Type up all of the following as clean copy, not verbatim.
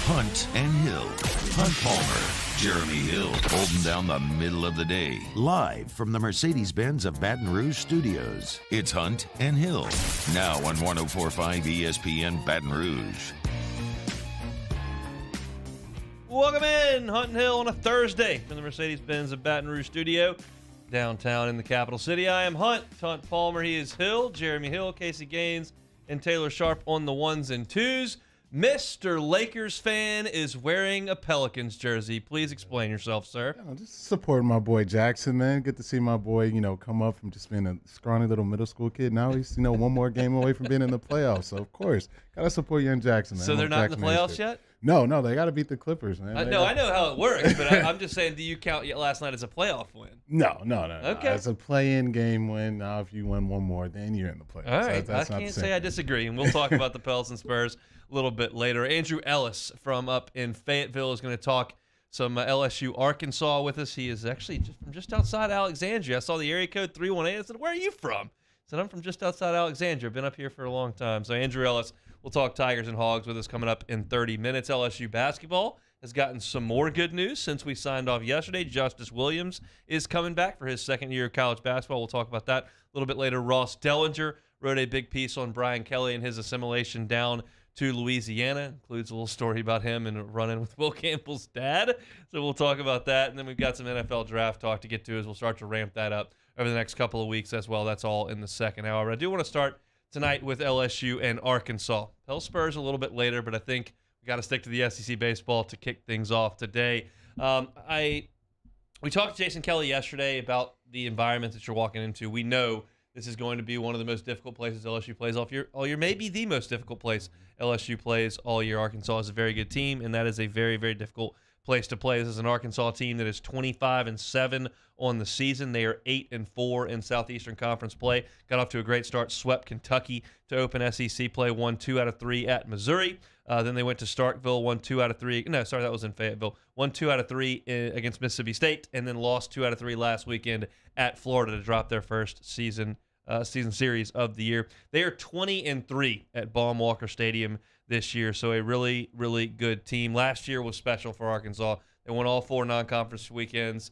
Hunt and Hill. Hunt Palmer, Jeremy Hill, holding down the middle of the day. Live from the Mercedes-Benz of Baton Rouge studios, it's Hunt and Hill. Now on 104.5 ESPN Baton Rouge. Welcome in, Hunt and Hill, on a Thursday from the Mercedes-Benz of Baton Rouge studio, downtown in the capital city. I am Hunt Palmer. He is Hill, Jeremy Hill, Casey Gaines, and Taylor Sharp on the ones and twos. Mr. Lakers fan is wearing a Pelicans jersey. Please explain yourself, sir. Just supporting my boy Jackson, man. Good to see my boy, come up from just being a scrawny little middle school kid. Now he's, one more game away from being in the playoffs. So, of course, got to support young Jackson, man. So they're not in the playoffs yet? No, they got to beat the Clippers, man. I know how it works, but I'm just saying, do you count last night as a playoff win? No. Okay. It's a play-in game win. Now, if you win one more, then you're in the playoffs. All right. I can't say I disagree, and we'll talk about the Pels and Spurs a little bit later. Andrew Ellis from up in Fayetteville is going to talk some LSU Arkansas with us. He is actually from just outside Alexandria. I saw the area code 318. I said, "Where are you from?" I said, "I'm from just outside Alexandria. Been up here for a long time." So Andrew Ellis will talk Tigers and Hogs with us coming up in 30 minutes. LSU basketball has gotten some more good news since we signed off yesterday. Justice Williams is coming back for his second year of college basketball. We'll talk about that a little bit later. Ross Dellinger wrote a big piece on Brian Kelly and his assimilation down to Louisiana. Includes a little story about him and running with Will Campbell's dad. So we'll talk about that. And then we've got some NFL draft talk to get to as we'll start to ramp that up over the next couple of weeks as well. That's all in the second hour. I do want to start tonight with LSU and Arkansas. Pels Spurs a little bit later, but I think we got to stick to the SEC baseball to kick things off today. We talked to Jason Kelly yesterday about the environment that you're walking into. We know this is going to be one of the most difficult places LSU plays all year, maybe the most difficult place LSU plays all year. Arkansas is a very good team, and that is a very, very difficult place to play. This is an Arkansas team that is 25-7 on the season. They are 8-4 in Southeastern Conference play. Got off to a great start, swept Kentucky to open SEC play, won 2 out of 3 at Missouri. Then they went to Starkville, won 2 out of 3. No, sorry, that was in Fayetteville. Won 2 out of 3 against Mississippi State, and then lost 2 out of 3 last weekend at Florida to drop their first season series of the year. They are 20-3 at Baum-Walker Stadium this year, so a really, really good team. Last year was special for Arkansas. They won all 4 non-conference weekends.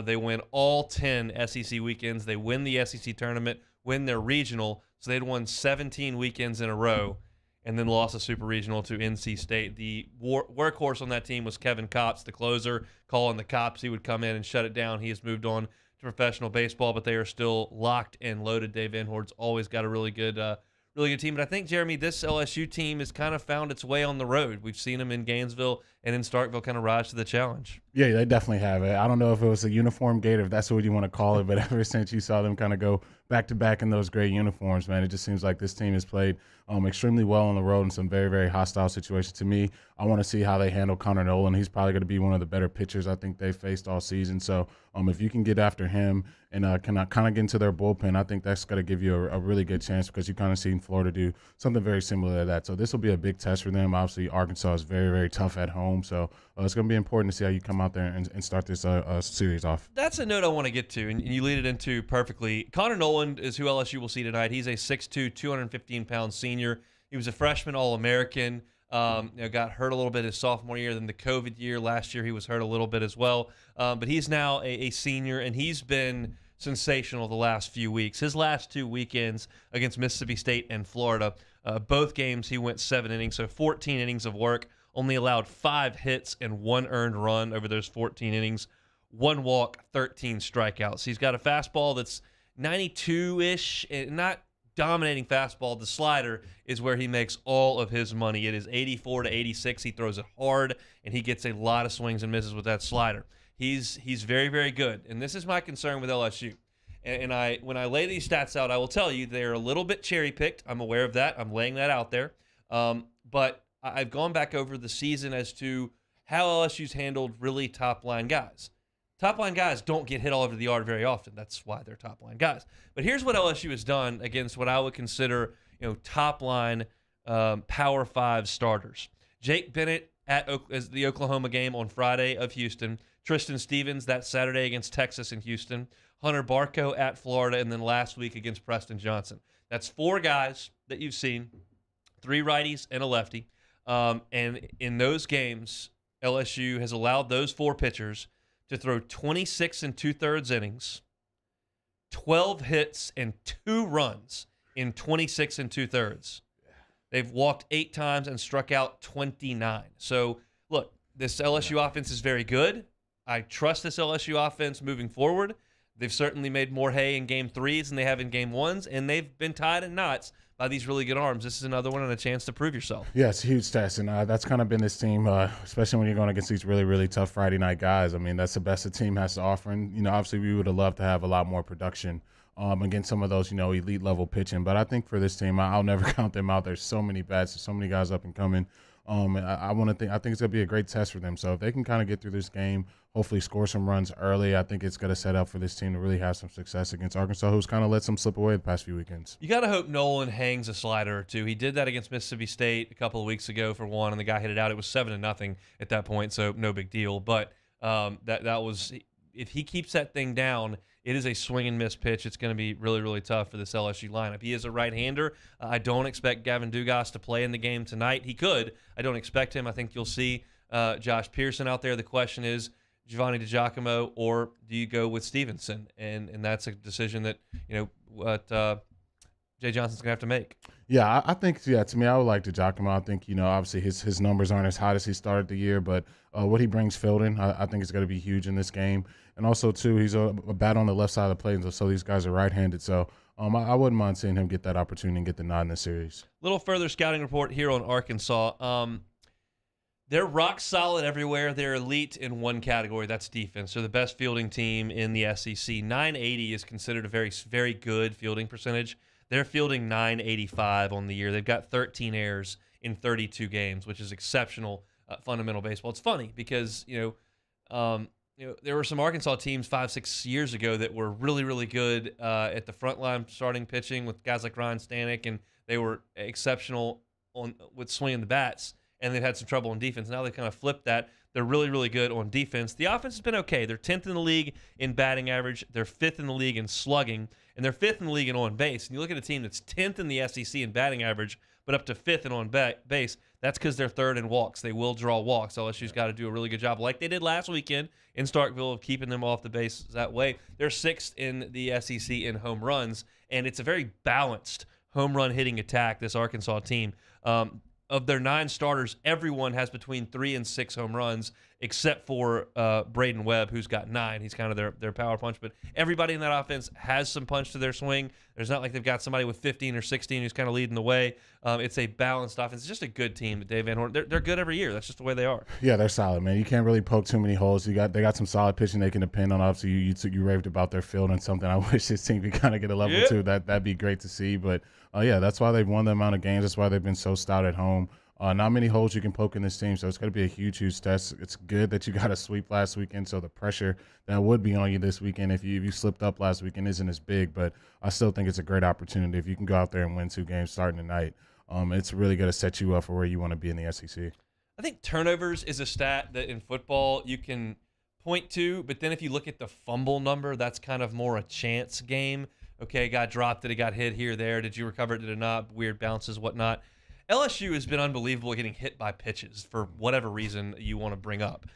They win all 10 SEC weekends. They win the SEC tournament, win their regional, so they'd won 17 weekends in a row, and then lost a super regional to NC State. The workhorse on that team was Kevin Kopps, the closer, calling the cops. He would come in and shut it down. He has moved on to professional baseball, but they are still locked and loaded. Dave Van Hoorn's always got a really good team. But I think, Jeremy, this LSU team has kind of found its way on the road. We've seen them in Gainesville and in Starkville kind of rise to the challenge. Yeah, they definitely have it. I don't know if it was a uniform gate, if that's what you want to call it, but ever since you saw them kind of go back-to-back in those gray uniforms, man, it just seems like this team has played extremely well on the road in some very, very hostile situations. To me, I want to see how they handle Connor Nolan. He's probably going to be one of the better pitchers I think they faced all season. So if you can get after him and can kind of get into their bullpen, I think that's going to give you a really good chance, because you kind of seen Florida do something very similar to that. So this will be a big test for them. Obviously, Arkansas is very, very tough at home. So it's going to be important to see how you come out there and start this series off. That's a note I want to get to, and you lead it into perfectly. Connor Nolan is who LSU will see tonight. He's a 6'2", 215-pound senior. He was a freshman All-American. Got hurt a little bit his sophomore year, then the COVID year. Last year he was hurt a little bit as well. But he's now a senior, and he's been sensational the last few weeks. His last 2 weekends against Mississippi State and Florida, both games he went 7 innings, so 14 innings of work, only allowed 5 hits and 1 earned run over those 14 innings, 1 walk, 13 strikeouts. He's got a fastball that's 92-ish, not dominating fastball. The slider is where he makes all of his money. It is 84 to 86. He throws it hard, and he gets a lot of swings and misses with that slider. He's very, very good, and this is my concern with LSU. And when I lay these stats out, I will tell you they're a little bit cherry-picked. I'm aware of that. I'm laying that out there. But I've gone back over the season as to how LSU's handled really top-line guys. Top-line guys don't get hit all over the yard very often. That's why they're top-line guys. But here's what LSU has done against what I would consider, top-line Power 5 starters. Jake Bennett as the Oklahoma game on Friday of Houston. Tristan Stevens that Saturday against Texas in Houston. Hunter Barco at Florida, and then last week against Preston Johnson. That's 4 guys that you've seen, 3 righties and a lefty. And in those games, LSU has allowed those 4 pitchers to throw 26 and 2/3 innings, 12 hits, and 2 runs in 26 and 2/3. They've walked 8 times and struck out 29. So, look, this LSU offense is very good. I trust this LSU offense moving forward. They've certainly made more hay in game 3s than they have in game 1s, and they've been tied in knots by these really good arms. This is another one and a chance to prove yourself. Yeah, it's a huge test, and that's kind of been this team, especially when you're going against these really, really tough Friday night guys. I mean, that's the best the team has to offer, and, obviously we would have loved to have a lot more production against some of those, elite level pitching. But I think for this team, I'll never count them out. There's so many bats, there's so many guys up and coming. I think it's gonna be a great test for them. So if they can kind of get through this game, hopefully score some runs early, I think it's gonna set up for this team to really have some success against Arkansas, who's kind of let them slip away the past few weekends. You got to hope Nolan hangs a slider or two. He did that against Mississippi State a couple of weeks ago for one, and the guy hit it out. It was 7-0 at that point, so no big deal. But that was, if he keeps that thing down, it is a swing and miss pitch. It's going to be really, really tough for this LSU lineup. He is a right-hander. I don't expect Gavin Dugas to play in the game tonight. He could. I don't expect him. I think you'll see Josh Pearson out there. The question is Giovanni DiGiacomo, or do you go with Stevenson? And that's a decision that, Jay Johnson's going to have to make. Yeah, I think, to me, I would like DiGiacomo. I think, obviously his numbers aren't as hot as he started the year, but what he brings fielding, I think is going to be huge in this game. And also, too, he's a bat on the left side of the plate, so these guys are right-handed. So I wouldn't mind seeing him get that opportunity and get the nod in the series. Little further scouting report here on Arkansas. They're rock solid everywhere. They're elite in one category. That's defense. They're the best fielding team in the SEC. 980 is considered a very, very good fielding percentage. They're fielding 985 on the year. They've got 13 errors in 32 games, which is exceptional fundamental baseball. It's funny because, there were some Arkansas teams 5-6 years ago that were really, really good at the front line starting pitching with guys like Ryan Stanek, and they were exceptional with swinging the bats, and they've had some trouble on defense. Now they kind of flipped that. They're really, really good on defense. The offense has been okay. They're 10th in the league in batting average. They're 5th in the league in slugging, and they're 5th in the league in on base. And you look at a team that's 10th in the SEC in batting average, but up to 5th in on base. That's because they're 3rd in walks. They will draw walks. LSU's got to do a really good job, like they did last weekend in Starkville, of keeping them off the base that way. They're 6th in the SEC in home runs, and it's a very balanced home run hitting attack, this Arkansas team. Of their 9 starters, everyone has between 3 and 6 home runs, except for Braden Webb, who's got 9. He's kind of their power punch. But everybody in that offense has some punch to their swing. There's not like they've got somebody with 15 or 16 who's kind of leading the way. It's a balanced offense. It's just a good team. Dave Van Horn, they're good every year. That's just the way they are. Yeah, they're solid, man. You can't really poke too many holes. They got some solid pitching they can depend on. Obviously, you raved about their field and something I wish this team could kind of get a level to. That'd be great to see. But that's why they've won the amount of games. That's why they've been so stout at home. Not many holes you can poke in this team, so it's going to be a huge, huge test. It's good that you got a sweep last weekend, so the pressure that would be on you this weekend if you slipped up last weekend isn't as big, but I still think it's a great opportunity. If you can go out there and win 2 games starting tonight, it's really going to set you up for where you want to be in the SEC. I think turnovers is a stat that in football you can point to, but then if you look at the fumble number, that's kind of more a chance game. Okay, got dropped it, it got hit here, there. Did you recover it, did it not? Weird bounces, whatnot. LSU has been unbelievable getting hit by pitches for whatever reason you want to bring up.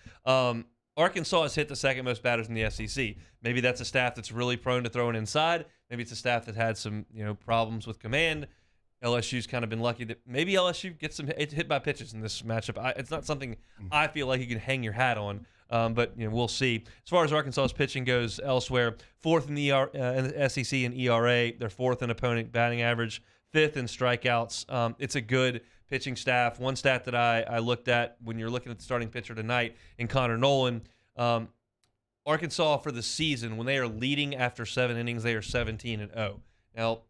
Arkansas has hit the 2nd most batters in the SEC. Maybe that's a staff that's really prone to throwing inside. Maybe it's a staff that had some problems with command. LSU's kind of been lucky that maybe LSU gets some hit by pitches in this matchup. It's not something I feel like you can hang your hat on, but we'll see. As far as Arkansas's pitching goes elsewhere, 4th in the in the SEC in ERA. They're 4th in opponent batting average, 5th in strikeouts. It's a good pitching staff. One stat that I looked at when you're looking at the starting pitcher tonight in Connor Nolan, Arkansas for the season, when they are leading after 7 innings, they are 17-0. Now,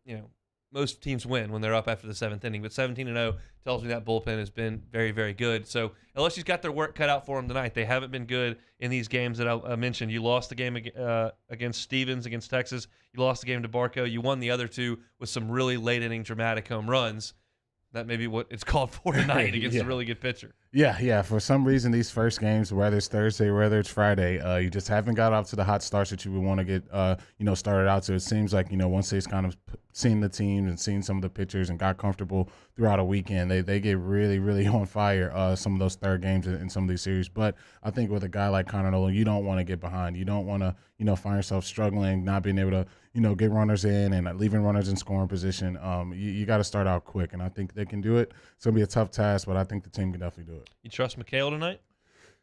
most teams win when they're up after the 7th inning, but 17-0 tells me that bullpen has been very, very good. So LSU's got their work cut out for them tonight. They haven't been good in these games that I mentioned. You lost the game against Stevens, against Texas. You lost the game to Barco. You won the other 2 with some really late-inning dramatic home runs. That may be what it's called for tonight against a really good pitcher. Yeah. For some reason, these first games, whether it's Thursday, whether it's Friday, you just haven't got off to the hot starts that you would want to get, started out to. It seems like, once they've kind of seen the teams and seen some of the pitchers and got comfortable throughout a weekend, they get really, really on fire some of those third games in some of these series. But I think with a guy like Connor Nolan, you don't want to get behind. You don't want to, find yourself struggling, not being able to, get runners in and leaving runners in scoring position. You got to start out quick, and I think they can do it. It's going to be a tough task, but I think the team can definitely do it. You trust McHale tonight?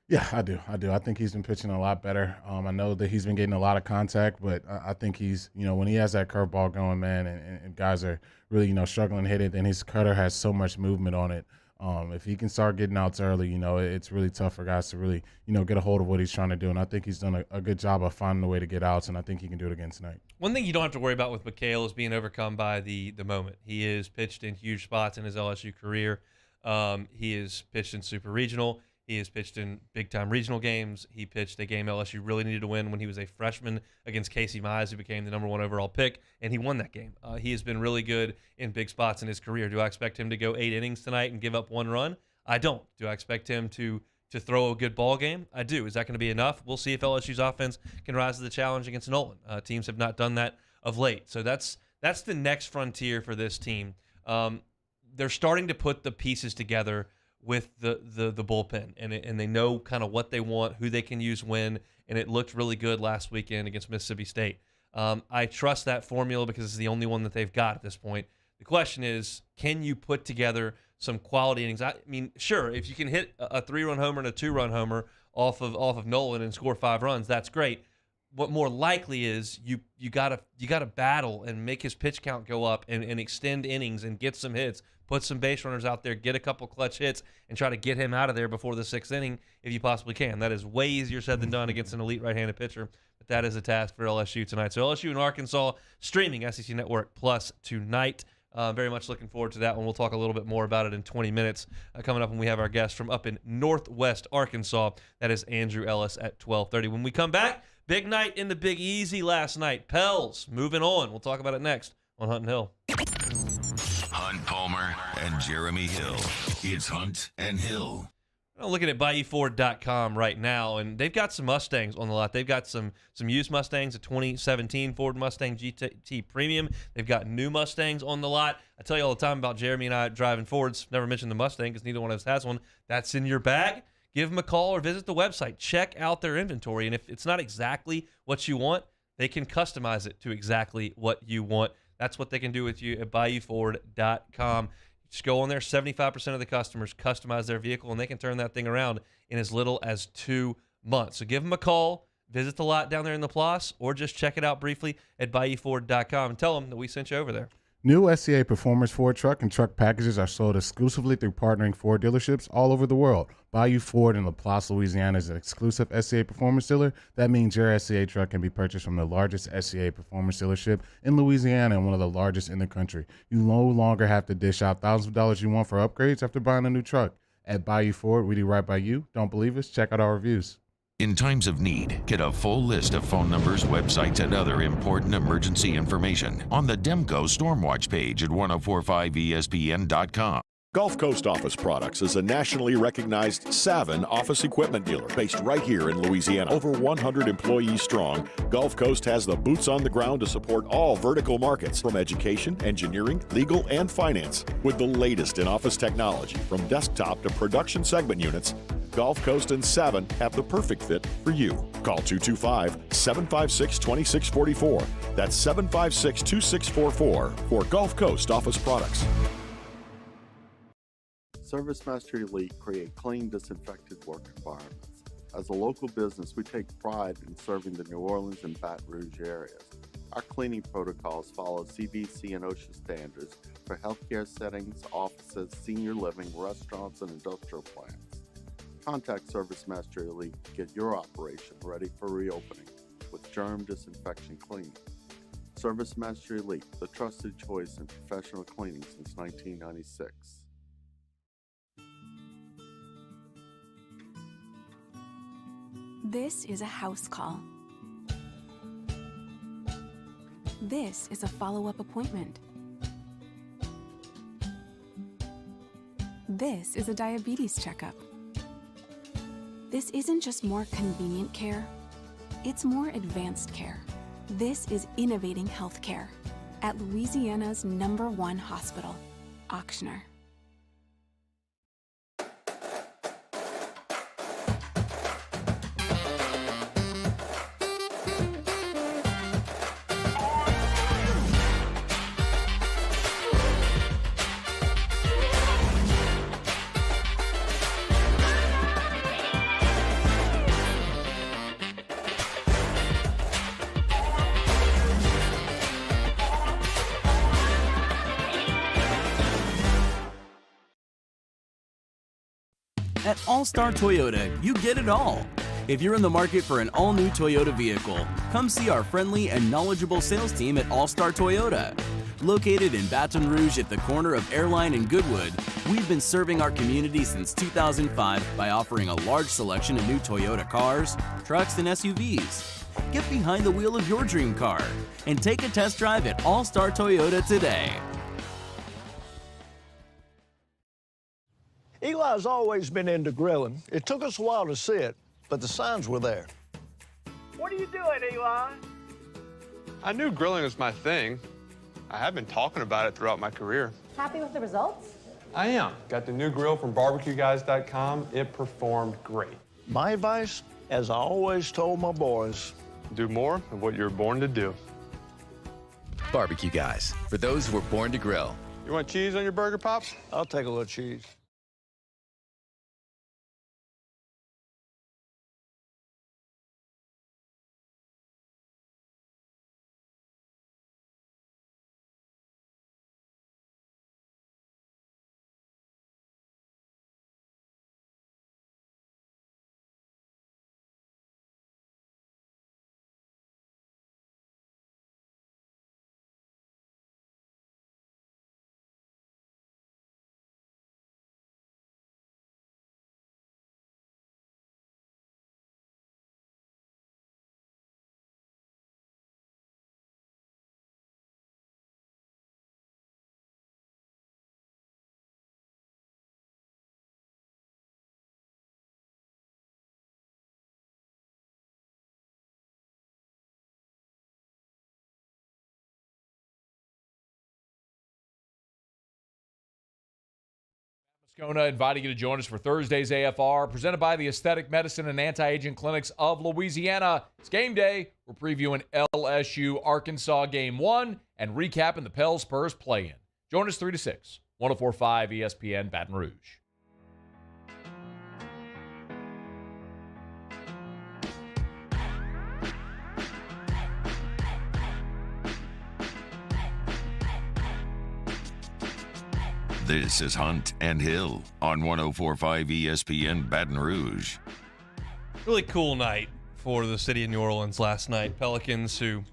Yeah, I do. I think he's been pitching a lot better. I know that he's been getting a lot of contact, but I think he's, when he has that curveball going, man, and guys are really, struggling to hit it, then his cutter has so much movement on it. If he can start getting outs early, it's really tough for guys to really, get a hold of what he's trying to do. And I think he's done a good job of finding a way to get outs, and I think he can do it again tonight. One thing you don't have to worry about with McHale is being overcome by the moment. He is pitched in huge spots in his LSU career. He is pitched in Super Regional. He has pitched in big-time regional games. He pitched a game LSU really needed to win when he was a freshman against Casey Mize, who became the #1 overall pick, and he won that game. He has been really good in big spots in his career. Do I expect him to go 8 innings tonight and give up 1 run? I don't. Do I expect him to throw a good ball game? I do. Is that going to be enough? We'll see if LSU's offense can rise to the challenge against Nolan. Teams have not done that of late. So that's the next frontier for this team. They're starting to put the pieces together with the bullpen, and they know kind of what they want, who they can use when, and it looked really good last weekend against Mississippi State. I trust that formula because it's the only one that they've got at this point. The question is, can you put together some quality innings? I mean, sure, if you can hit a 3-run homer and a 2-run homer off of Nolan and score 5 runs, that's great. What more likely is you gotta battle and make his pitch count go up and extend innings and get some hits, put some base runners out there, get a couple clutch hits, and try to get him out of there before the 6th inning if you possibly can. That is way easier said than done against an elite right-handed pitcher, but that is a task for LSU tonight. So LSU and Arkansas streaming SEC Network Plus tonight. Very much looking forward to that one. We'll talk a little bit more about it in 20 minutes coming up when we have our guest from up in Northwest Arkansas. That is Andrew Ellis at 12:30. When we come back, big night in the Big Easy last night. Pels moving on. We'll talk about it next on Hunt and Hill. Hunt Palmer and Jeremy Hill. It's Hunt and Hill. I'm looking at BayouFord.com right now, and they've got some Mustangs on the lot. They've got some used Mustangs, a 2017 Ford Mustang GT Premium. They've got new Mustangs on the lot. I tell you all the time about Jeremy and I driving Fords. Never mentioned the Mustang because neither one of us has one. That's in your bag. Give them a call or visit the website. Check out their inventory, and if it's not exactly what you want, they can customize it to exactly what you want. That's what they can do with you at BayouFord.com. Just go on there. 75% of the customers customize their vehicle, and they can turn that thing around in as little as 2 months. So give them a call, visit the lot down there in the Place, or just check it out briefly at BayouFord.com and tell them that we sent you over there. New SCA Performance Ford truck and truck packages are sold exclusively through partnering Ford dealerships all over the world. Bayou Ford in La Place, Louisiana is an exclusive SCA Performance dealer. That means your SCA truck can be purchased from the largest SCA Performance dealership in Louisiana and one of the largest in the country. You no longer have to dish out thousands of dollars you want for upgrades after buying a new truck. At Bayou Ford, we do right by you. Don't believe us? Check out our reviews. In times of need, get a full list of phone numbers, websites, and other important emergency information on the Demco Stormwatch page at 1045ESPN.com. Gulf Coast Office Products is a nationally recognized Savin office equipment dealer based right here in Louisiana. Over 100 employees strong, Gulf Coast has the boots on the ground to support all vertical markets from education, engineering, legal, and finance. With the latest in office technology from desktop to production segment units, Gulf Coast and Savin have the perfect fit for you. Call 225-756-2644. That's 756-2644 for Gulf Coast Office Products. ServiceMaster Elite create clean, disinfected work environments. As a local business, we take pride in serving the New Orleans and Baton Rouge areas. Our cleaning protocols follow CDC and OSHA standards for healthcare settings, offices, senior living, restaurants, and industrial plants. Contact ServiceMaster Elite to get your operation ready for reopening with germ disinfection cleaning. ServiceMaster Elite, the trusted choice in professional cleaning since 1996. This is a house call. This is a follow-up appointment. This is a diabetes checkup. This isn't just more convenient care, it's more advanced care. This is innovating healthcare at Louisiana's #1 hospital, Ochsner. At All-Star Toyota, you get it all. If you're in the market for an all-new Toyota vehicle, come see our friendly and knowledgeable sales team at All-Star Toyota. Located in Baton Rouge at the corner of Airline and Goodwood, we've been serving our community since 2005 by offering a large selection of new Toyota cars, trucks, and SUVs. Get behind the wheel of your dream car and take a test drive at All-Star Toyota today. Eli's always been into grilling. It took us a while to see it, but the signs were there. What are you doing, Eli? I knew grilling was my thing. I have been talking about it throughout my career. Happy with the results? I am. Got the new grill from barbecueguys.com. It performed great. My advice, as I always told my boys, do more of what you're born to do. Barbecue Guys, for those who were born to grill. You want cheese on your burger, Pops? I'll take a little cheese. Moscona inviting you to join us for Thursday's AFR, presented by the Aesthetic Medicine and Anti-Aging Clinics of Louisiana. It's game day. We're previewing LSU Arkansas Game 1 and recapping the Pels Spurs play-in. Join us 3 to 6, 104.5 ESPN Baton Rouge. This is Hunt and Hill on 104.5 ESPN Baton Rouge. Really cool night for the city of New Orleans last night. Pelicans, who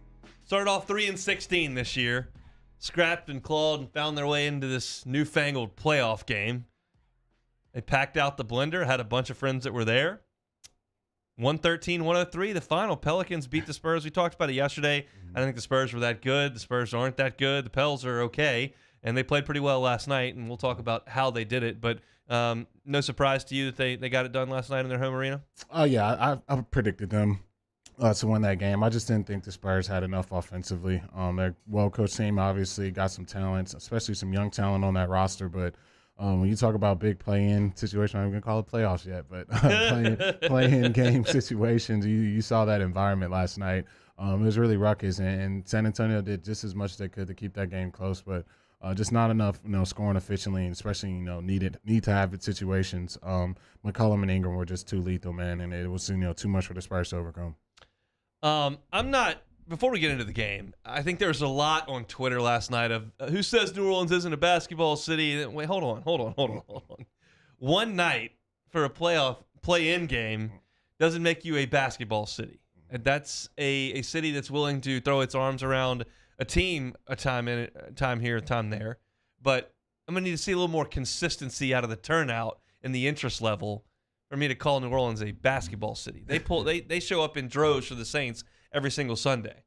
started off 3-16 this year, scrapped and clawed and found their way into this newfangled playoff game. They packed out the blender, had a bunch of friends that were there. 113-103, the final. Pelicans beat the Spurs. We talked about it yesterday. I think the Spurs were that good. The Spurs aren't that good. The Pels are okay. And they played pretty well last night, and we'll talk about how they did it. But no surprise to you that they got it done last night in their home arena? Oh, yeah. I predicted them to win that game. I just didn't think the Spurs had enough offensively. They're well-coached team, obviously, got some talent, especially some young talent on that roster. But when you talk about big play-in situation, I'm not even going to call it playoffs yet, but play-in game situations, you saw that environment last night. It was really ruckus, and San Antonio did just as much as they could to keep that game close, but just not enough, scoring efficiently, and especially, need to have it situations. McCollum and Ingram were just too lethal, man, and it was, too much for the Spurs to overcome. Before we get into the game, I think there was a lot on Twitter last night of who says New Orleans isn't a basketball city. Wait, hold on. One night for a play-in game doesn't make you a basketball city. And that's a city that's willing to throw its arms around a team a time here, a time there. But I'm going to need to see a little more consistency out of the turnout and the interest level for me to call New Orleans a basketball city. They show up in droves for the Saints every single Sunday.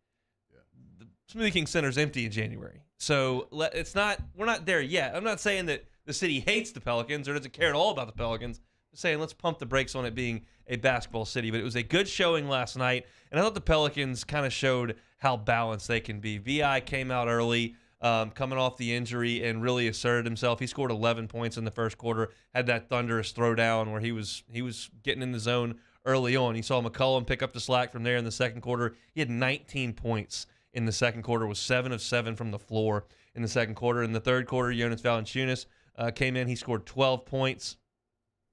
Yeah. The Smoothie King Center's empty in January. So we're not there yet. I'm not saying that the city hates the Pelicans or doesn't care at all about the Pelicans. saying let's pump the brakes on it being a basketball city, but it was a good showing last night, and I thought the Pelicans kind of showed how balanced they can be. Vi came out early, coming off the injury, and really asserted himself. He scored 11 points in the first quarter, had that thunderous throwdown where he was getting in the zone early on. You saw McCollum pick up the slack from there in the second quarter. He had 19 points in the second quarter, was 7 of 7 from the floor in the second quarter. In the third quarter, Jonas Valanciunas came in. He scored 12 points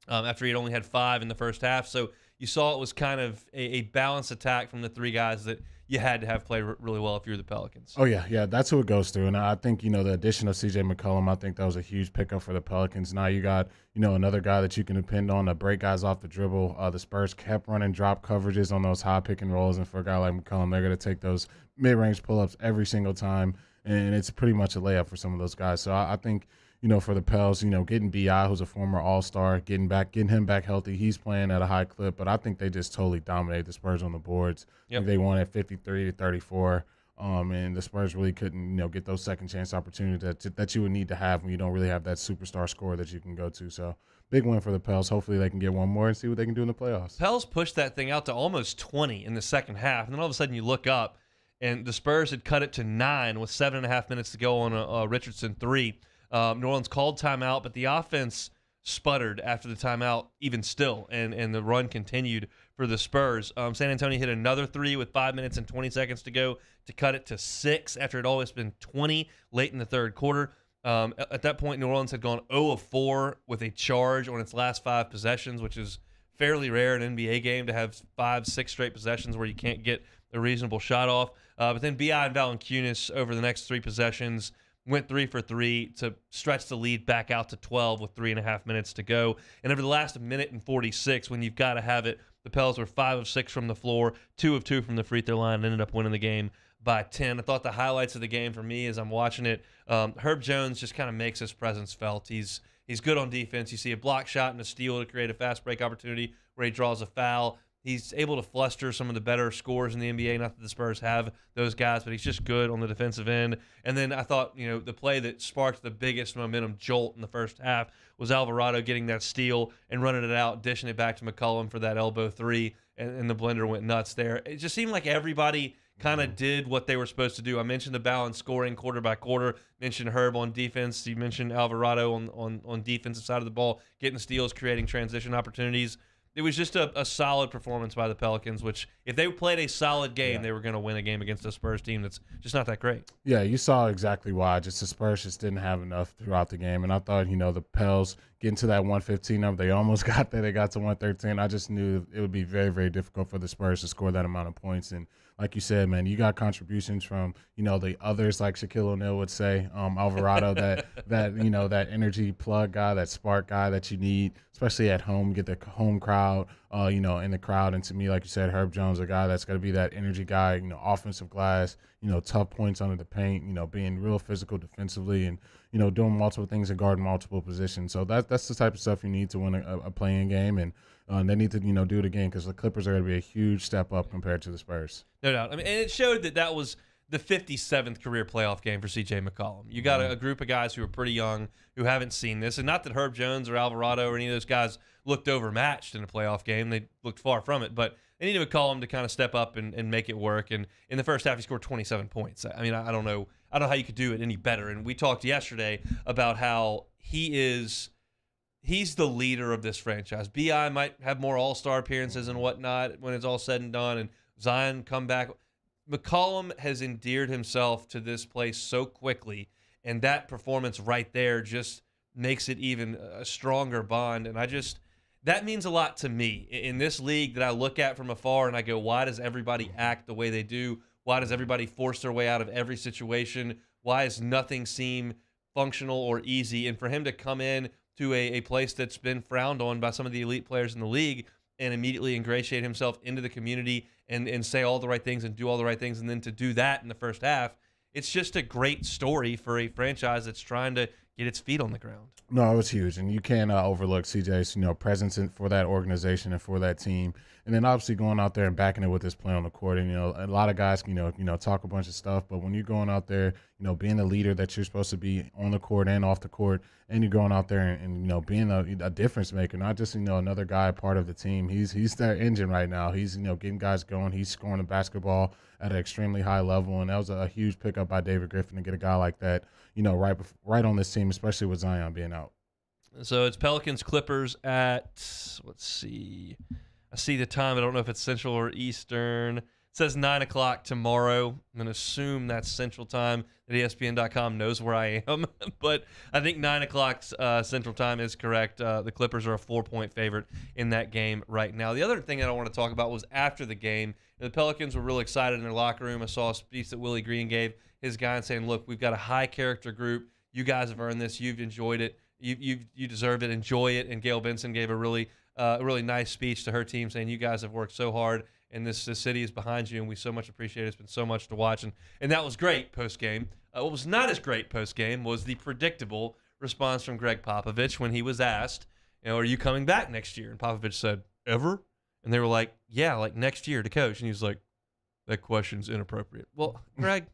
after he had only had 5 in the first half. So you saw it was kind of a balanced attack from the three guys that you had to have play really well if you were the Pelicans. Oh, yeah, that's who it goes through. And I think, the addition of C.J. McCollum, I think that was a huge pickup for the Pelicans. Now you got, another guy that you can depend on to break guys off the dribble. The Spurs kept running drop coverages on those high pick and rolls, and for a guy like McCollum, they're going to take those mid-range pull-ups every single time, and it's pretty much a layup for some of those guys. So I think, for the Pels, getting B.I., who's a former All-Star, getting him back healthy. He's playing at a high clip, but I think they just totally dominated the Spurs on the boards. Yep. They won at 53-34, and the Spurs really couldn't, get those second chance opportunities that you would need to have when you don't really have that superstar scorer that you can go to. So big win for the Pels. Hopefully they can get one more and see what they can do in the playoffs. Pels pushed that thing out to almost 20 in the second half, and then all of a sudden you look up, and the Spurs had cut it to 9 with 7.5 minutes to go on a Richardson 3. New Orleans called timeout, but the offense sputtered after the timeout even still, and the run continued for the Spurs. San Antonio hit another 3 with 5 minutes and 20 seconds to go to cut it to 6 after it had always been 20 late in the third quarter. At that point, New Orleans had gone 0 of 4 with a charge on its last 5 possessions, which is fairly rare in an NBA game to have 5-6 straight possessions where you can't get a reasonable shot off. But then B.I. and Valanciunas over the next 3 possessions went 3 for 3 to stretch the lead back out to 12 with 3.5 minutes to go. And over the last minute and 46, when you've got to have it, the Pels were 5 of 6 from the floor, 2 of 2 from the free throw line, and ended up winning the game by 10. I thought the highlights of the game for me as I'm watching it, Herb Jones just kind of makes his presence felt. He's good on defense. You see a block shot and a steal to create a fast break opportunity where he draws a foul. He's able to fluster some of the better scorers in the NBA. Not that the Spurs have those guys, but he's just good on the defensive end. And then I thought, the play that sparked the biggest momentum jolt in the first half was Alvarado getting that steal and running it out, dishing it back to McCollum for that elbow 3, and the blender went nuts there. It just seemed like everybody kind of did what they were supposed to do. I mentioned the balance scoring quarter by quarter, mentioned Herb on defense. You mentioned Alvarado on defensive side of the ball, getting steals, creating transition opportunities. It was just a solid performance by the Pelicans, which if they played a solid game, they were going to win a game against a Spurs team that's just not that great. Yeah, you saw exactly why. Just the Spurs just didn't have enough throughout the game. And I thought, the Pels getting to that 115 number, they almost got there. They got to 113. I just knew it would be very, very difficult for the Spurs to score that amount of points. And like you said, man, you got contributions from, the others, like Shaquille O'Neal would say, Alvarado, that energy plug guy, that spark guy that you need, especially at home, get the home crowd, in the crowd. And to me, like you said, Herb Jones, a guy that's going to be that energy guy, offensive glass, tough points under the paint, being real physical defensively and, doing multiple things and guarding multiple positions. So that's the type of stuff you need to win a playing game. And they need to, do it again because the Clippers are going to be a huge step up compared to the Spurs. No doubt. I mean, and it showed that was the 57th career playoff game for C.J. McCollum. You got a group of guys who are pretty young who haven't seen this. And not that Herb Jones or Alvarado or any of those guys looked overmatched in a playoff game. They looked far from it. But they needed McCollum to kind of step up and make it work. And in the first half, he scored 27 points. I mean, I don't know how you could do it any better. And we talked yesterday about how he's the leader of this franchise. B.I. might have more all-star appearances and whatnot when it's all said and done, and Zion come back. McCollum has endeared himself to this place so quickly, and that performance right there just makes it even a stronger bond. And that means a lot to me. In this league that I look at from afar and I go, why does everybody act the way they do? Why does everybody force their way out of every situation? Why does nothing seem functional or easy? And for him to come in to a place that's been frowned on by some of the elite players in the league and immediately ingratiate himself into the community and say all the right things and do all the right things, and then to do that in the first half, it's just a great story for a franchise that's trying to get its feet on the ground. No, it was huge, and you can't overlook CJ's presence for that organization and for that team, and then obviously going out there and backing it with his play on the court. And a lot of guys talk a bunch of stuff, but when you're going out there, being the leader that you're supposed to be on the court and off the court, and you're going out there and being a difference maker, not just another guy part of the team. He's their engine right now. He's getting guys going. He's scoring the basketball at an extremely high level, and that was a huge pickup by David Griffin to get a guy like that, right on this team, especially with Zion being out. So it's Pelicans Clippers at, let's see. I see the time. I don't know if it's Central or Eastern. It says 9 o'clock tomorrow. I'm going to assume that's Central Time. That ESPN.com knows where I am. But I think 9 o'clock Central Time is correct. The Clippers are a 4-point favorite in that game right now. The other thing that I want to talk about was after the game. The Pelicans were really excited in their locker room. I saw a speech that Willie Green gave his guys saying, look, we've got a high-character group. You guys have earned this. You've enjoyed it. You deserved it. Enjoy it. And Gail Benson gave a really nice speech to her team saying you guys have worked so hard and this city is behind you and we so much appreciate it. It's been so much to watch. And that was great post-game. What was not as great post-game was the predictable response from Greg Popovich when he was asked, are you coming back next year? And Popovich said, ever? And they were like, yeah, like next year to coach. And he was like, that question's inappropriate. Well, Greg,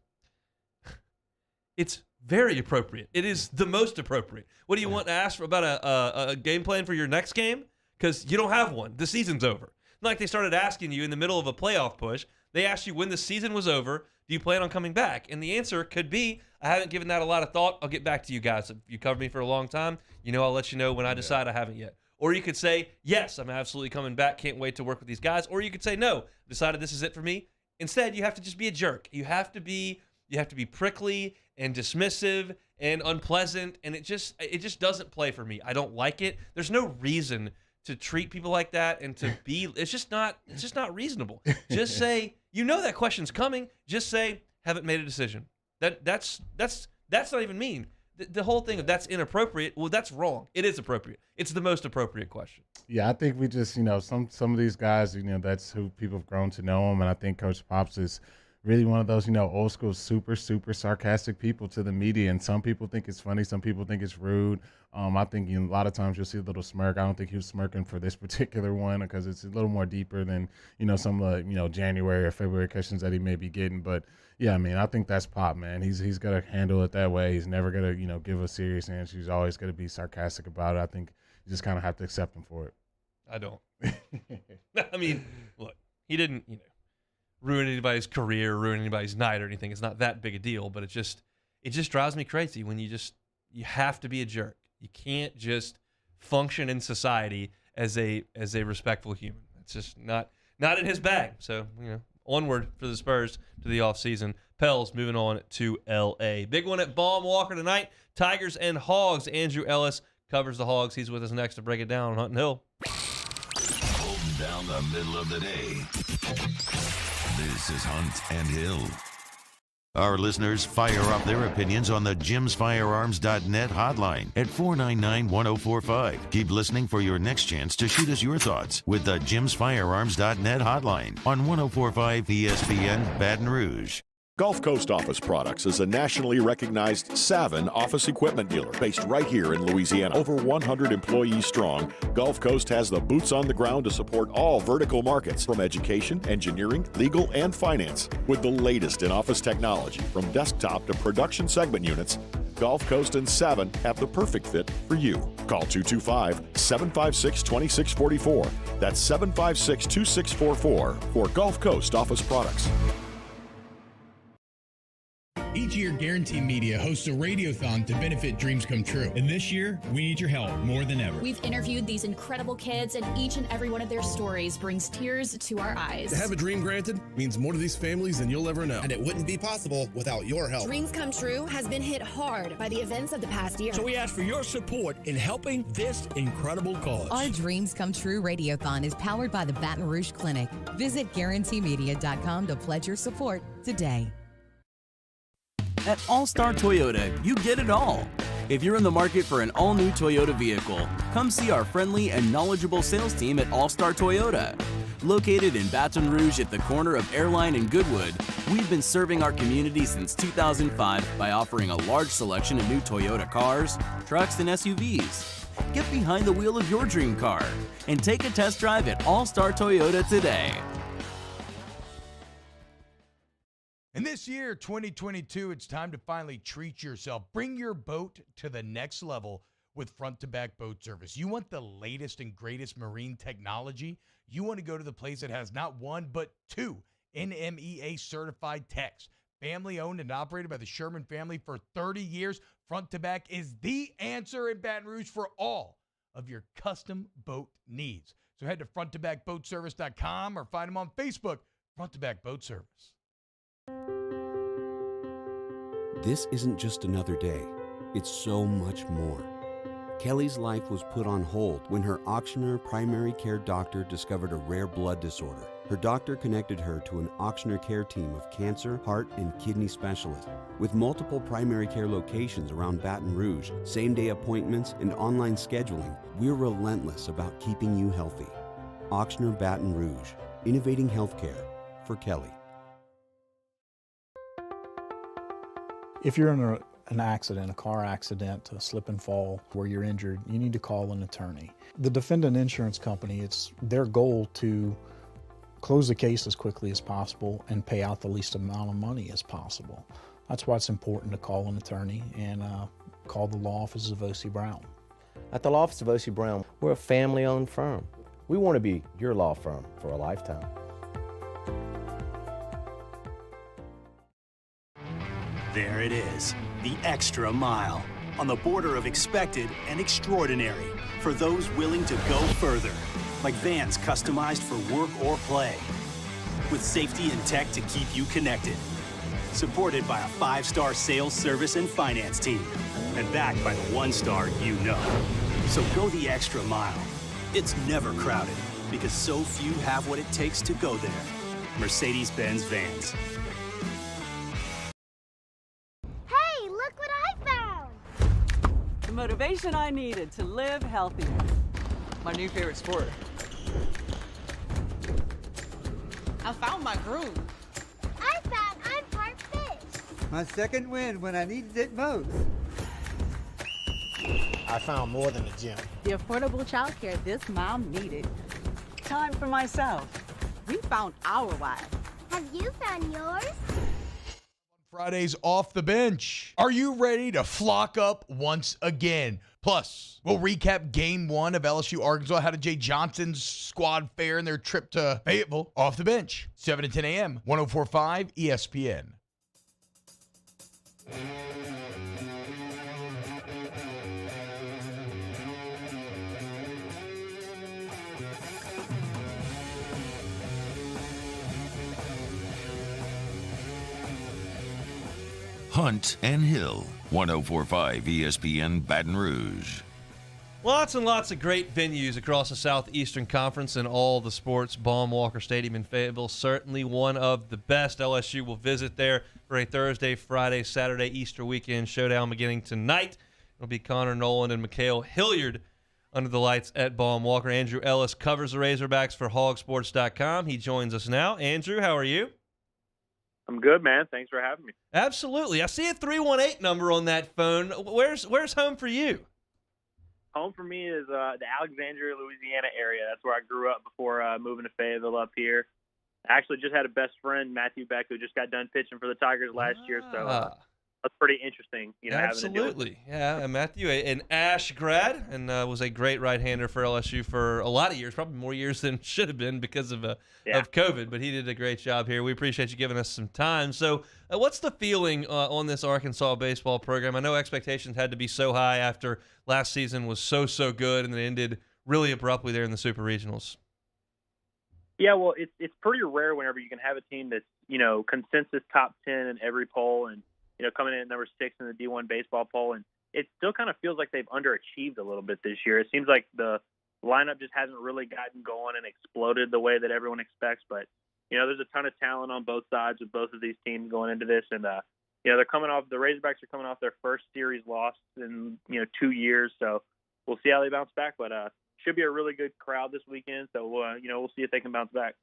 it's very appropriate. It is the most appropriate. What do you want to ask for about a game plan for your next game? Because you don't have one. The season's over. Not like they started asking you in the middle of a playoff push. They asked you when the season was over, do you plan on coming back? And the answer could be, I haven't given that a lot of thought. I'll get back to you guys. If you covered me for a long time, I'll let you know when I decide. I haven't yet. Or you could say, yes, I'm absolutely coming back. Can't wait to work with these guys. Or you could say, no, decided this is it for me. Instead, you have to just be a jerk. You have to be prickly and dismissive and unpleasant, and it just doesn't play for me. I don't like it. There's no reason to treat people like that and to be. It's just not reasonable. Just say that question's coming. Just say haven't made a decision. That's not even mean. The whole thing of that's inappropriate. Well, that's wrong. It is appropriate. It's the most appropriate question. Yeah, I think we just some of these guys that's who people have grown to know them, and I think Coach Pops is really one of those, old school, super, super sarcastic people to the media. And some people think it's funny. Some people think it's rude. I think a lot of times you'll see a little smirk. I don't think he was smirking for this particular one because it's a little more deeper than, some of the, January or February questions that he may be getting. But, yeah, I think that's Pop, man. He's going to handle it that way. He's never going to, give a serious answer. He's always going to be sarcastic about it. I think you just kind of have to accept him for it. I don't. Look, he didn't, ruin anybody's career, ruin anybody's night or anything. It's not that big a deal, but it just drives me crazy when you have to be a jerk. You can't just function in society as a respectful human. It's just not in his bag. So, onward for the Spurs to the offseason. Pels moving on to L.A. Big one at Baum Walker tonight. Tigers and Hogs. Andrew Ellis covers the Hogs. He's with us next to break it down on Hunt and Hill. Holding down the middle of the day. This is Hunt and Hill. Our listeners fire off their opinions on the jimsfirearms.net hotline at 499-1045. Keep listening for your next chance to shoot us your thoughts with the jimsfirearms.net hotline on 1045 ESPN Baton Rouge. Gulf Coast Office Products is a nationally recognized Savin office equipment dealer based right here in Louisiana. Over 100 employees strong, Gulf Coast has the boots on the ground to support all vertical markets from education, engineering, legal, and finance. With the latest in office technology from desktop to production segment units, Gulf Coast and Savin have the perfect fit for you. Call 225-756-2644. That's 756-2644 for Gulf Coast Office Products. Each year, Guarantee Media hosts a radiothon to benefit dreams come true. And this year, we need your help more than ever. We've interviewed these incredible kids, and each and every one of their stories brings tears to our eyes. To have a dream granted means more to these families than you'll ever know. And it wouldn't be possible without your help. Dreams Come True has been hit hard by the events of the past year. So we ask for your support in helping this incredible cause. Our Dreams Come True radiothon is powered by the Baton Rouge Clinic. Visit GuaranteeMedia.com to pledge your support today. At All-Star Toyota, you get it all. If you're in the market for an all-new Toyota vehicle, come see our friendly and knowledgeable sales team at All-Star Toyota. Located in Baton Rouge at the corner of Airline and Goodwood, we've been serving our community since 2005 by offering a large selection of new Toyota cars, trucks, and SUVs. Get behind the wheel of your dream car and take a test drive at All Star Toyota today. And this year, 2022, it's time to finally treat yourself. Bring your boat to the next level with front-to-back boat service. You want the latest and greatest marine technology? You want to go to the place that has not one, but two NMEA certified techs. Family owned and operated by the Sherman family for 30 years. Front-to-back is the answer in Baton Rouge for all of your custom boat needs. So head to fronttobackboatservice.com or find them on Facebook, Front to Back Boat Service. This isn't just another day. It's so much more. Kelly's life was put on hold when her auctioneer primary care doctor discovered a rare blood disorder. Her doctor connected her to an auctioneer care team of cancer, heart, and kidney specialists. With multiple primary care locations around Baton Rouge, same-day appointments, and online scheduling, we're relentless about keeping you healthy. Auctioneer Baton Rouge, innovating healthcare for Kelly. If you're in an accident, a car accident, a slip and fall where you're injured, you need to call an attorney. The defendant insurance company, it's their goal to close the case as quickly as possible and pay out the least amount of money as possible. That's why it's important to call an attorney and call the law office of O.C. Brown. At the law office of O.C. Brown, we're a family-owned firm. We want to be your law firm for a lifetime. There it is, the extra mile, on the border of expected and extraordinary, for those willing to go further, like vans customized for work or play, with safety and tech to keep you connected, supported by a 5-star sales, service, and finance team, and backed by the 1-star you know. So go the extra mile. It's never crowded, because so few have what it takes to go there. Mercedes-Benz Vans. The motivation I needed to live healthier. My new favorite sport. I found my groove. I found I'm part fish. My second win when I needed it most. I found more than a gym. The affordable childcare this mom needed. Time for myself. We found our why. Have you found yours? Fridays off the bench. Are you ready to flock up once again? Plus, we'll recap game 1 of LSU Arkansas. How did Jay Johnson's squad fare in their trip to Fayetteville? Off the bench, 7 to 10 a.m., 104.5 ESPN. Hunt and Hill, 104.5 ESPN Baton Rouge. Lots and lots of great venues across the Southeastern Conference and all the sports. Baum-Walker Stadium in Fayetteville, certainly one of the best. LSU will visit there for a Thursday, Friday, Saturday, Easter weekend showdown beginning tonight. It'll be Connor Nolan and Mikhail Hilliard under the lights at Baum-Walker. Andrew Ellis covers the Razorbacks for hogsports.com. He joins us now. Andrew, how are you? I'm good, man. Thanks for having me. Absolutely. I see a 318 number on that phone. Where's home for you? Home for me is the Alexandria, Louisiana area. That's where I grew up before moving to Fayetteville up here. I actually just had a best friend, Matthew Beck, who just got done pitching for the Tigers last year. So that's pretty interesting, Absolutely. Yeah, and Matthew, an Ash grad, and was a great right-hander for LSU for a lot of years, probably more years than should have been because of COVID, but he did a great job here. We appreciate you giving us some time. So what's the feeling on this Arkansas baseball program? I know expectations had to be so high after last season was so good and then ended really abruptly there in the Super Regionals. Yeah, well, it's pretty rare whenever you can have a team that's, consensus top 10 in every poll and, coming in at number 6 in the D1 baseball poll. And it still kind of feels like they've underachieved a little bit this year. It seems like the lineup just hasn't really gotten going and exploded the way that everyone expects. But, there's a ton of talent on both sides with both of these teams going into this. And, they're coming off, the Razorbacks are coming off their first series loss in, 2 years. So we'll see how they bounce back. But should be a really good crowd this weekend. So, we'll see if they can bounce back.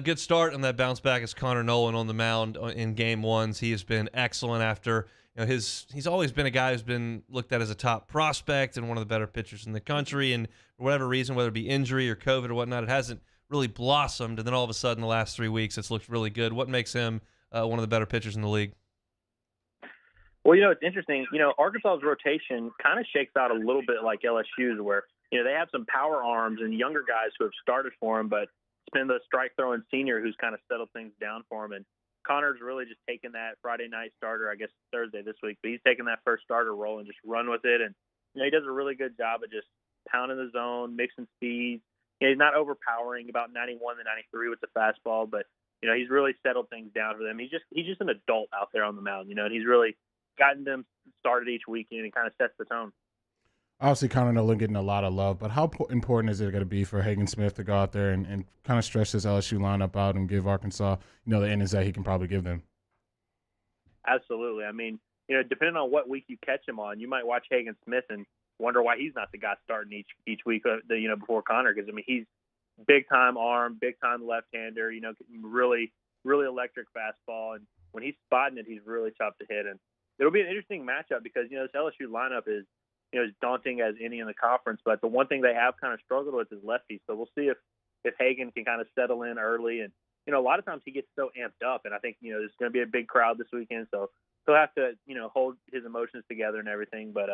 Good start on that bounce back is Connor Nolan on the mound in game ones. He has been excellent after, he's always been a guy who's been looked at as a top prospect and one of the better pitchers in the country. And for whatever reason, whether it be injury or COVID or whatnot, it hasn't really blossomed. And then all of a sudden, the last 3 weeks, it's looked really good. What makes him one of the better pitchers in the league? Well, it's interesting. Arkansas's rotation kind of shakes out a little bit like LSU's, where, they have some power arms and younger guys who have started for him, but it's been the strike-throwing senior who's kind of settled things down for him. And Connor's really just taken that Friday night starter, I guess Thursday this week, but he's taken that first starter role and just run with it. And, he does a really good job of just pounding the zone, mixing speeds. He's not overpowering, about 91 to 93 with the fastball, but, he's really settled things down for them. He's just an adult out there on the mound, and he's really gotten them started each weekend and kind of sets the tone. Obviously, Connor Nolan getting a lot of love, but how important is it going to be for Hagen Smith to go out there and kind of stretch this LSU lineup out and give Arkansas, the innings that he can probably give them? Absolutely. I mean, depending on what week you catch him on, you might watch Hagen Smith and wonder why he's not the guy starting each week, before Connor, because, he's big-time arm, big-time left-hander, really, really electric fastball, and when he's spotting it, he's really tough to hit. And it'll be an interesting matchup because, this LSU lineup is, as daunting as any in the conference, but the one thing they have kind of struggled with is lefties. So we'll see if Hagen can kind of settle in early. And, a lot of times he gets so amped up, and I think, there's going to be a big crowd this weekend, so he'll have to, hold his emotions together and everything. But,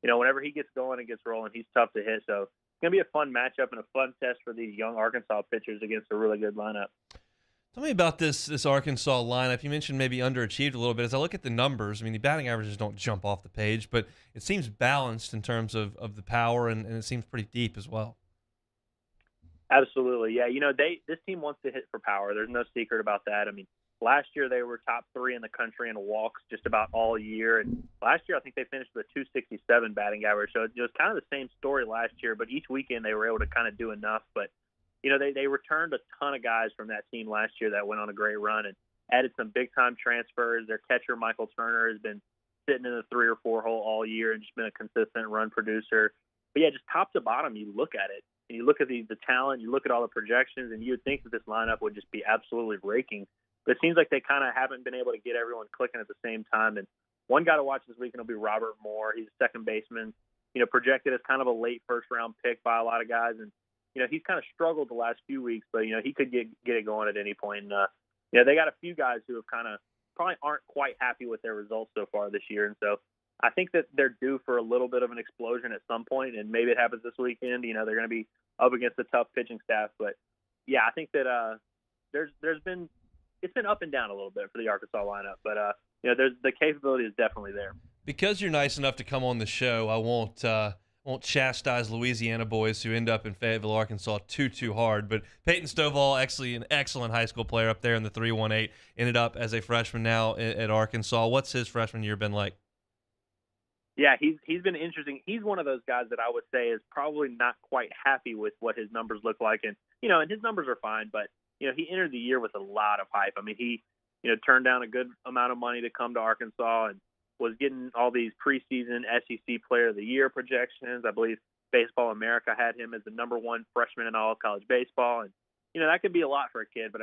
whenever he gets going and gets rolling, he's tough to hit. So it's going to be a fun matchup and a fun test for these young Arkansas pitchers against a really good lineup. Tell me about this Arkansas lineup. You mentioned maybe underachieved a little bit. As I look at the numbers, the batting averages don't jump off the page, but it seems balanced in terms of the power, and it seems pretty deep as well. Absolutely. Yeah, this team wants to hit for power. There's no secret about that. Last year they were top 3 in the country in walks just about all year. And last year I think they finished with a 267 batting average. So it was kind of the same story last year, but each weekend they were able to kind of do enough. But they returned a ton of guys from that team last year that went on a great run and added some big-time transfers. Their catcher, Michael Turner, has been sitting in the 3 or 4 hole all year and just been a consistent run producer. But, yeah, just top to bottom, you look at it, and you look at the talent, you look at all the projections, and you would think that this lineup would just be absolutely raking. But it seems like they kind of haven't been able to get everyone clicking at the same time. And one guy to watch this weekend will be Robert Moore. He's a second baseman, projected as kind of a late first-round pick by a lot of guys. And he's kind of struggled the last few weeks, but, he could get it going at any point. And, they got a few guys who have kind of probably aren't quite happy with their results so far this year. And so I think that they're due for a little bit of an explosion at some point, and maybe it happens this weekend. They're going to be up against a tough pitching staff. But, yeah, I think that it's been up and down a little bit for the Arkansas lineup. But, the capability is definitely there. Because you're nice enough to come on the show, I won't chastise Louisiana boys who end up in Fayetteville, Arkansas too hard. But Peyton Stovall, actually an excellent high school player up there in the 318, ended up as a freshman now at Arkansas. What's his freshman year been like? Yeah, he's been interesting. He's one of those guys that I would say is probably not quite happy with what his numbers look like. And, and his numbers are fine, but, he entered the year with a lot of hype. He, turned down a good amount of money to come to Arkansas and was getting all these preseason SEC Player of the Year projections. I believe Baseball America had him as the #1 freshman in all college baseball. And, that could be a lot for a kid. But,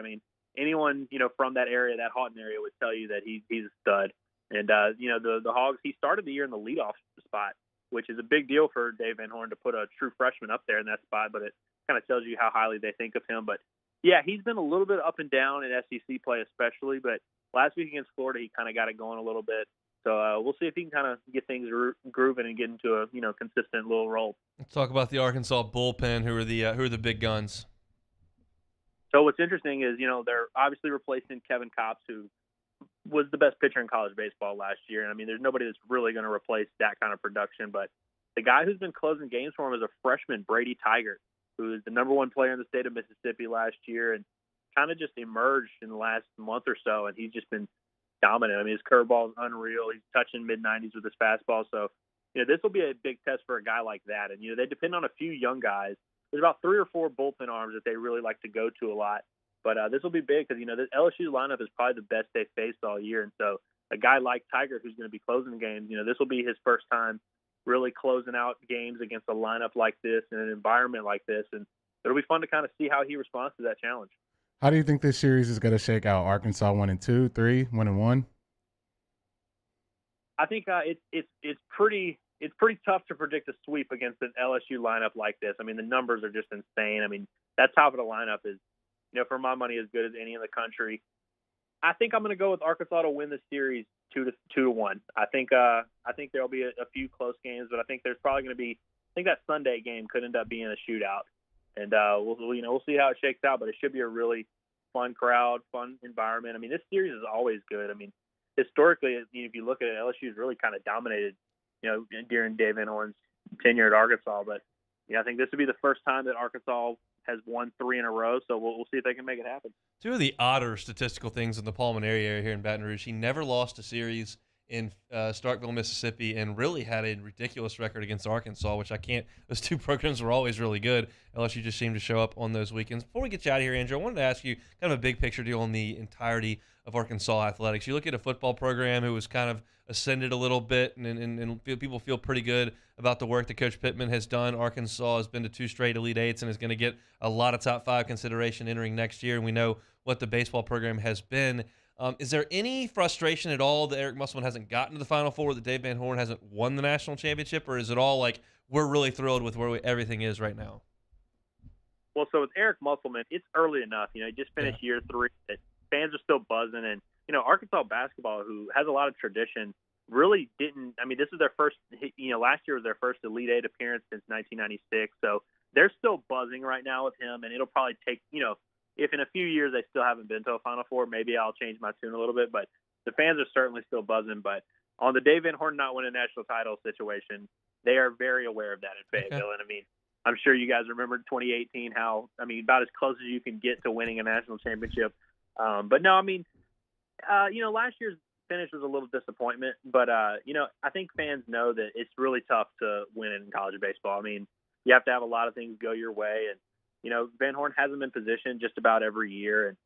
anyone, from that area, that Houghton area, would tell you that he's a stud. And, the Hogs, he started the year in the leadoff spot, which is a big deal for Dave Van Horn to put a true freshman up there in that spot. But it kind of tells you how highly they think of him. But, yeah, he's been a little bit up and down in SEC play especially. But last week against Florida, he kind of got it going a little bit. So we'll see if he can kind of get things grooving and get into a consistent little role. Let's talk about the Arkansas bullpen. Who are the big guns? So what's interesting is they're obviously replacing Kevin Kopps, who was the best pitcher in college baseball last year. And there's nobody that's really going to replace that kind of production. But the guy who's been closing games for him is a freshman, Brady Tigert, who is the #1 player in the state of Mississippi last year and kind of just emerged in the last month or so. And he's just been dominant. His curveball is unreal. He's touching mid-90s with his fastball. So, this will be a big test for a guy like that. And, they depend on a few young guys. There's about 3 or 4 bullpen arms that they really like to go to a lot. But this will be big because, this LSU lineup is probably the best they've faced all year. And so a guy like Tiger, who's going to be closing the games, this will be his first time, really closing out games against a lineup like this and an environment like this. And it'll be fun to kind of see how he responds to that challenge. How do you think this series is going to shake out? Arkansas 1-2, 3, 1-1? I think it's pretty tough to predict a sweep against an LSU lineup like this. I mean, the numbers are just insane. I mean, that top of the lineup is, for my money, as good as any in the country. I think I'm going to go with Arkansas to win the series 2-1. I think there'll be a few close games, but I think there's probably going to be. I think that Sunday game could end up being a shootout, and we'll see how it shakes out. But it should be a really fun crowd, fun environment. I mean, this series is always good. I mean, historically, if you look at it, LSU's really kind of dominated, during Dave Van Horn's tenure at Arkansas. But I think this would be the first time that Arkansas has won 3 in a row. So we'll see if they can make it happen. Two of the odder statistical things in the Pullman area here in Baton Rouge. He never lost a series in Starkville, Mississippi, and really had a ridiculous record against Arkansas, which I can't. Those two programs were always really good. LSU just seemed to show up on those weekends. Before we get you out of here, Andrew, I wanted to ask you kind of a big picture deal on the entirety of Arkansas athletics. You look at a football program who was kind of ascended a little bit, and people feel pretty good about the work that Coach Pittman has done. Arkansas has been to 2 straight Elite Eights and is going to get a lot of top 5 consideration entering next year, and we know what the baseball program has been. Is there any frustration at all that Eric Musselman hasn't gotten to the Final Four, that Dave Van Horn hasn't won the national championship, or is it all like we're really thrilled with where everything is right now? Well, so with Eric Musselman, it's early enough. He just finished year 3. That fans are still buzzing, and Arkansas basketball, who has a lot of tradition, really didn't. I mean, this is their first. Last year was their first Elite Eight appearance since 1996. So they're still buzzing right now with him, and it'll probably take if in a few years they still haven't been to a Final Four, maybe I'll change my tune a little bit. But the fans are certainly still buzzing. But on the Dave Van Horn not winning a national title situation, they are very aware of that in Fayetteville. And I mean, I'm sure you guys remember 2018, about as close as you can get to winning a national championship. But no, I mean, last year's finish was a little disappointment. But, I think fans know that it's really tough to win in college baseball. I mean, you have to have a lot of things go your way. And, Van Horn hasn't been positioned just about every year. And,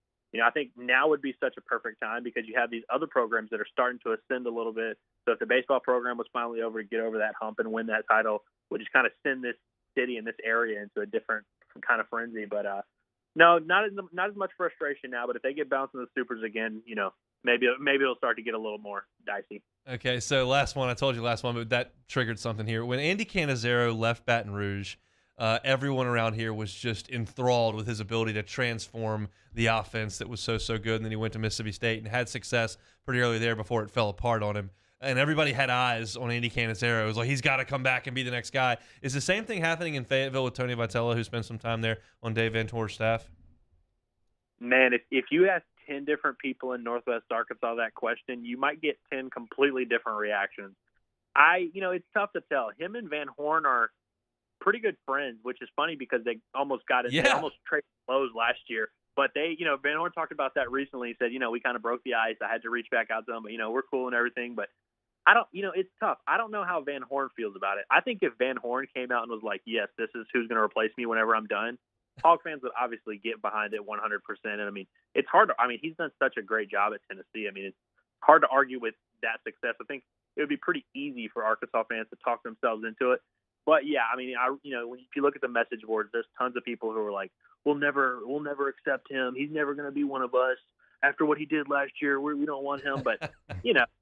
I think now would be such a perfect time because you have these other programs that are starting to ascend a little bit. So if the baseball program was finally over to get over that hump and win that title, would just kind of send this city and this area into a different kind of frenzy. But no, not as much frustration now. But if they get bounced in the supers again, maybe it'll start to get a little more dicey. Okay, so last one. I told you last one, but that triggered something here. When Andy Cannizzaro left Baton Rouge, everyone around here was just enthralled with his ability to transform the offense that was so good. And then he went to Mississippi State and had success pretty early there before it fell apart on him. And everybody had eyes on Andy Cannizzaro. It was like, he's got to come back and be the next guy. Is the same thing happening in Fayetteville with Tony Vitello, who spent some time there on Dave Van Horn's staff? Man, if you ask 10 different people in Northwest Arkansas that question, you might get 10 completely different reactions. It's tough to tell. Him and Van Horn are pretty good friends, which is funny because they almost they almost traded clothes last year. But they, Van Horn talked about that recently. He said, we kind of broke the ice. I had to reach back out to them, but, we're cool and everything. But I don't, it's tough. I don't know how Van Horn feels about it. I think if Van Horn came out and was like, yes, this is who's going to replace me whenever I'm done, Hog fans would obviously get behind it 100%. And I mean, it's hard to, he's done such a great job at Tennessee. I mean, it's hard to argue with that success. I think it would be pretty easy for Arkansas fans to talk themselves into it. But yeah, I mean, if you look at the message boards, there's tons of people who are like, we'll never accept him. He's never going to be one of us. After what he did last year, we don't want him. But,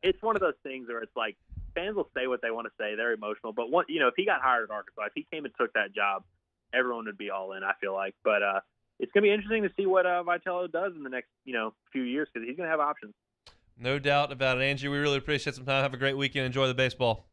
it's one of those things where it's like fans will say what they want to say. They're emotional. But, if he got hired at Arkansas, if he came and took that job, everyone would be all in, I feel like. But it's going to be interesting to see what Vitello does in the next, few years because he's going to have options. No doubt about it, Andrew. We really appreciate some time. Have a great weekend. Enjoy the baseball.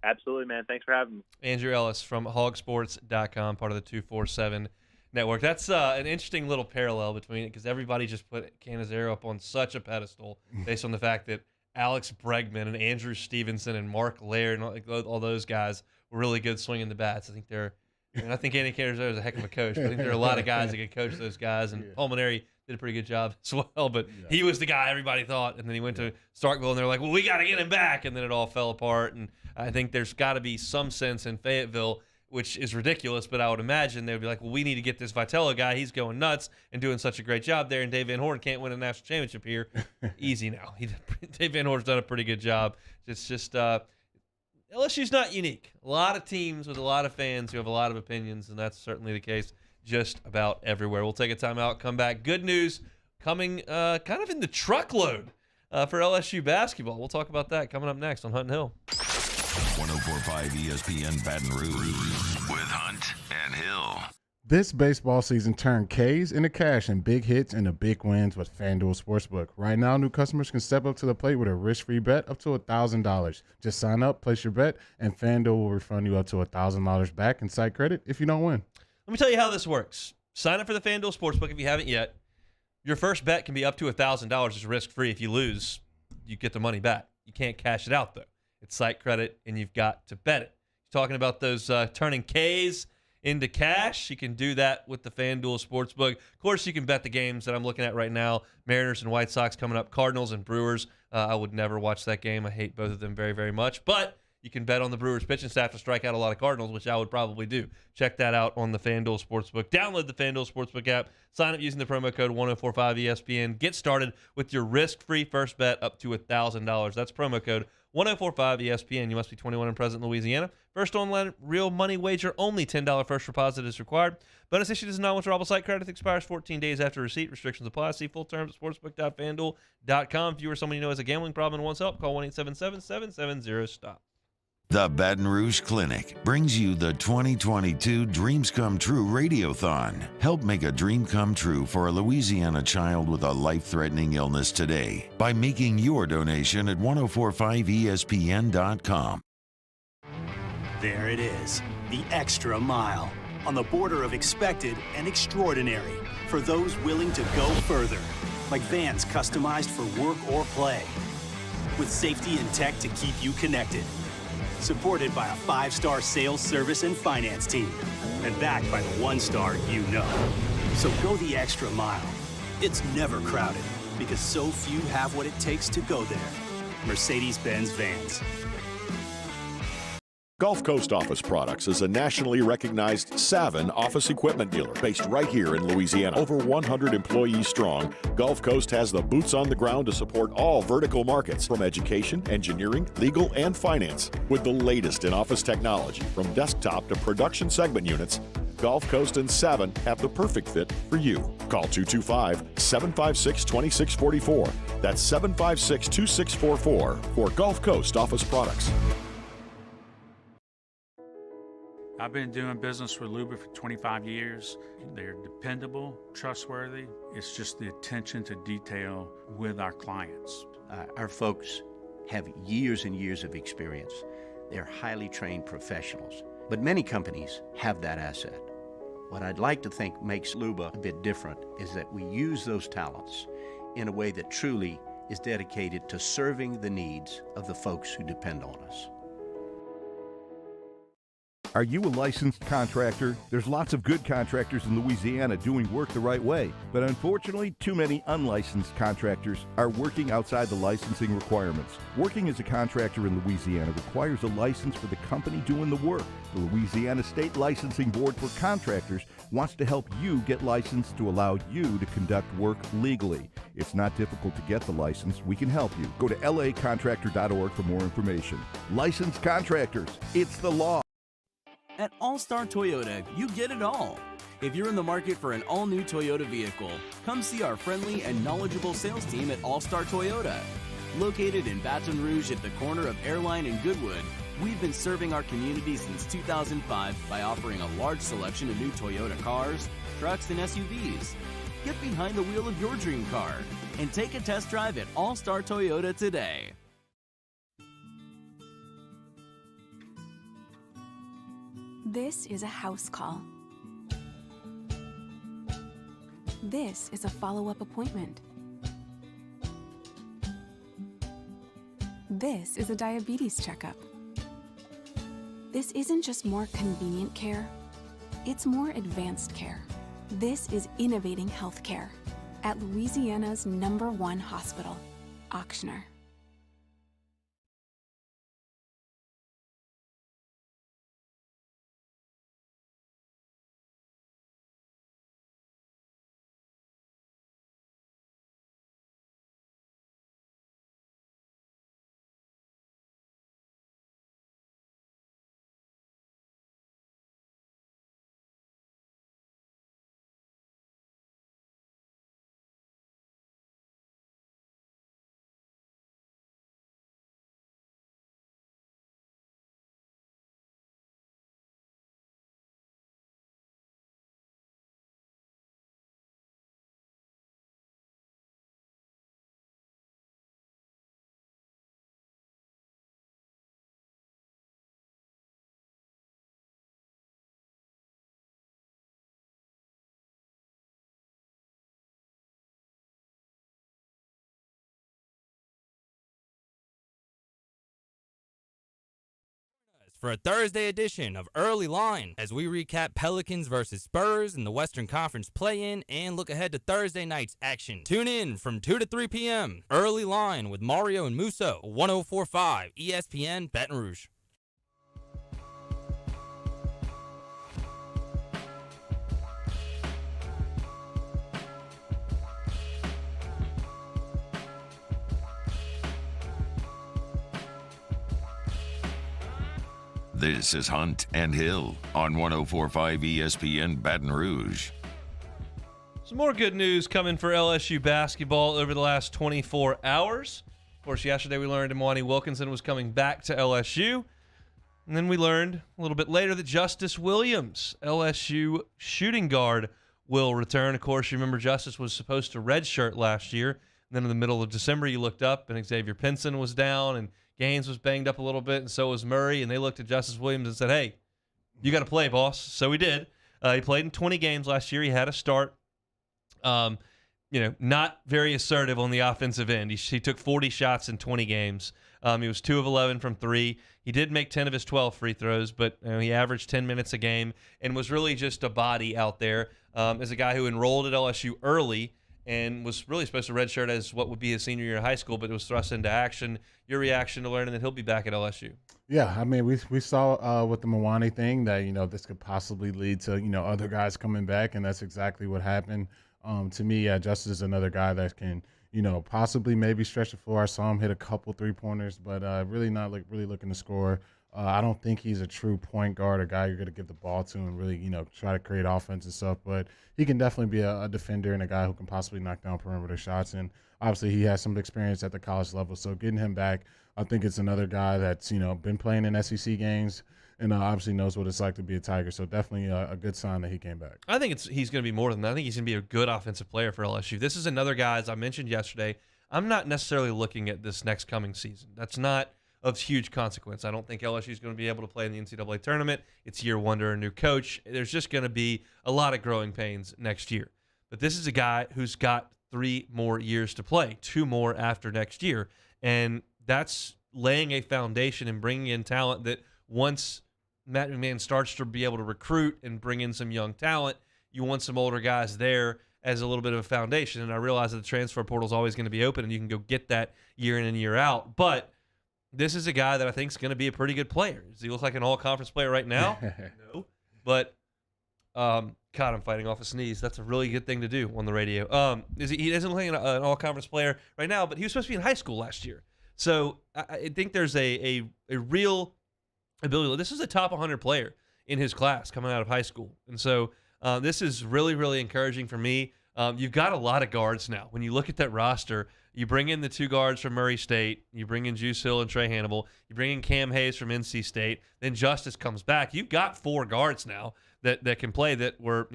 Absolutely, man. Thanks for having me. Andrew Ellis from hogsports.com, part of the 247 Network. That's an interesting little parallel between it because everybody just put Cannizzaro up on such a pedestal based on the fact that Alex Bregman and Andrew Stevenson and Mark Laird and all those guys were really good swinging the bats. I think Andy Cannizzaro is a heck of a coach. But I think there are a lot of guys that could coach those guys, and Pulmonary did a pretty good job as well. But he was the guy everybody thought, and then he went to Starkville, and they're like, well, we got to get him back, and then it all fell apart. And I think there's got to be some sense in Fayetteville, which is ridiculous, but I would imagine they would be like, well, we need to get this Vitello guy. He's going nuts and doing such a great job there, and Dave Van Horn can't win a national championship here. Easy now. Dave Van Horn's done a pretty good job. It's just LSU's not unique. A lot of teams with a lot of fans who have a lot of opinions, and that's certainly the case just about everywhere. We'll take a timeout, come back. Good news coming kind of in the truckload for LSU basketball. We'll talk about that coming up next on Hunt and Hill. 104.5 ESPN Baton Rouge with Hunt and Hill. This baseball season turned K's into cash and big hits into big wins with FanDuel Sportsbook. Right now, new customers can step up to the plate with a risk-free bet up to $1,000. Just sign up, place your bet, and FanDuel will refund you up to $1,000 back in site credit if you don't win. Let me tell you how this works. Sign up for the FanDuel Sportsbook if you haven't yet. Your first bet can be up to $1,000. It's risk-free. If you lose, you get the money back. You can't cash it out, though. It's site credit, and you've got to bet it. Talking about those turning K's into cash, you can do that with the FanDuel Sportsbook. Of course, you can bet the games that I'm looking at right now. Mariners and White Sox coming up, Cardinals and Brewers. I would never watch that game. I hate both of them very, very much. But you can bet on the Brewers pitching staff to strike out a lot of Cardinals, which I would probably do. Check that out on the FanDuel Sportsbook. Download the FanDuel Sportsbook app. Sign up using the promo code 1045ESPN. Get started with your risk-free first bet up to $1,000. That's promo code 1045ESPN. You must be 21 and present in Louisiana. First online real money wager only. $10 first deposit is required. Bonus issued is non-withdrawable site credit. Expires 14 days after receipt. Restrictions apply. See full terms at sportsbook.fanduel.com. If you or someone you know has a gambling problem and wants help, call 1-877-770-STOP. The Baton Rouge Clinic brings you the 2022 Dreams Come True Radiothon. Help make a dream come true for a Louisiana child with a life-threatening illness today by making your donation at 1045ESPN.com. There it is, the extra mile, on the border of expected and extraordinary for those willing to go further, like vans customized for work or play, with safety and tech to keep you connected. Supported by a 5-star sales, service, and finance team, and backed by the 1-star you know. So go the extra mile. It's never crowded, because so few have what it takes to go there. Mercedes-Benz Vans. Gulf Coast Office Products is a nationally recognized Savin office equipment dealer based right here in Louisiana. Over 100 employees strong, Gulf Coast has the boots on the ground to support all vertical markets from education, engineering, legal, and finance. With the latest in office technology from desktop to production segment units, Gulf Coast and Savin have the perfect fit for you. Call 225-756-2644. That's 756-2644 for Gulf Coast Office Products. I've been doing business with Luba for 25 years. They're dependable, trustworthy. It's just the attention to detail with our clients. Our folks have years and years of experience. They're highly trained professionals, but many companies have that asset. What I'd like to think makes Luba a bit different is that we use those talents in a way that truly is dedicated to serving the needs of the folks who depend on us. Are you a licensed contractor? There's lots of good contractors in Louisiana doing work the right way, but unfortunately, too many unlicensed contractors are working outside the licensing requirements. Working as a contractor in Louisiana requires a license for the company doing the work. The Louisiana State Licensing Board for Contractors wants to help you get licensed to allow you to conduct work legally. It's not difficult to get the license. We can help you. Go to lacontractor.org for more information. Licensed contractors, it's the law. At All-Star Toyota, you get it all. If you're in the market for an all-new Toyota vehicle, come see our friendly and knowledgeable sales team at All-Star Toyota. Located in Baton Rouge at the corner of Airline and Goodwood, we've been serving our community since 2005 by offering a large selection of new Toyota cars, trucks, and SUVs. Get behind the wheel of your dream car and take a test drive at All-Star Toyota today. This is a house call. This is a follow-up appointment. This is a diabetes checkup. This isn't just more convenient care, it's more advanced care. This is innovating healthcare at Louisiana's #1 hospital, Ochsner. for a Thursday edition of Early Line as we recap Pelicans versus Spurs in the Western Conference play-in and look ahead to Thursday night's action. Tune in from 2 to 3 p.m. Early Line with Mario and Musso, 104.5 ESPN Baton Rouge. This is Hunt and Hill on 104.5 ESPN Baton Rouge. Some more good news coming for LSU basketball over the last 24 hours. Of course, yesterday we learned Imani Wilkinson was coming back to LSU. And then we learned a little bit later that Justice Williams, LSU shooting guard, will return. Of course, you remember Justice was supposed to redshirt last year. And then in the middle of December, you looked up and Xavier Pinson was down and Gaines was banged up a little bit, and so was Murray, and they looked at Justice Williams and said, hey, you got to play, boss. So he did. He played in 20 games last year. He had a start. Not very assertive on the offensive end. He took 40 shots in 20 games. He was 2 of 11 from 3. He did make 10 of his 12 free throws, but he averaged 10 minutes a game and was really just a body out there as a guy who enrolled at LSU early and was really supposed to redshirt as what would be his senior year of high school, but it was thrust into action. Your reaction to learning that he'll be back at LSU? Yeah, I mean, we saw with the Mwani thing that, this could possibly lead to, other guys coming back, and that's exactly what happened. To me, Justice is another guy that can, possibly maybe stretch the floor. I saw him hit a couple three-pointers, but really not really looking to score. I don't think he's a true point guard, a guy you're going to give the ball to and really, try to create offense and stuff. But he can definitely be a defender and a guy who can possibly knock down perimeter shots. And obviously he has some experience at the college level. So getting him back, I think it's another guy that's, been playing in SEC games and obviously knows what it's like to be a Tiger. So definitely a good sign that he came back. I think he's going to be more than that. I think he's going to be a good offensive player for LSU. This is another guy, as I mentioned yesterday, I'm not necessarily looking at this next coming season. That's not of huge consequence. I don't think LSU is going to be able to play in the NCAA tournament. It's year one under a new coach. There's just going to be a lot of growing pains next year. But this is a guy who's got 3 more years to play, 2 more after next year. And that's laying a foundation and bringing in talent that once Matt McMahon starts to be able to recruit and bring in some young talent, you want some older guys there as a little bit of a foundation. And I realize that the transfer portal is always going to be open and you can go get that year in and year out. But this is a guy that I think is going to be a pretty good player. Does he look like an all-conference player right now? No. But, God, I'm fighting off a sneeze. That's a really good thing to do on the radio. He doesn't look like an all-conference player right now, but he was supposed to be in high school last year. So I think there's a real ability. This is a top 100 player in his class coming out of high school. And so this is really, really encouraging for me. You've got a lot of guards now. When you look at that roster, you bring in the 2 guards from Murray State. You bring in Juice Hill and Trey Hannibal. You bring in Cam Hayes from NC State. Then Justice comes back. You've got 4 guards now that can play that were,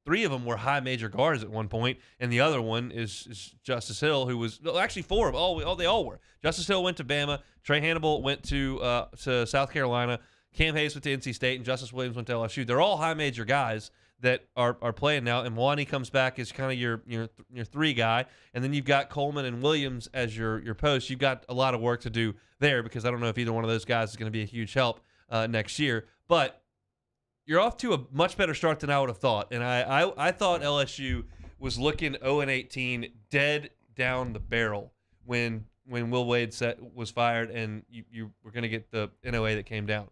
3 of them were high major guards at one point, and the other one is Justice Hill, who was actually 4 of them. They all were. Justice Hill went to Bama. Trey Hannibal went to South Carolina. Cam Hayes went to NC State, and Justice Williams went to LSU. They're all high major guys that are playing now, and Mwani comes back as kind of your 3 guy, and then you've got Coleman and Williams as your post. You've got a lot of work to do there because I don't know if either one of those guys is going to be a huge help next year. But you're off to a much better start than I would have thought, and I thought LSU was looking 0-18 dead down the barrel when Will Wade was fired, and you were going to get the NOA that came down.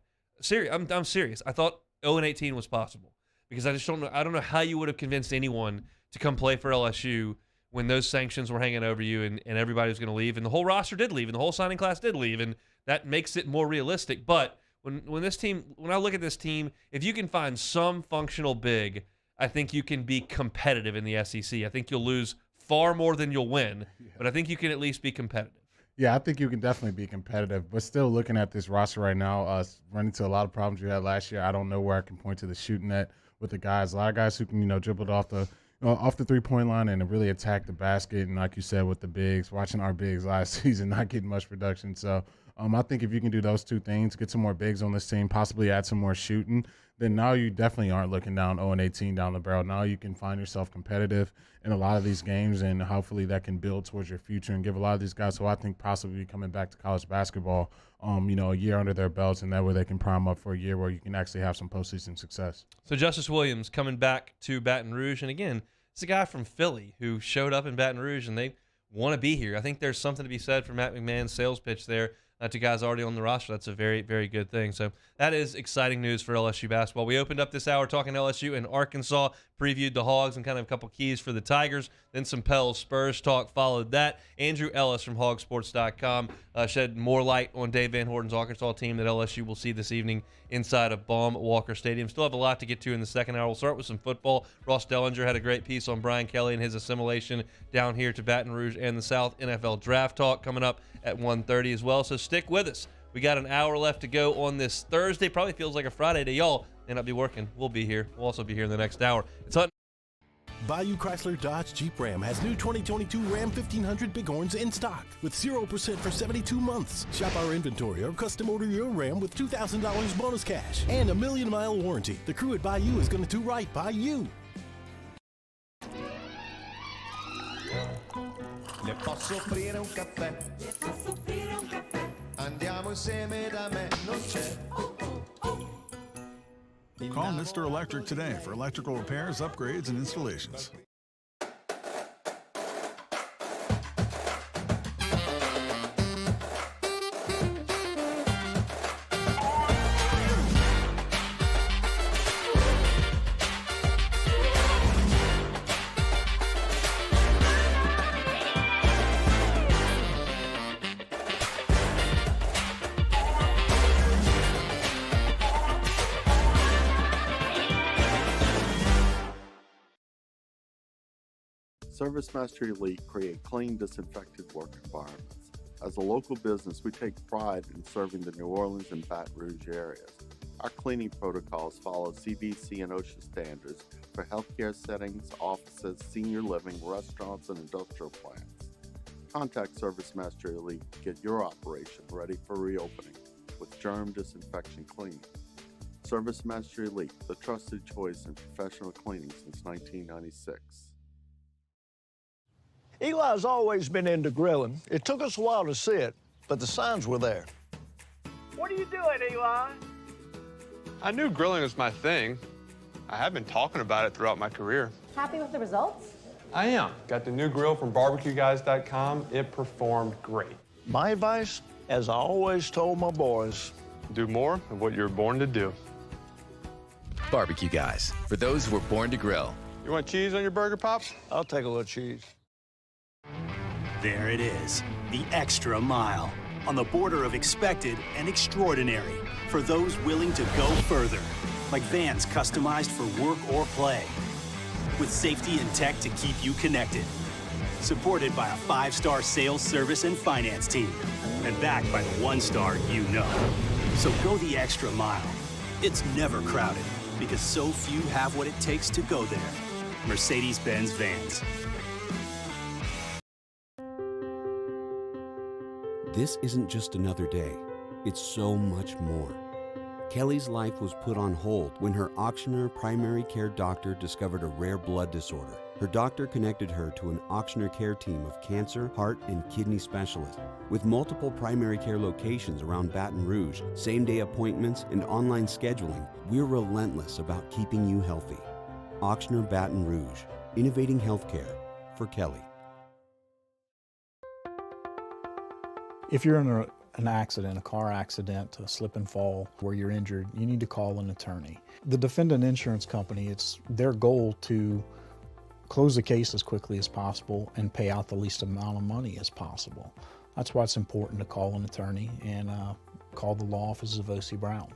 I'm serious. I thought 0-18 was possible. Because I just don't know. I don't know how you would have convinced anyone to come play for LSU when those sanctions were hanging over you and everybody was going to leave, and the whole roster did leave, and the whole signing class did leave, and that makes it more realistic. But when I look at this team, if you can find some functional big, I think you can be competitive in the SEC. I think you'll lose far more than you'll win, but I think you can at least be competitive. Yeah, I think you can definitely be competitive, but still looking at this roster right now, running into a lot of problems you had last year. I don't know where I can point to the shooting net with the guys. A lot of guys who can, dribble it off the 3-point line and really attack the basket. And like you said, with the bigs, watching our bigs last season, not getting much production. So I think if you can do those two things, get some more bigs on this team, possibly add some more shooting, then now you definitely aren't looking down 0-18 down the barrel. Now you can find yourself competitive in a lot of these games, and hopefully that can build towards your future and give a lot of these guys who I think possibly coming back to college basketball, a year under their belts, and that way they can prime up for a year where you can actually have some postseason success. So Justice Williams coming back to Baton Rouge, and again, it's a guy from Philly who showed up in Baton Rouge, and they want to be here. I think there's something to be said for Matt McMahon's sales pitch there to guys already on the roster. That's a very, very good thing. So that is exciting news for LSU basketball. We opened up this hour talking LSU and Arkansas, previewed the Hogs and kind of a couple keys for the Tigers. Then some Pels Spurs talk followed that. Andrew Ellis from hogsports.com shed more light on Dave Van Horton's Arkansas team that LSU will see this evening inside of Baum-Walker Stadium. Still have a lot to get to in the second hour. We'll start with some football. Ross Dellinger had a great piece on Brian Kelly and his assimilation down here to Baton Rouge and the South. NFL Draft Talk coming up at 1:30 as well. So stick with us. We got an hour left to go on this Thursday. Probably feels like a Friday to y'all. May not be working. We'll be here. We'll also be here in the next hour. It's Hunt. Bayou Chrysler Dodge Jeep Ram has new 2022 Ram 1500 Bighorns in stock with 0% for 72 months. Shop our inventory or custom order your Ram with $2,000 bonus cash and a 1,000,000-mile warranty. The crew at Bayou is going to do right by you. Le posso offrire un caffè? Andiamo insieme da me, non c'è. Call Mr. Electric today for electrical repairs, upgrades, and installations. Service Master Elite create clean, disinfected work environments. As a local business, we take pride in serving the New Orleans and Baton Rouge areas. Our cleaning protocols follow CDC and OSHA standards for healthcare settings, offices, senior living, restaurants, and industrial plants. Contact Service Master Elite to get your operation ready for reopening with germ disinfection cleaning. Service Master Elite, the trusted choice in professional cleaning since 1996. Eli's always been into grilling. It took us a while to see it, but the signs were there. What are you doing, Eli? I knew grilling was my thing. I have been talking about it throughout my career. Happy with the results? I am. Got the new grill from barbecueguys.com. It performed great. My advice, as I always told my boys, do more of what you're born to do. Barbecue Guys, for those who were born to grill. You want cheese on your burger, Pops? I'll take a little cheese. There it is, the extra mile, on the border of expected and extraordinary for those willing to go further, like vans customized for work or play, with safety and tech to keep you connected, supported by a 5-star sales, service, and finance team, and backed by the 1-star you know. So go the extra mile. It's never crowded, because so few have what it takes to go there. Mercedes-Benz Vans. This isn't just another day. It's so much more. Kelly's life was put on hold when her auctioneer primary care doctor discovered a rare blood disorder. Her doctor connected her to an auctioneer care team of cancer, heart, and kidney specialists. With multiple primary care locations around Baton Rouge, same-day appointments, and online scheduling, we're relentless about keeping you healthy. Auctioneer Baton Rouge, innovating healthcare for Kelly. If you're in an accident, a car accident, a slip and fall where you're injured, you need to call an attorney. The defendant insurance company, it's their goal to close the case as quickly as possible and pay out the least amount of money as possible. That's why it's important to call an attorney and call the law offices of O.C. Brown.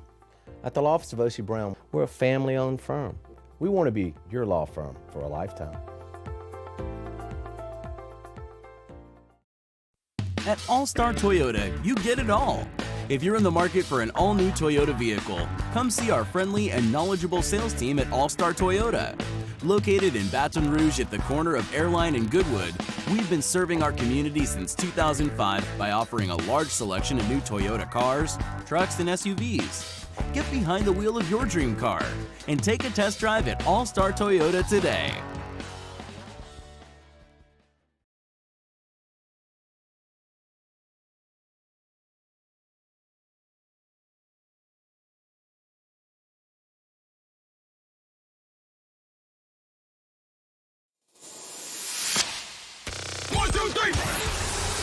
At the law office of O.C. Brown, we're a family-owned firm. We want to be your law firm for a lifetime. At All-Star Toyota, you get it all. If you're in the market for an all-new Toyota vehicle, come see our friendly and knowledgeable sales team at All-Star Toyota. Located in Baton Rouge at the corner of Airline and Goodwood, we've been serving our community since 2005 by offering a large selection of new Toyota cars, trucks, and SUVs. Get behind the wheel of your dream car and take a test drive at All Star Toyota today.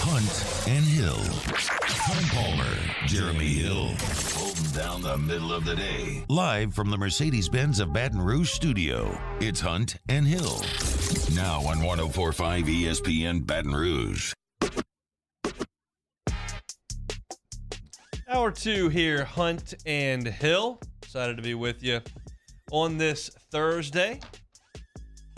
Hunt and Hill. Hunt Palmer, Jeremy Hill, holding down the middle of the day. Live from the Mercedes-Benz of Baton Rouge studio, it's Hunt and Hill. Now on 104.5 ESPN Baton Rouge. Hour 2 here, Hunt and Hill. Excited to be with you on this Thursday.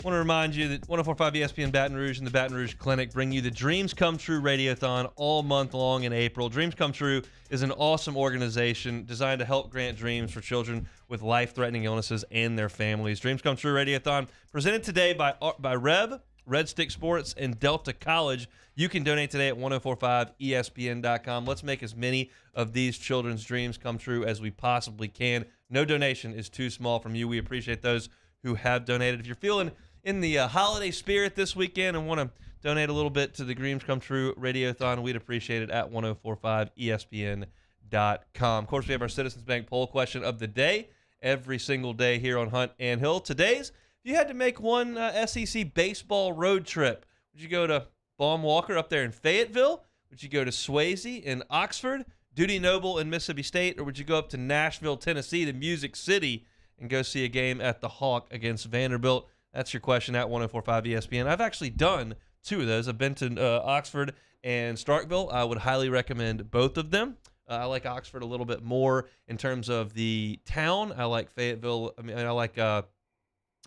Want to remind you that 104.5 ESPN Baton Rouge and the Baton Rouge Clinic bring you the Dreams Come True Radiothon all month long in April. Dreams Come True is an awesome organization designed to help grant dreams for children with life-threatening illnesses and their families. Dreams Come True Radiothon presented today by Rev, Red Stick Sports, and Delta College. You can donate today at 1045ESPN.com. Let's make as many of these children's dreams come true as we possibly can. No donation is too small from you. We appreciate those who have donated. If you're feeling in the holiday spirit this weekend and want to donate a little bit to the Dreams Come True Radiothon, we'd appreciate it at 1045ESPN.com. Of course, we have our Citizens Bank poll question of the day every single day here on Hunt and Hill. Today's, if you had to make one SEC baseball road trip, would you go to Baum Walker up there in Fayetteville? Would you go to Swayze in Oxford, Duty Noble in Mississippi State, or would you go up to Nashville, Tennessee, to Music City, and go see a game at the Hawk against Vanderbilt? That's your question at 1045 ESPN. I've actually done two of those. I've been to Oxford and Starkville. I would highly recommend both of them. I like Oxford a little bit more in terms of the town. I like Fayetteville.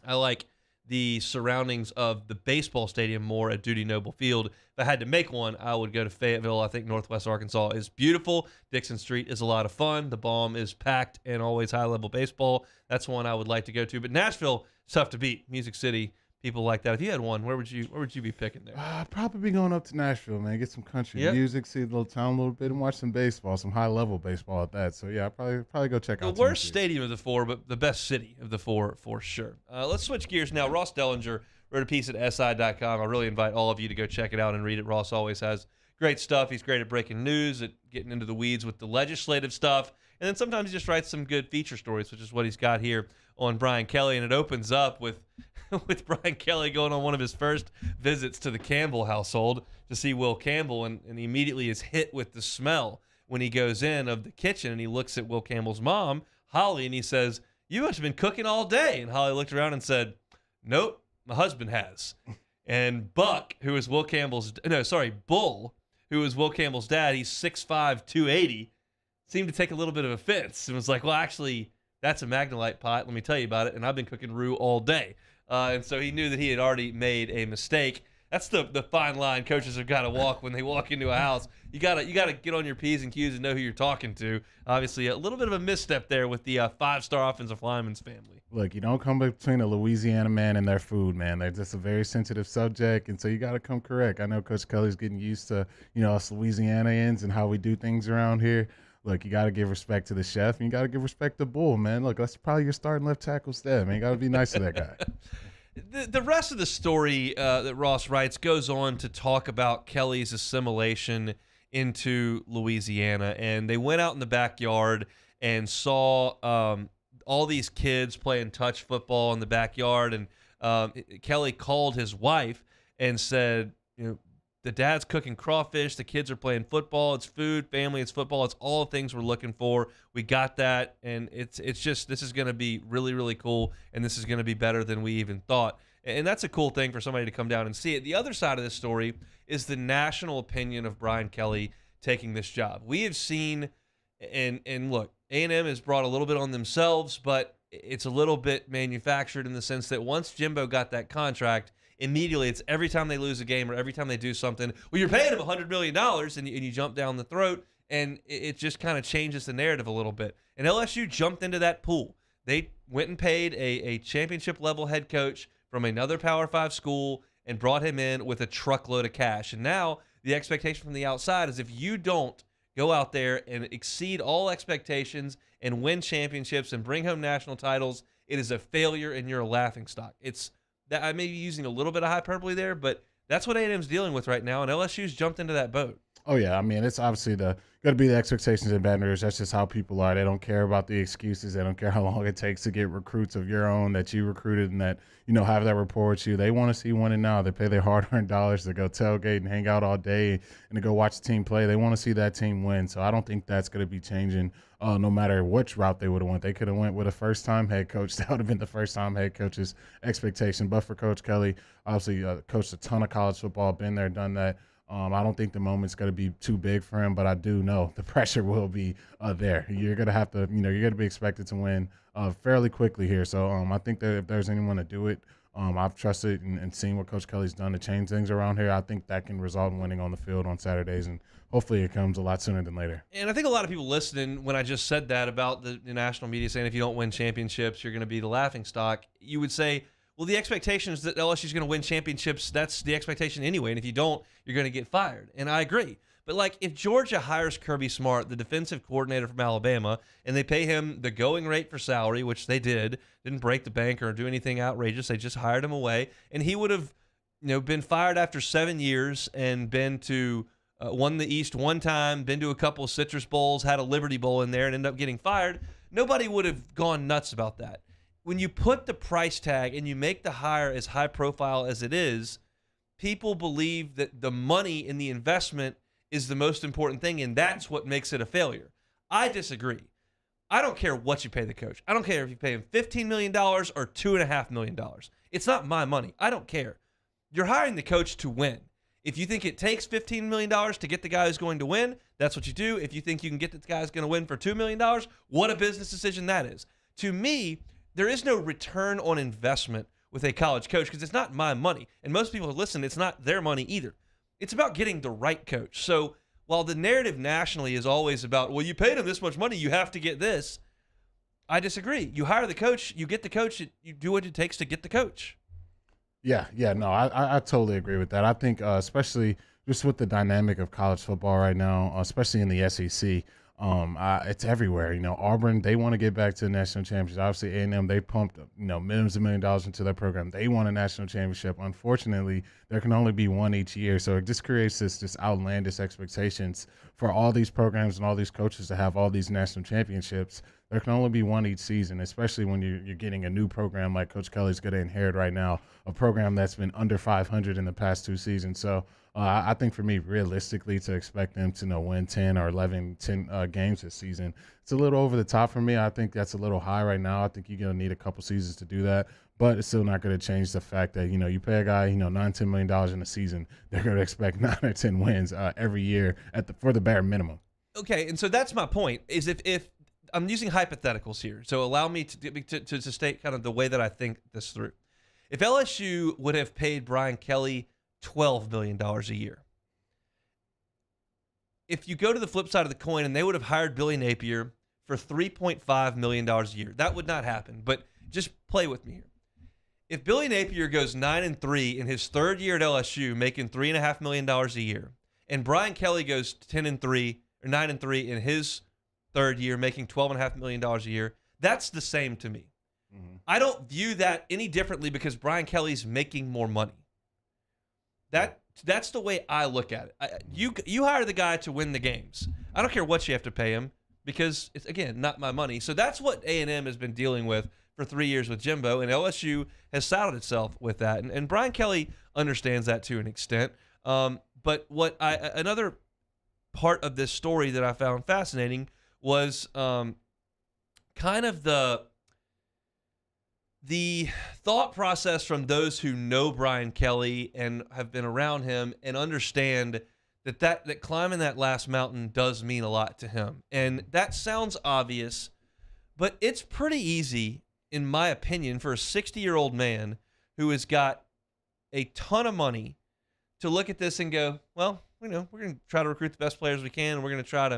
I like the surroundings of the baseball stadium more at Duty Noble Field. If I had to make one, I would go to Fayetteville. I think Northwest Arkansas is beautiful. Dixon Street is a lot of fun. The Baum is packed and always high-level baseball. That's one I would like to go to. But Nashville, it's tough to beat. Music City, people like that. If you had one, where would you be picking there? I'd probably be going up to Nashville, man. Get some country music, see the little town a little bit, and watch some baseball, some high-level baseball at that. So, yeah, I'd probably go check out the worst stadium of the four, but the best city of the four for sure. Let's switch gears now. Ross Dellinger wrote a piece at SI.com. I really invite all of you to go check it out and read it. Ross always has great stuff. He's great at breaking news, at getting into the weeds with the legislative stuff, and then sometimes he just writes some good feature stories, which is what he's got here on Brian Kelly, and it opens up with Brian Kelly going on one of his first visits to the Campbell household to see Will Campbell, and he immediately is hit with the smell when he goes in of the kitchen, and he looks at Will Campbell's mom, Holly, and he says, "You must have been cooking all day." And Holly looked around and said, "Nope, my husband has." And Bull, who is Will Campbell's dad, he's 6'5", 280, seemed to take a little bit of offense and was like, "Well, actually, that's a Magnolite pot. Let me tell you about it. And I've been cooking roux all day." And so he knew that he had already made a mistake. That's the fine line coaches have got to walk when they walk into a house. You gotta get on your P's and Q's and know who you're talking to. Obviously, a little bit of a misstep there with the five-star offensive lineman's family. Look, you don't come between a Louisiana man and their food, man. They're just a very sensitive subject, and so you got to come correct. I know Coach Kelly's getting used to, us Louisianians and how we do things around here. Look, you got to give respect to the chef, and you got to give respect to Bull, man. Look, that's probably your starting left tackle stab, man. You got to be nice to that guy. The rest of the story that Ross writes goes on to talk about Kelly's assimilation into Louisiana, and they went out in the backyard and saw all these kids playing touch football in the backyard, and Kelly called his wife and said, the dad's cooking crawfish, the kids are playing football, it's food, family, it's football, it's all the things we're looking for. We got that, and it's just, this is going to be really, really cool, and this is going to be better than we even thought. And that's a cool thing for somebody to come down and see it. The other side of this story is the national opinion of Brian Kelly taking this job. We have seen, and look, A&M has brought a little bit on themselves, but it's a little bit manufactured in the sense that once Jimbo got that contract, immediately it's every time they lose a game or every time they do something, well, you're paying them $100 million, and you jump down the throat, and it just kind of changes the narrative a little bit. And LSU jumped into that pool. They went and paid a championship-level head coach from another Power 5 school and brought him in with a truckload of cash. And now the expectation from the outside is if you don't go out there and exceed all expectations and win championships and bring home national titles, it is a failure and you're a laughingstock. It's that I may be using a little bit of hyperbole there, but that's what A&M's dealing with right now, and LSU's jumped into that boat. Oh, yeah. I mean, it's obviously got to be the expectations in Baton Rouge. That's just how people are. They don't care about the excuses. They don't care how long it takes to get recruits of your own that you recruited and that, have that rapport with you. They want to see winning now. They pay their hard-earned dollars to go tailgate and hang out all day and to go watch the team play. They want to see that team win. So I don't think that's going to be changing no matter which route they would have went. They could have went with a first-time head coach. That would have been the first-time head coach's expectation. But for Coach Kelly, obviously coached a ton of college football, been there, done that. I don't think the moment's going to be too big for him, but I do know the pressure will be there. You're going to have to, you're going to be expected to win fairly quickly here. So I think that if there's anyone to do it, I've trusted and seen what Coach Kelly's done to change things around here. I think that can result in winning on the field on Saturdays, and hopefully it comes a lot sooner than later. And I think a lot of people listening, when I just said that about the national media saying if you don't win championships, you're going to be the laughingstock, you would say, well, the expectation is that LSU is going to win championships. That's the expectation anyway. And if you don't, you're going to get fired. And I agree. But, if Georgia hires Kirby Smart, the defensive coordinator from Alabama, and they pay him the going rate for salary, which they didn't break the bank or do anything outrageous. They just hired him away. And he would have, been fired after 7 years and been to won the East one time, been to a couple of Citrus Bowls, had a Liberty Bowl in there, and ended up getting fired. Nobody would have gone nuts about that. When you put the price tag and you make the hire as high profile as it is, people believe that the money in the investment is the most important thing, and that's what makes it a failure. I disagree. I don't care what you pay the coach. I don't care if you pay him $15 million or $2.5 million. It's not my money. I don't care. You're hiring the coach to win. If you think it takes $15 million to get the guy who's going to win, that's what you do. If you think you can get the guy who's going to win for $2 million, what a business decision that is. To me, there is no return on investment with a college coach because it's not my money. And most people who listen, it's not their money either. It's about getting the right coach. So while the narrative nationally is always about, well, you paid him this much money, you have to get this, I disagree. You hire the coach, you get the coach, you do what it takes to get the coach. Yeah, no, I totally agree with that. I think especially just with the dynamic of college football right now, especially in the SEC, it's everywhere. Auburn, they want to get back to the national championship. Obviously, A&M, they pumped millions of $1 million into their program. They won a national championship. Unfortunately, there can only be one each year, so it just creates this outlandish expectations for all these programs and all these coaches to have all these national championships. There can only be one each season, especially when you're getting a new program like Coach Kelly's going to inherit right now, a program that's been under 500 in the past 2 seasons. So I think for me, realistically, to expect them to win 10 or 11 games this season, it's a little over the top for me. I think that's a little high right now. I think you're going to need a couple seasons to do that, but it's still not going to change the fact that, you pay a guy, $9-10 million in a season, they're going to expect 9 or 10 wins every year for the bare minimum. Okay, and so that's my point, is if I'm using hypotheticals here, so allow me to state kind of the way that I think this through. If LSU would have paid Brian Kelly $12 million a year, if you go to the flip side of the coin and they would have hired Billy Napier for $3.5 million a year, that would not happen, but just play with me here. If Billy Napier goes 9-3 in his third year at LSU, making $3.5 million a year, and Brian Kelly goes 10-3 or 9-3 in his third year, making $12.5 million a year, that's the same to me. Mm-hmm. I don't view that any differently because Brian Kelly's making more money. That's the way I look at it. You hire the guy to win the games. I don't care what you have to pay him because it's, again, not my money. So that's what A&M has been dealing with for 3 years with Jimbo, and LSU has saddled itself with that. And Brian Kelly understands that to an extent. But what another part of this story that I found fascinating was kind of the thought process from those who know Brian Kelly and have been around him and understand that climbing that last mountain does mean a lot to him. And that sounds obvious, but it's pretty easy, in my opinion, for a 60-year-old man who has got a ton of money to look at this and go, well, we're going to try to recruit the best players we can, and we're going to try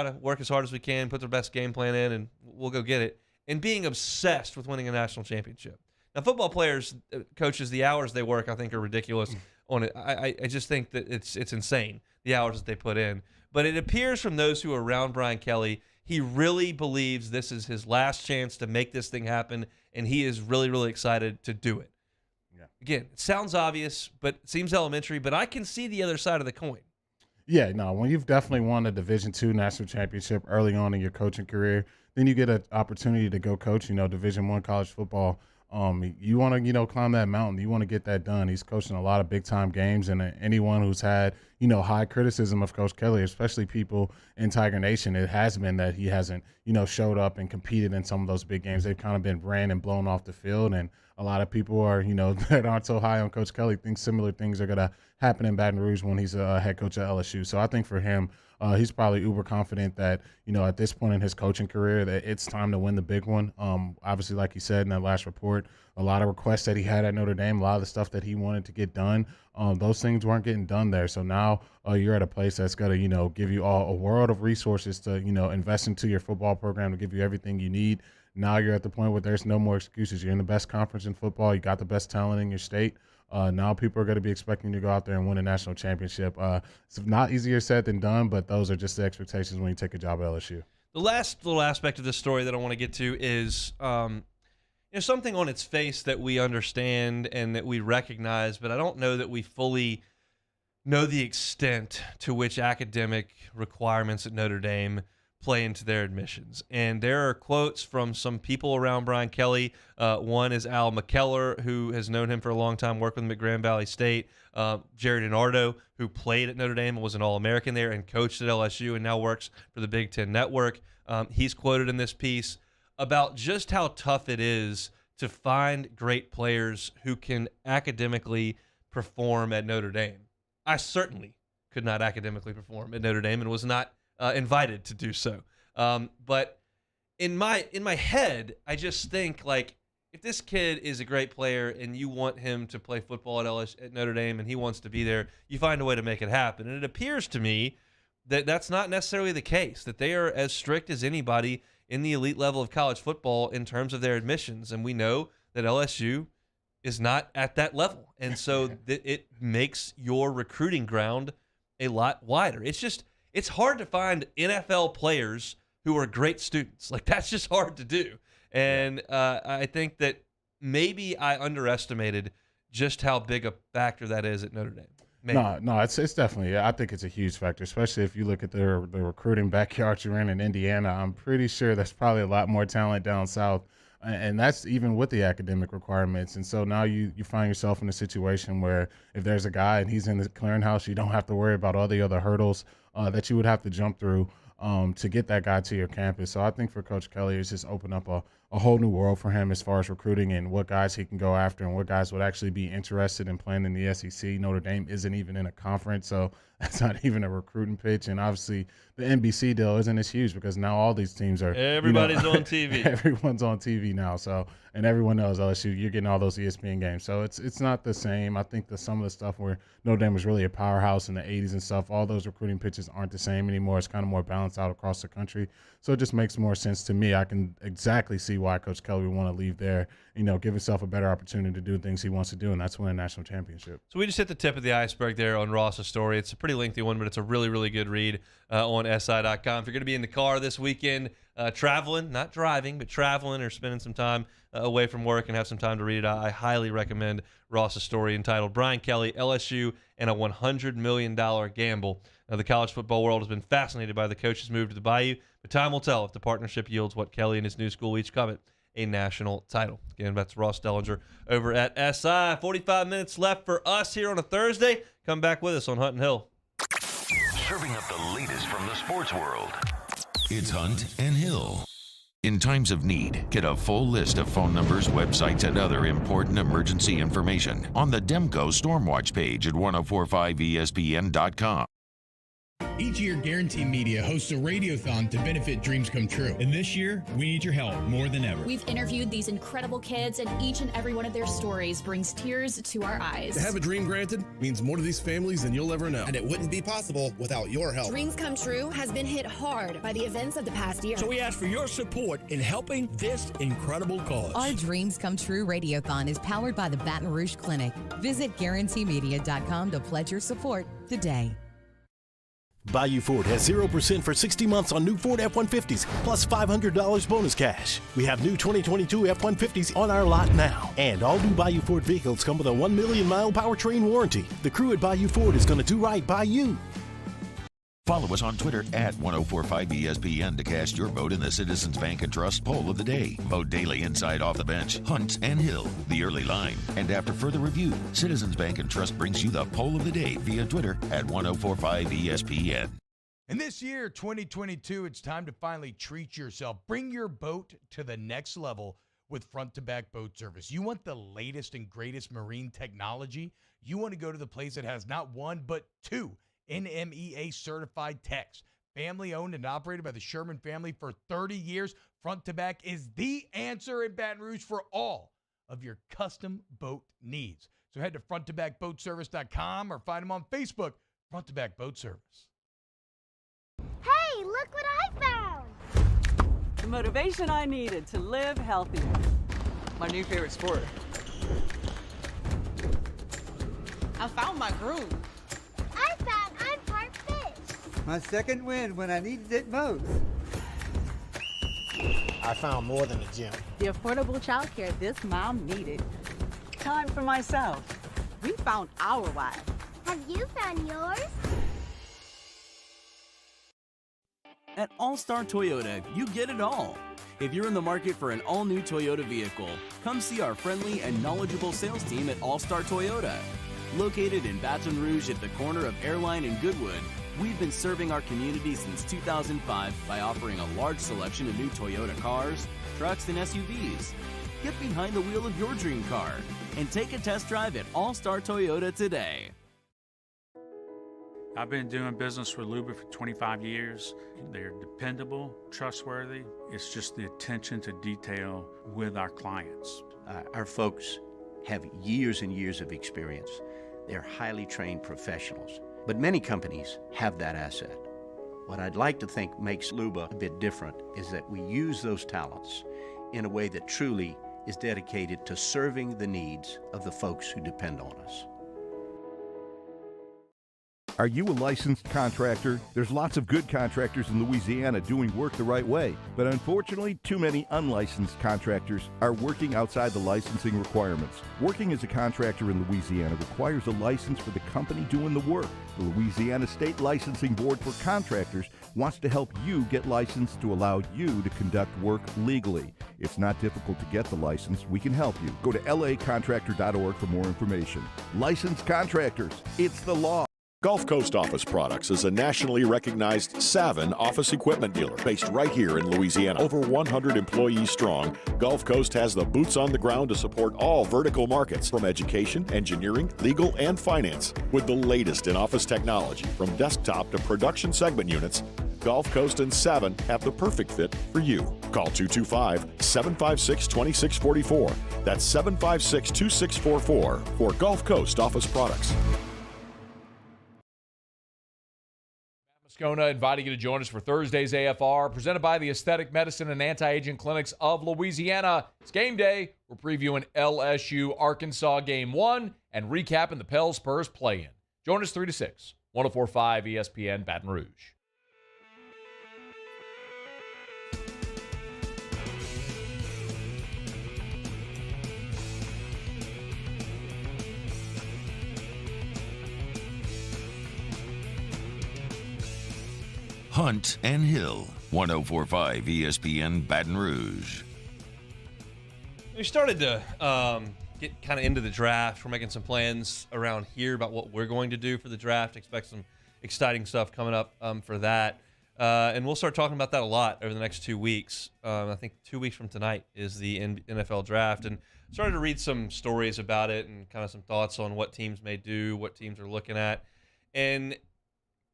to work as hard as we can, put the best game plan in, and we'll go get it. And being obsessed with winning a national championship. Now, football players, coaches, the hours they work, I think, are ridiculous on it. I just think that it's insane, the hours that they put in. But it appears from those who are around Brian Kelly, he really believes this is his last chance to make this thing happen, and he is really, really excited to do it. Yeah. Again, it sounds obvious, but it seems elementary, but I can see the other side of the coin. Yeah, no, when you've definitely won a Division II national championship early on in your coaching career, then you get an opportunity to go coach, Division I college football. You want to, climb that mountain. You want to get that done. He's coaching a lot of big-time games, and anyone who's had, high criticism of Coach Kelly, especially people in Tiger Nation, it has been that he hasn't, showed up and competed in some of those big games. They've kind of been ran and blown off the field, and a lot of people are, that aren't so high on Coach Kelly think similar things are going to happen in Baton Rouge when he's a head coach at LSU. So I think for him, he's probably uber confident that, at this point in his coaching career, that it's time to win the big one. Obviously, like he said in that last report, a lot of requests that he had at Notre Dame, a lot of the stuff that he wanted to get done, those things weren't getting done there. So now you're at a place that's going to, give you a world of resources to, invest into your football program to give you everything you need. Now you're at the point where there's no more excuses. You're in the best conference in football. You got the best talent in your state. Now people are going to be expecting you to go out there and win a national championship. It's not easier said than done, but those are just the expectations when you take a job at LSU. The last little aspect of this story that I want to get to is something on its face that we understand and that we recognize, but I don't know that we fully know the extent to which academic requirements at Notre Dame play into their admissions. And there are quotes from some people around Brian Kelly. One is Al McKellar, who has known him for a long time, worked with him at Grand Valley State. Jerry DiNardo, who played at Notre Dame and was an All-American there and coached at LSU and now works for the Big Ten Network. He's quoted in this piece about just how tough it is to find great players who can academically perform at Notre Dame. I certainly could not academically perform at Notre Dame and was not invited to do so. But in my head, I just think, like, if this kid is a great player and you want him to play football at Notre Dame and he wants to be there, you find a way to make it happen. And it appears to me that that's not necessarily the case, that they are as strict as anybody in the elite level of college football in terms of their admissions. And we know that LSU is not at that level. And so it makes your recruiting ground a lot wider. It's hard to find NFL players who are great students. Like, that's just hard to do. And I think that maybe I underestimated just how big a factor that is at Notre Dame. Maybe. No, it's definitely, I think it's a huge factor, especially if you look at the recruiting backyard you're in Indiana. I'm pretty sure there's probably a lot more talent down south. And that's even with the academic requirements. And so now you find yourself in a situation where if there's a guy and he's in the clearinghouse, you don't have to worry about all the other hurdles that you would have to jump through to get that guy to your campus. So I think for Coach Kelly, it's just opened up a whole new world for him as far as recruiting and what guys he can go after and what guys would actually be interested in playing in the SEC. Notre Dame isn't even in a conference, so that's not even a recruiting pitch. And obviously the NBC deal isn't as huge because now all these teams are – everybody's on TV. Everyone's on TV now. So, and everyone knows LSU, you're getting all those ESPN games. So it's not the same. I think that some of the stuff where Notre Dame was really a powerhouse in the 80s and stuff, all those recruiting pitches aren't the same anymore. It's kind of more balanced out across the country. So it just makes more sense to me. I can exactly see why Coach Kelly would want to leave there, give himself a better opportunity to do things he wants to do, and that's win a national championship. So we just hit the tip of the iceberg there on Ross's story. It's a pretty lengthy one, but it's a really, really good read on SI.com. If you're going to be in the car this weekend, traveling, not driving, but traveling or spending some time away from work and have some time to read it, I highly recommend Ross's story entitled Brian Kelly, LSU, and a $100 million Gamble. Now, the college football world has been fascinated by the coach's move to the Bayou, but time will tell if the partnership yields what Kelly and his new school each covet, a national title. Again, that's Ross Dellinger over at SI. 45 minutes left for us here on a Thursday. Come back with us on Hunt and Hill. Serving up the latest from the sports world. It's Hunt and Hill. In times of need, get a full list of phone numbers, websites, and other important emergency information on the Demco Stormwatch page at 1045ESPN.com. Each year, Guarantee Media hosts a radiothon to benefit dreams come true. And this year, we need your help more than ever. We've interviewed these incredible kids, and each and every one of their stories brings tears to our eyes. To have a dream granted means more to these families than you'll ever know. And it wouldn't be possible without your help. Dreams Come True has been hit hard by the events of the past year. So we ask for your support in helping this incredible cause. Our Dreams Come True Radiothon is powered by the Baton Rouge Clinic. Visit GuaranteeMedia.com to pledge your support today. Bayou Ford has 0% for 60 months on new Ford F-150s, plus $500 bonus cash. We have new 2022 F-150s on our lot now. And all new Bayou Ford vehicles come with a 1 million mile powertrain warranty. The crew at Bayou Ford is going to do right by you. Follow us on Twitter at 1045ESPN to cast your vote in the Citizens Bank and Trust poll of the day. Vote daily inside Off the Bench, Hunt and Hill, The Early Line. And after further review, Citizens Bank and Trust brings you the poll of the day via Twitter at 1045ESPN. And this year, 2022, it's time to finally treat yourself. Bring your boat to the next level with front-to-back boat service. You want the latest and greatest marine technology? You want to go to the place that has not one, but two NMEA certified techs. Family owned and operated by the Sherman family for 30 years. Front to Back is the answer in Baton Rouge for all of your custom boat needs. So head to fronttobackboatservice.com or find them on Facebook, Front to Back Boat Service. Hey, look what I found! The motivation I needed to live healthy. My new favorite sport. I found my groove. I found I'm part fish. My second win when I needed it most. I found more than a gym. The affordable childcare this mom needed. Time for myself. We found our why. Have you found yours? At All-Star Toyota, you get it all. If you're in the market for an all-new Toyota vehicle, come see our friendly and knowledgeable sales team at All-Star Toyota. Located in Baton Rouge at the corner of Airline and Goodwood, we've been serving our community since 2005 by offering a large selection of new Toyota cars, trucks, and SUVs. Get behind the wheel of your dream car and take a test drive at All-Star Toyota today. I've been doing business with Luba for 25 years. They're dependable, trustworthy. It's just the attention to detail with our clients. Our folks have years and years of experience. They're highly trained professionals, but many companies have that asset. What I'd like to think makes Luba a bit different is that we use those talents in a way that truly is dedicated to serving the needs of the folks who depend on us. Are you a licensed contractor? There's lots of good contractors in Louisiana doing work the right way, but unfortunately, too many unlicensed contractors are working outside the licensing requirements. Working as a contractor in Louisiana requires a license for the company doing the work. The Louisiana State Licensing Board for Contractors wants to help you get licensed to allow you to conduct work legally. It's not difficult to get the license. We can help you. Go to lacontractor.org for more information. Licensed contractors, it's the law. Gulf Coast Office Products is a nationally recognized Savin office equipment dealer based right here in Louisiana. Over 100 employees strong, Gulf Coast has the boots on the ground to support all vertical markets from education, engineering, legal, and finance. With the latest in office technology from desktop to production segment units, Gulf Coast and Savin have the perfect fit for you. Call 225-756-2644. That's 756-2644 for Gulf Coast Office Products. Moscona inviting you to join us for Thursday's AFR, presented by the Aesthetic Medicine and Anti-Aging Clinics of Louisiana. It's game day. We're previewing LSU Arkansas Game 1 and recapping the Pels Spurs play-in. Join us 3 to 6, 104.5 ESPN Baton Rouge. Hunt and Hill, 104.5 ESPN Baton Rouge. We started to get kind of into the draft. We're making some plans around here about what we're going to do for the draft. Expect some exciting stuff coming up for that. And we'll start talking about that a lot over the next 2 weeks. I think 2 weeks from tonight is the NFL draft. And started to read some stories about it and kind of some thoughts on what teams may do, what teams are looking at. And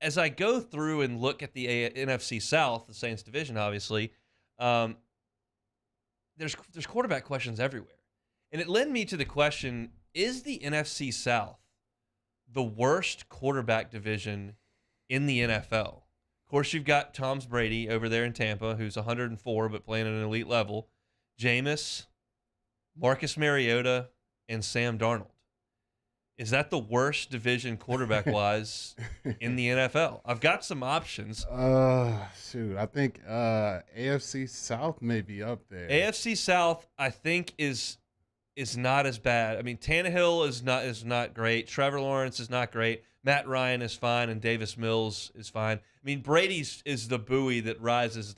as I go through and look at the NFC South, the Saints division, obviously, there's quarterback questions everywhere. And it led me to the question, is the NFC South the worst quarterback division in the NFL? Of course, you've got Tom Brady over there in Tampa, who's 104 but playing at an elite level. Jameis, Marcus Mariota, and Sam Darnold. Is that the worst division quarterback-wise in the NFL? I've got some options. Shoot, I think AFC South may be up there. AFC South, I think, is not as bad. I mean, Tannehill is not great. Trevor Lawrence is not great. Matt Ryan is fine, and Davis Mills is fine. I mean, Brady's is the buoy that rises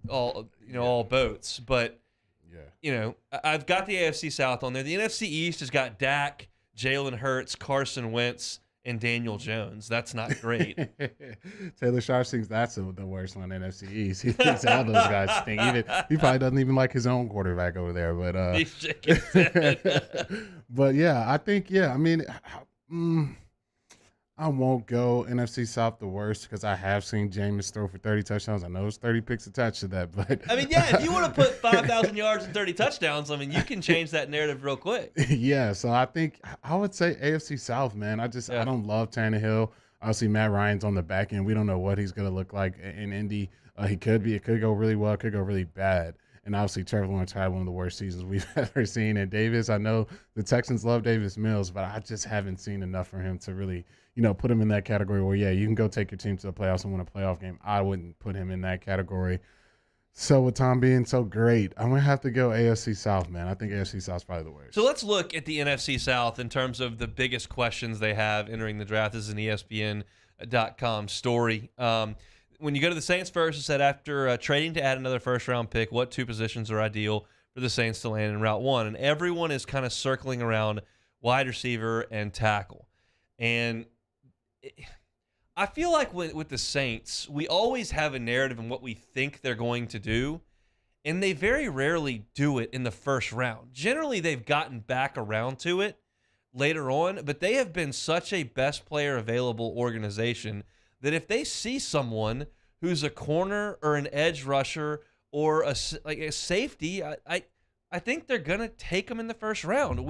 all boats. But I've got the AFC South on there. The NFC East has got Dak, Jalen Hurts, Carson Wentz, and Daniel Jones. That's not great. Taylor Sharp thinks that's the worst one in NFC East. He thinks all those guys stink. He probably doesn't even like his own quarterback over there. But he's shaking his head. But yeah, I think I mean, I won't go NFC South the worst because I have seen Jameis throw for 30 touchdowns. I know it's 30 picks attached to that, but I mean, yeah, if you want to put 5,000 yards and 30 touchdowns, I mean, you can change that narrative real quick. Yeah, so I think I would say AFC South, man. I don't love Tannehill. Obviously, Matt Ryan's on the back end. We don't know what he's going to look like in Indy. It could go really well, it could go really bad. And obviously, Trevor Lawrence had one of the worst seasons we've ever seen. And Davis, I know the Texans love Davis Mills, but I just haven't seen enough for him to really, put him in that category where, yeah, you can go take your team to the playoffs and win a playoff game. I wouldn't put him in that category. So with Tom being so great, I'm going to have to go AFC South, man. I think AFC South's probably the worst. So let's look at the NFC South in terms of the biggest questions they have entering the draft. This is an ESPN.com story. When you go to the Saints first, it said after trading to add another first-round pick, what two positions are ideal for the Saints to land in Route 1? And everyone is kind of circling around wide receiver and tackle. And I feel like with the Saints, we always have a narrative in what we think they're going to do, and they very rarely do it in the first round. Generally, they've gotten back around to it later on, but they have been such a best player available organization that if they see someone who's a corner or an edge rusher or a safety, I think they're going to take them in the first round.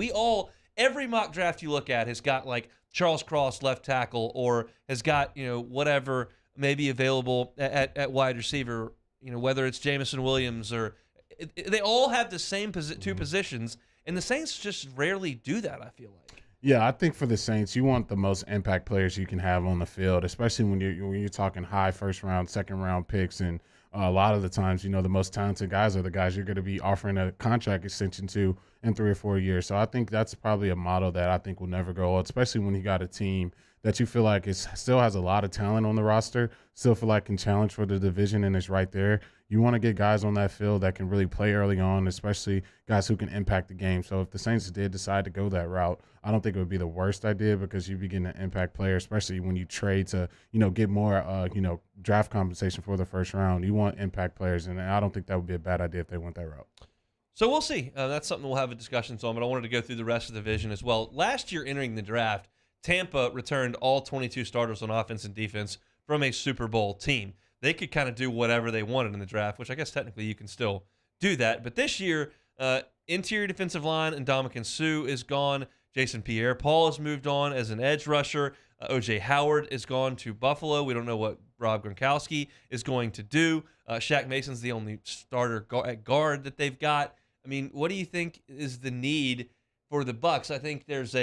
Every mock draft you look at has got like Charles Cross left tackle or has got, whatever maybe available at wide receiver, whether it's Jamison Williams or they all have the same two positions, and the Saints just rarely do that, I feel like. Yeah, I think for the Saints, you want the most impact players you can have on the field, especially when you're talking high first round, second round picks, and a lot of the times, the most talented guys are the guys you're going to be offering a contract extension to in 3 or 4 years. So I think that's probably a model that I think will never go old, especially when you got a team that you feel like still has a lot of talent on the roster, still feel like can challenge for the division and is right there. You want to get guys on that field that can really play early on, especially guys who can impact the game. So if the Saints did decide to go that route, I don't think it would be the worst idea because you'd be getting an impact player, especially when you trade to, get more, draft compensation for the first round. You want impact players, and I don't think that would be a bad idea if they went that route. So we'll see. That's something we'll have a discussion on, but I wanted to go through the rest of the division as well. Last year entering the draft, Tampa returned all 22 starters on offense and defense from a Super Bowl team. They could kind of do whatever they wanted in the draft, which I guess technically you can still do that. But this year, interior defensive line and Ndamukong Suh is gone. Jason Pierre-Paul has moved on as an edge rusher. O.J. Howard is gone to Buffalo. We don't know what Rob Gronkowski is going to do. Shaq Mason's the only starter at guard that they've got. I mean, what do you think is the need for the Bucs? I think there's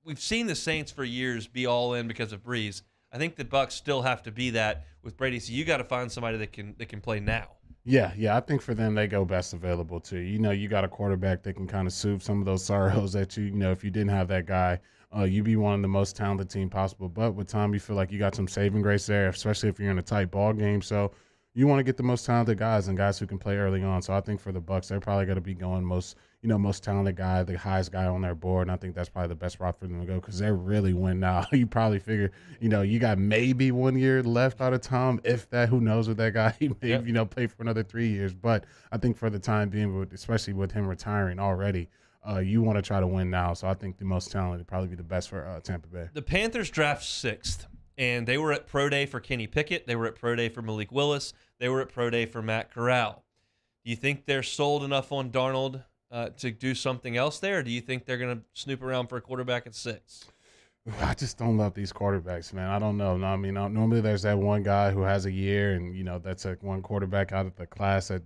we've seen the Saints for years be all in because of Breeze. I think the Bucs still have to be that with Brady. So you got to find somebody that can play now. Yeah. I think for them, they go best available too. You got a quarterback that can kind of soothe some of those sorrows that if you didn't have that guy, you'd be one of the most talented team possible. But with time, you feel like you got some saving grace there, especially if you're in a tight ball game. So you want to get the most talented guys and guys who can play early on. So I think for the Bucs, they're probably going to be going most talented guy, the highest guy on their board. And I think that's probably the best route for them to go because they're really win now. You probably figure, you got maybe 1 year left out of Tom, if that. Who knows with that guy? He may, play for another 3 years. But I think for the time being, especially with him retiring already, you want to try to win now. So I think the most talented would probably be the best for Tampa Bay. The Panthers draft 6th, and they were at Pro Day for Kenny Pickett. They were at Pro Day for Malik Willis. They were at Pro Day for Matt Corral. Do you think they're sold enough on Darnold to do something else there, or do you think they're going to snoop around for a quarterback at 6? I just don't love these quarterbacks, man. I don't know. No, I mean, normally there's that one guy who has a year, and that's like one quarterback out of the class that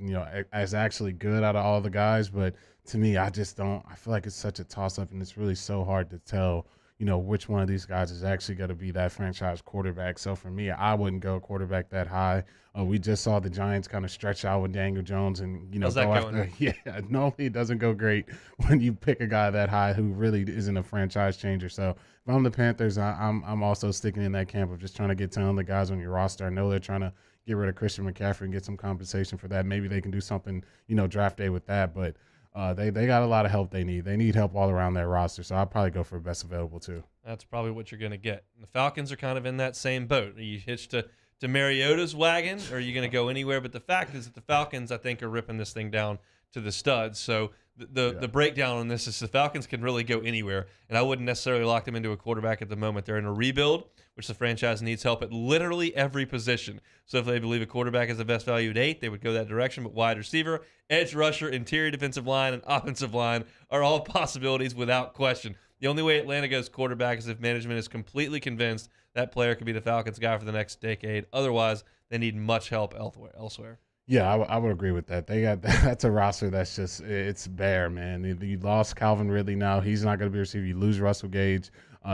is actually good out of all the guys. But to me, I just don't. I feel like it's such a toss-up, and it's really so hard to tell, which one of these guys is actually going to be that franchise quarterback. So for me, I wouldn't go quarterback that high. We just saw the Giants kind of stretch out with Daniel Jones, and How's that go going? after. Yeah, normally it doesn't go great when you pick a guy that high who really isn't a franchise changer. So if I'm the Panthers, I'm also sticking in that camp of just trying to get talented guys on your roster. I know they're trying to get rid of Christian McCaffrey and get some compensation for that. Maybe they can do something, draft day with that, but. They got a lot of help they need. They need help all around their roster, so I'll probably go for best available too. That's probably what you're going to get. And the Falcons are kind of in that same boat. Are you hitched to Mariota's wagon, or are you going to go anywhere? But the fact is that the Falcons, I think, are ripping this thing down to the studs. So the breakdown on this is the Falcons can really go anywhere, and I wouldn't necessarily lock them into a quarterback at the moment. They're in a rebuild, which the franchise needs help at literally every position. So if they believe a quarterback is the best value at 8, they would go that direction. But wide receiver, edge rusher, interior defensive line, and offensive line are all possibilities without question. The only way Atlanta goes quarterback is if management is completely convinced that player could be the Falcons guy for the next decade. Otherwise, they need much help elsewhere. Yeah, I would agree with that. They got that's a roster that's just it's bare, man. You lost Calvin Ridley now; he's not going to be a receiver. You lose Russell Gage.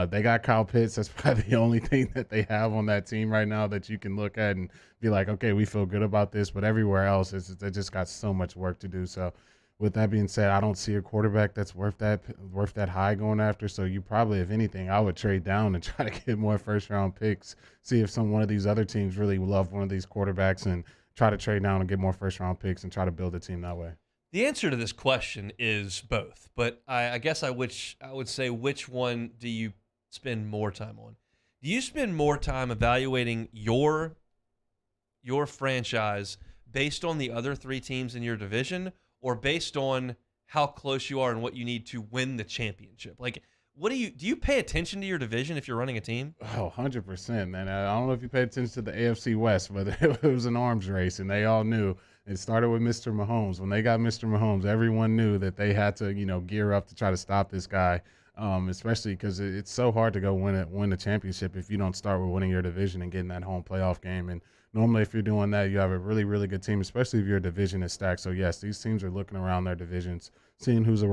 They got Kyle Pitts. That's probably the only thing that they have on that team right now that you can look at and be like, okay, we feel good about this. But everywhere else, they just got so much work to do. So, with that being said, I don't see a quarterback that's worth that high going after. So you probably, if anything, I would trade down and try to get more first round picks. See if one of these other teams really love one of these quarterbacks and try to trade down and get more first-round picks and try to build a team that way? The answer to this question is both, but I guess I would say which one do you spend more time on? Do you spend more time evaluating your franchise based on the other 3 teams in your division, or based on how close you are and what you need to win the championship? Like, what do you pay attention to your division if you're running a team? Oh, 100%, man. I don't know if you paid attention to the AFC West, but it was an arms race, and they all knew. It started with Mr. Mahomes. When they got Mr. Mahomes, everyone knew that they had to, gear up to try to stop this guy, especially because it's so hard to go win a championship if you don't start with winning your division and getting that home playoff game. And normally if you're doing that, you have a really, really good team, especially if your division is stacked. So, yes, these teams are looking around their divisions, seeing who's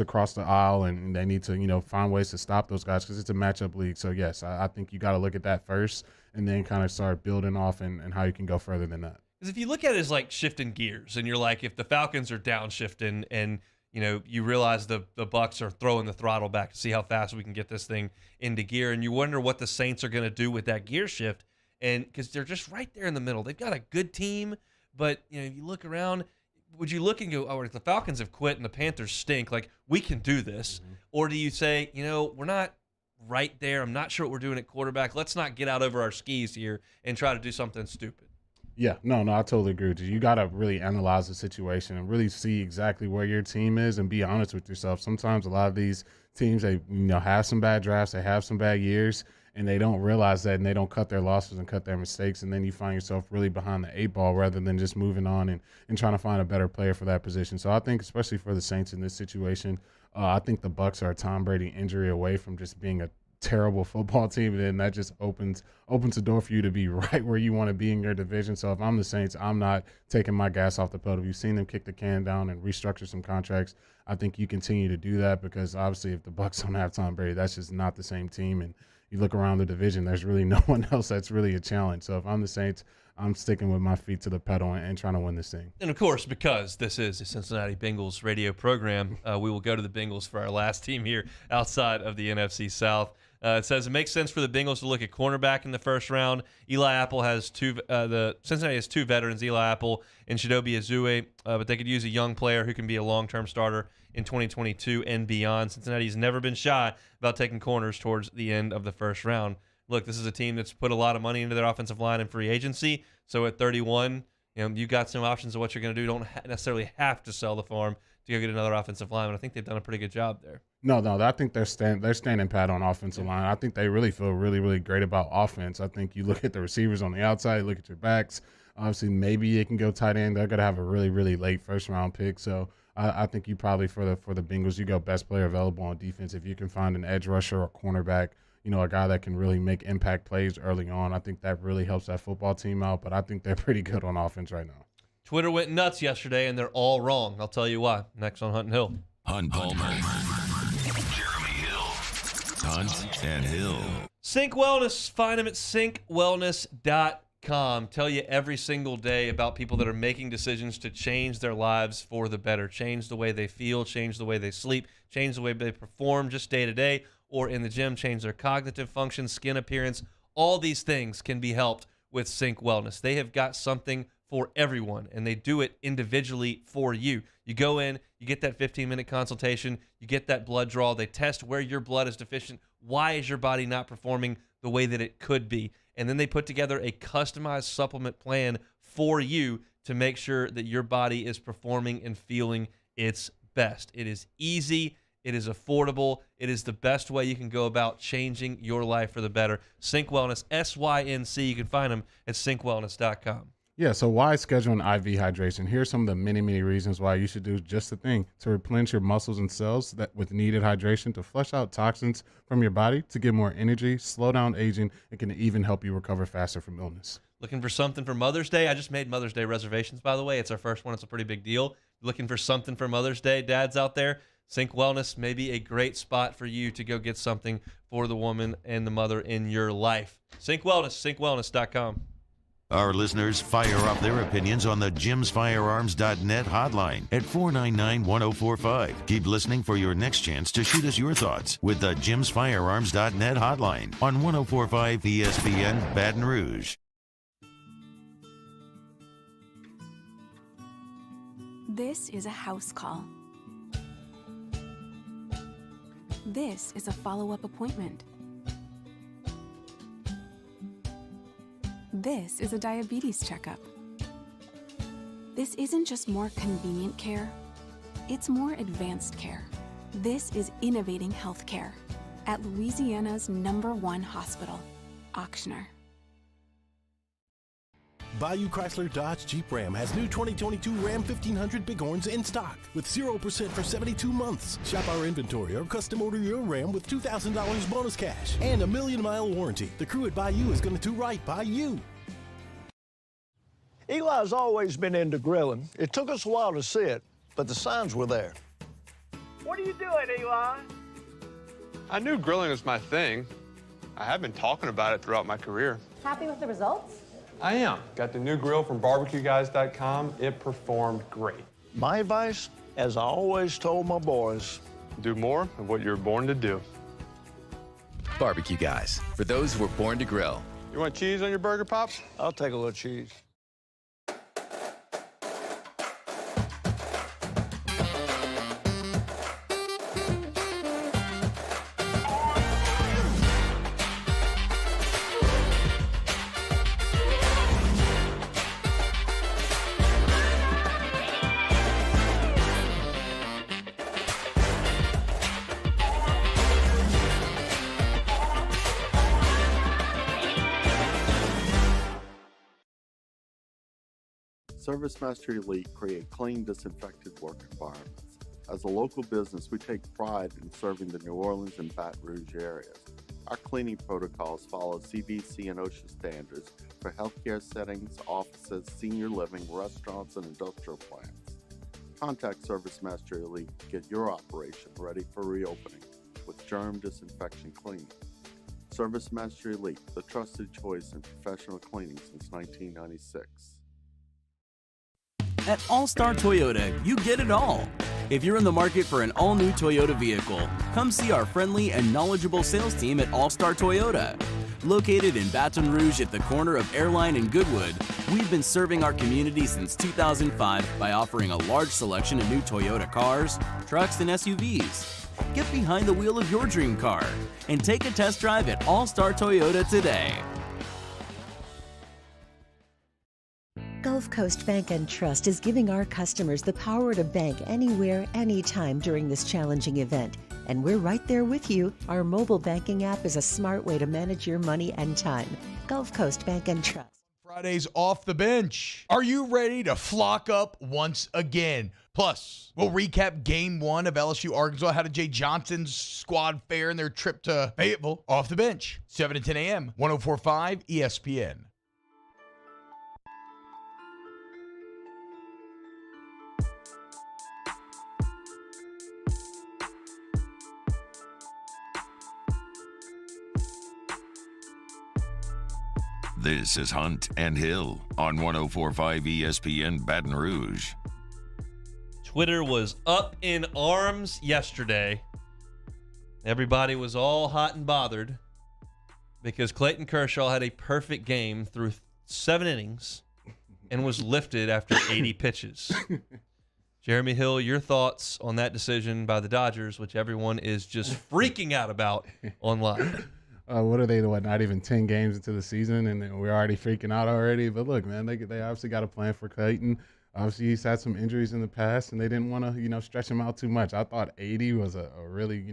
across the aisle, and they need to, find ways to stop those guys because it's a matchup league. So, yes, I think you got to look at that first and then kind of start building off and how you can go further than that. Because if you look at it as like shifting gears, and you're like, if the Falcons are downshifting and you realize the Bucs are throwing the throttle back to see how fast we can get this thing into gear, and you wonder what the Saints are going to do with that gear shift, and because they're just right there in the middle. They've got a good team, but if you look around, would you look and go, oh, if the Falcons have quit and the Panthers stink, like, we can do this? Mm-hmm. Or do you say, we're not right there. I'm not sure what we're doing at quarterback. Let's not get out over our skis here and try to do something stupid. Yeah, no, I totally agree with you. You got to really analyze the situation and really see exactly where your team is and be honest with yourself. Sometimes a lot of these teams, they have some bad drafts, they have some bad years, and they don't realize that, and they don't cut their losses and cut their mistakes, and then you find yourself really behind the 8 ball rather than just moving on and trying to find a better player for that position. So I think especially for the Saints in this situation, I think the Bucs are a Tom Brady injury away from just being a terrible football team, and then that just opens the door for you to be right where you want to be in your division. So if I'm the Saints, I'm not taking my gas off the pedal. You've seen them kick the can down and restructure some contracts. I think you continue to do that because obviously if the Bucs don't have Tom Brady, that's just not the same team. And you look around the division, there's really no one else that's really a challenge. So if I'm the Saints, I'm sticking with my feet to the pedal and trying to win this thing. And, of course, because this is a Cincinnati Bengals radio program, we will go to the Bengals for our last team here outside of the NFC South. It says it makes sense for the Bengals to look at cornerback in the first round. Eli Apple has Cincinnati has 2 veterans, Eli Apple and Chidobe Azue, but they could use a young player who can be a long-term starter in 2022 and beyond. Cincinnati's never been shy about taking corners towards the end of the first round. Look, this is a team that's put a lot of money into their offensive line and free agency. So at 31, you got some options of what you're going to do. You don't necessarily have to sell the farm to go get another offensive lineman. I think they've done a pretty good job there. No, I think they're standing pat on offensive line. I think they really feel really, really great about offense. I think you look at the receivers on the outside, look at your backs. Obviously, maybe it can go tight end. They're going to have a really, really late first-round pick. So I think you probably, for the Bengals, you go best player available on defense. If you can find an edge rusher or cornerback, a guy that can really make impact plays early on, I think that really helps that football team out. But I think they're pretty good on offense right now. Twitter went nuts yesterday, and they're all wrong. I'll tell you why. Next on Hunt and Hill. Hunt Palmer, Jeremy Hill, Hunt and Hill. Sync Wellness. Find them at synkwellness.com. Tell you every single day about people that are making decisions to change their lives for the better. Change the way they feel, change the way they sleep, change the way they perform just day to day or in the gym, change their cognitive function, skin appearance. All these things can be helped with Sync Wellness. They have got something for everyone, and they do it individually for you. You go in, you get that 15-minute consultation, you get that blood draw, they test where your blood is deficient, why is your body not performing the way that it could be, and then they put together a customized supplement plan for you to make sure that your body is performing and feeling its best. It is easy, it is affordable, it is the best way you can go about changing your life for the better. Sync Wellness, SYNC, you can find them at synkwellness.com. Yeah, so why schedule an IV hydration? Here's some of the many, many reasons why you should do just the thing to replenish your muscles and cells that with needed hydration to flush out toxins from your body, to get more energy, slow down aging, and can even help you recover faster from illness. Looking for something for Mother's Day? I just made Mother's Day reservations, by the way. It's our first one. It's a pretty big deal. Looking for something for Mother's Day, dads out there? Sync Wellness may be a great spot for you to go get something for the woman and the mother in your life. Sync Wellness, synkwellness.com. Our listeners fire off their opinions on the jimsfirearms.net hotline at 499-1045. Keep listening for your next chance to shoot us your thoughts with the jimsfirearms.net hotline on 1045 ESPN Baton Rouge. This is a house call. This is a follow-up appointment. This is a diabetes checkup. This isn't just more convenient care, it's more advanced care. This is innovating healthcare at Louisiana's #1 hospital, Ochsner. Bayou Chrysler Dodge Jeep Ram has new 2022 Ram 1500 Bighorns in stock with 0% for 72 months. Shop our inventory or custom order your Ram with $2,000 bonus cash and a 1,000,000-mile warranty. The crew at Bayou is going to do right by you. Eli's always been into grilling. It took us a while to see it, but the signs were there. What are you doing, Eli? I knew grilling was my thing. I have been talking about it throughout my career. Happy with the results? I am. Got the new grill from barbecueguys.com. It performed great. My advice, as I always told my boys, do more of what you're born to do. Barbecue Guys, for those who were born to grill. You want cheese on your burger, Pops? I'll take a little cheese. ServiceMaster Elite create clean, disinfected work environments. As a local business, we take pride in serving the New Orleans and Baton Rouge areas. Our cleaning protocols follow CDC and OSHA standards for healthcare settings, offices, senior living, restaurants, and industrial plants. Contact ServiceMaster Elite to get your operation ready for reopening with germ disinfection cleaning. ServiceMaster Elite, the trusted choice in professional cleaning since 1996. At All-Star Toyota, you get it all. If you're in the market for an all-new Toyota vehicle, come see our friendly and knowledgeable sales team at All-Star Toyota. Located in Baton Rouge at the corner of Airline and Goodwood, we've been serving our community since 2005 by offering a large selection of new Toyota cars, trucks, and SUVs. Get behind the wheel of your dream car and take a test drive at All-Star Toyota today. Go Gulf Coast Bank and Trust is giving our customers the power to bank anywhere, anytime during this challenging event. And we're right there with you. Our mobile banking app is a smart way to manage your money and time. Gulf Coast Bank and Trust. Fridays off the bench. Are you ready to flock up once again? Plus, we'll recap Game 1 of LSU Arkansas. How did Jay Johnson's squad fare in their trip to Fayetteville? Off the bench, 7 to 10 a.m., 104.5 ESPN. This is Hunt and Hill on 104.5 ESPN Baton Rouge. Twitter was up in arms yesterday. Everybody was all hot and bothered because Clayton Kershaw had a perfect game through 7 innings and was lifted after 80 pitches. Jeremy Hill, your thoughts on that decision by the Dodgers, which everyone is just freaking out about online. What are they, not even 10 games into the season, and we're already freaking out already? But look, man, they obviously got a plan for Clayton. Obviously, he's had some injuries in the past, and they didn't want to, stretch him out too much. I thought 80 was a really,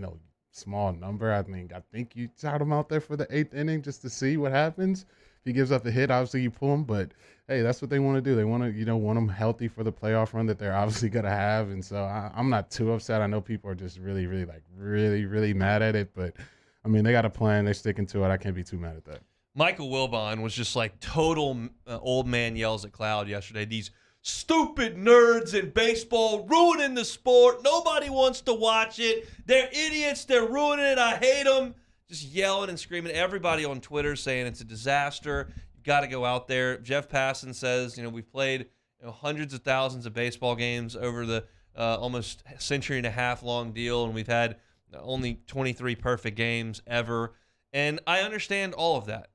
small number. I think you shot him out there for the 8th inning just to see what happens. If he gives up a hit, obviously you pull him. But, hey, that's what they want to do. They want to, want him healthy for the playoff run that they're obviously going to have. And so I'm not too upset. I know people are just really, really mad at it, but – they got a plan. They're sticking to it. I can't be too mad at that. Michael Wilbon was just like total old man yells at cloud yesterday. These stupid nerds in baseball ruining the sport. Nobody wants to watch it. They're idiots. They're ruining it. I hate them. Just yelling and screaming. Everybody on Twitter saying it's a disaster. You've got to go out there. Jeff Passan says, we've played hundreds of thousands of baseball games over the almost century and a half long deal, and we've had only 23 perfect games ever. And I understand all of that.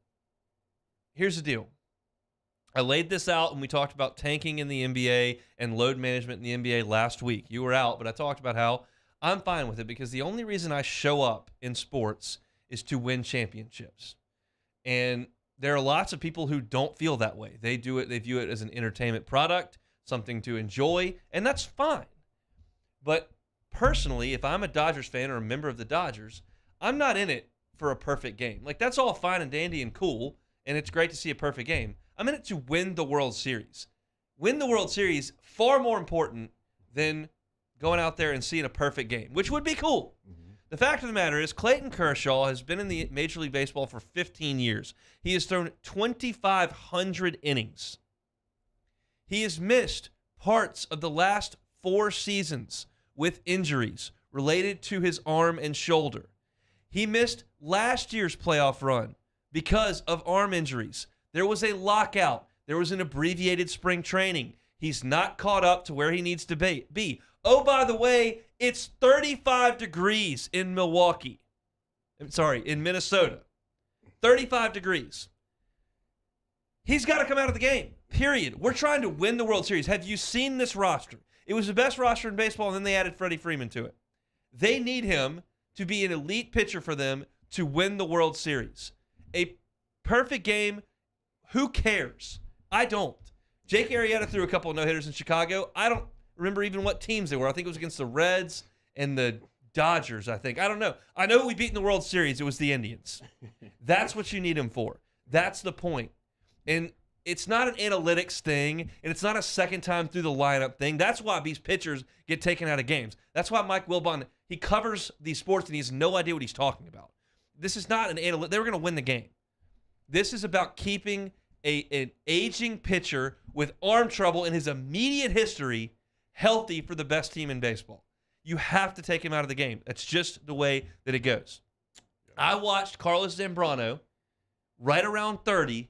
Here's the deal. I laid this out when we talked about tanking in the NBA and load management in the NBA last week. You were out, but I talked about how I'm fine with it because the only reason I show up in sports is to win championships. And there are lots of people who don't feel that way. They view it as an entertainment product, something to enjoy, and that's fine. But personally, if I'm a Dodgers fan or a member of the Dodgers, I'm not in it for a perfect game. That's all fine and dandy and cool, and it's great to see a perfect game. I'm in it to win the World Series. Win the World Series, far more important than going out there and seeing a perfect game, which would be cool. Mm-hmm. The fact of the matter is Clayton Kershaw has been in the Major League Baseball for 15 years. He has thrown 2,500 innings. He has missed parts of the last 4 seasons with injuries related to his arm and shoulder. He missed last year's playoff run because of arm injuries. There was a lockout. There was an abbreviated spring training. He's not caught up to where he needs to be. Oh, by the way, it's 35 degrees in in Minnesota. 35 degrees. He's got to come out of the game, period. We're trying to win the World Series. Have you seen this roster? It was the best roster in baseball, and then they added Freddie Freeman to it. They need him to be an elite pitcher for them to win the World Series. A perfect game, who cares? I don't. Jake Arrieta threw a couple of no-hitters in Chicago. I don't remember even what teams they were. I think it was against the Reds and the Dodgers, I think. I don't know. I know we beat in the World Series. It was the Indians. That's what you need him for. That's the point. And it's not an analytics thing, and it's not a second time through the lineup thing. That's why these pitchers get taken out of games. That's why Mike Wilbon, he covers these sports, and he has no idea what he's talking about. This is not an analytic. They were going to win the game. This is about keeping an aging pitcher with arm trouble in his immediate history healthy for the best team in baseball. You have to take him out of the game. That's just the way that it goes. I watched Carlos Zambrano, right around 30,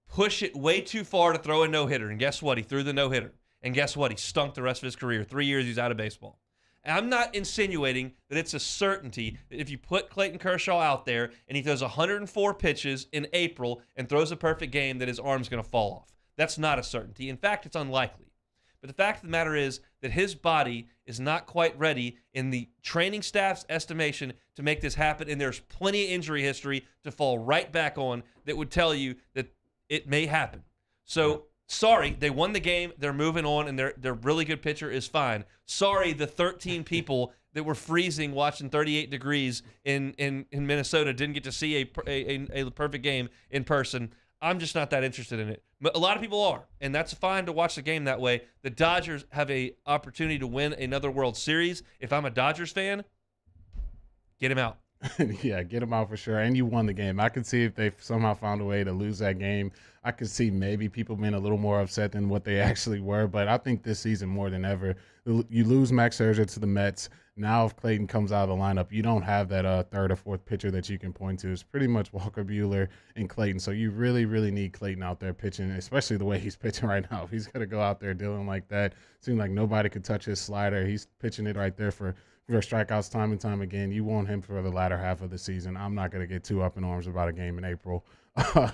push it way too far to throw a no-hitter. And guess what? He threw the no-hitter. And guess what? He stunk the rest of his career. 3 years he's out of baseball. And I'm not insinuating that it's a certainty that if you put Clayton Kershaw out there and he throws 104 pitches in April and throws a perfect game, that his arm's going to fall off. That's not a certainty. In fact, it's unlikely. But the fact of the matter is that his body is not quite ready in the training staff's estimation to make this happen, and there's plenty of injury history to fall right back on that would tell you that it may happen. So Sorry, they won the game. They're moving on, and their really good pitcher is fine. Sorry, the 13 people that were freezing watching 38 degrees in Minnesota didn't get to see a perfect game in person. I'm just not that interested in it. But a lot of people are, and that's fine to watch the game that way. The Dodgers have an opportunity to win another World Series. If I'm a Dodgers fan, get him out. Yeah, get them out for sure. And you won the game. I could see if they somehow found a way to lose that game, I could see maybe people being a little more upset than what they actually were. But I think this season more than ever, you lose Max Scherzer to the Mets. Now if Clayton comes out of the lineup, you don't have that third or fourth pitcher that you can point to. It's pretty much Walker Buehler and Clayton. So you really, really need Clayton out there pitching, especially the way he's pitching right now. If he's going to go out there dealing like that, seems like nobody could touch his slider. He's pitching it right there for strikeouts time and time again. You want him for the latter half of the season. I'm not going to get too up in arms about a game in April,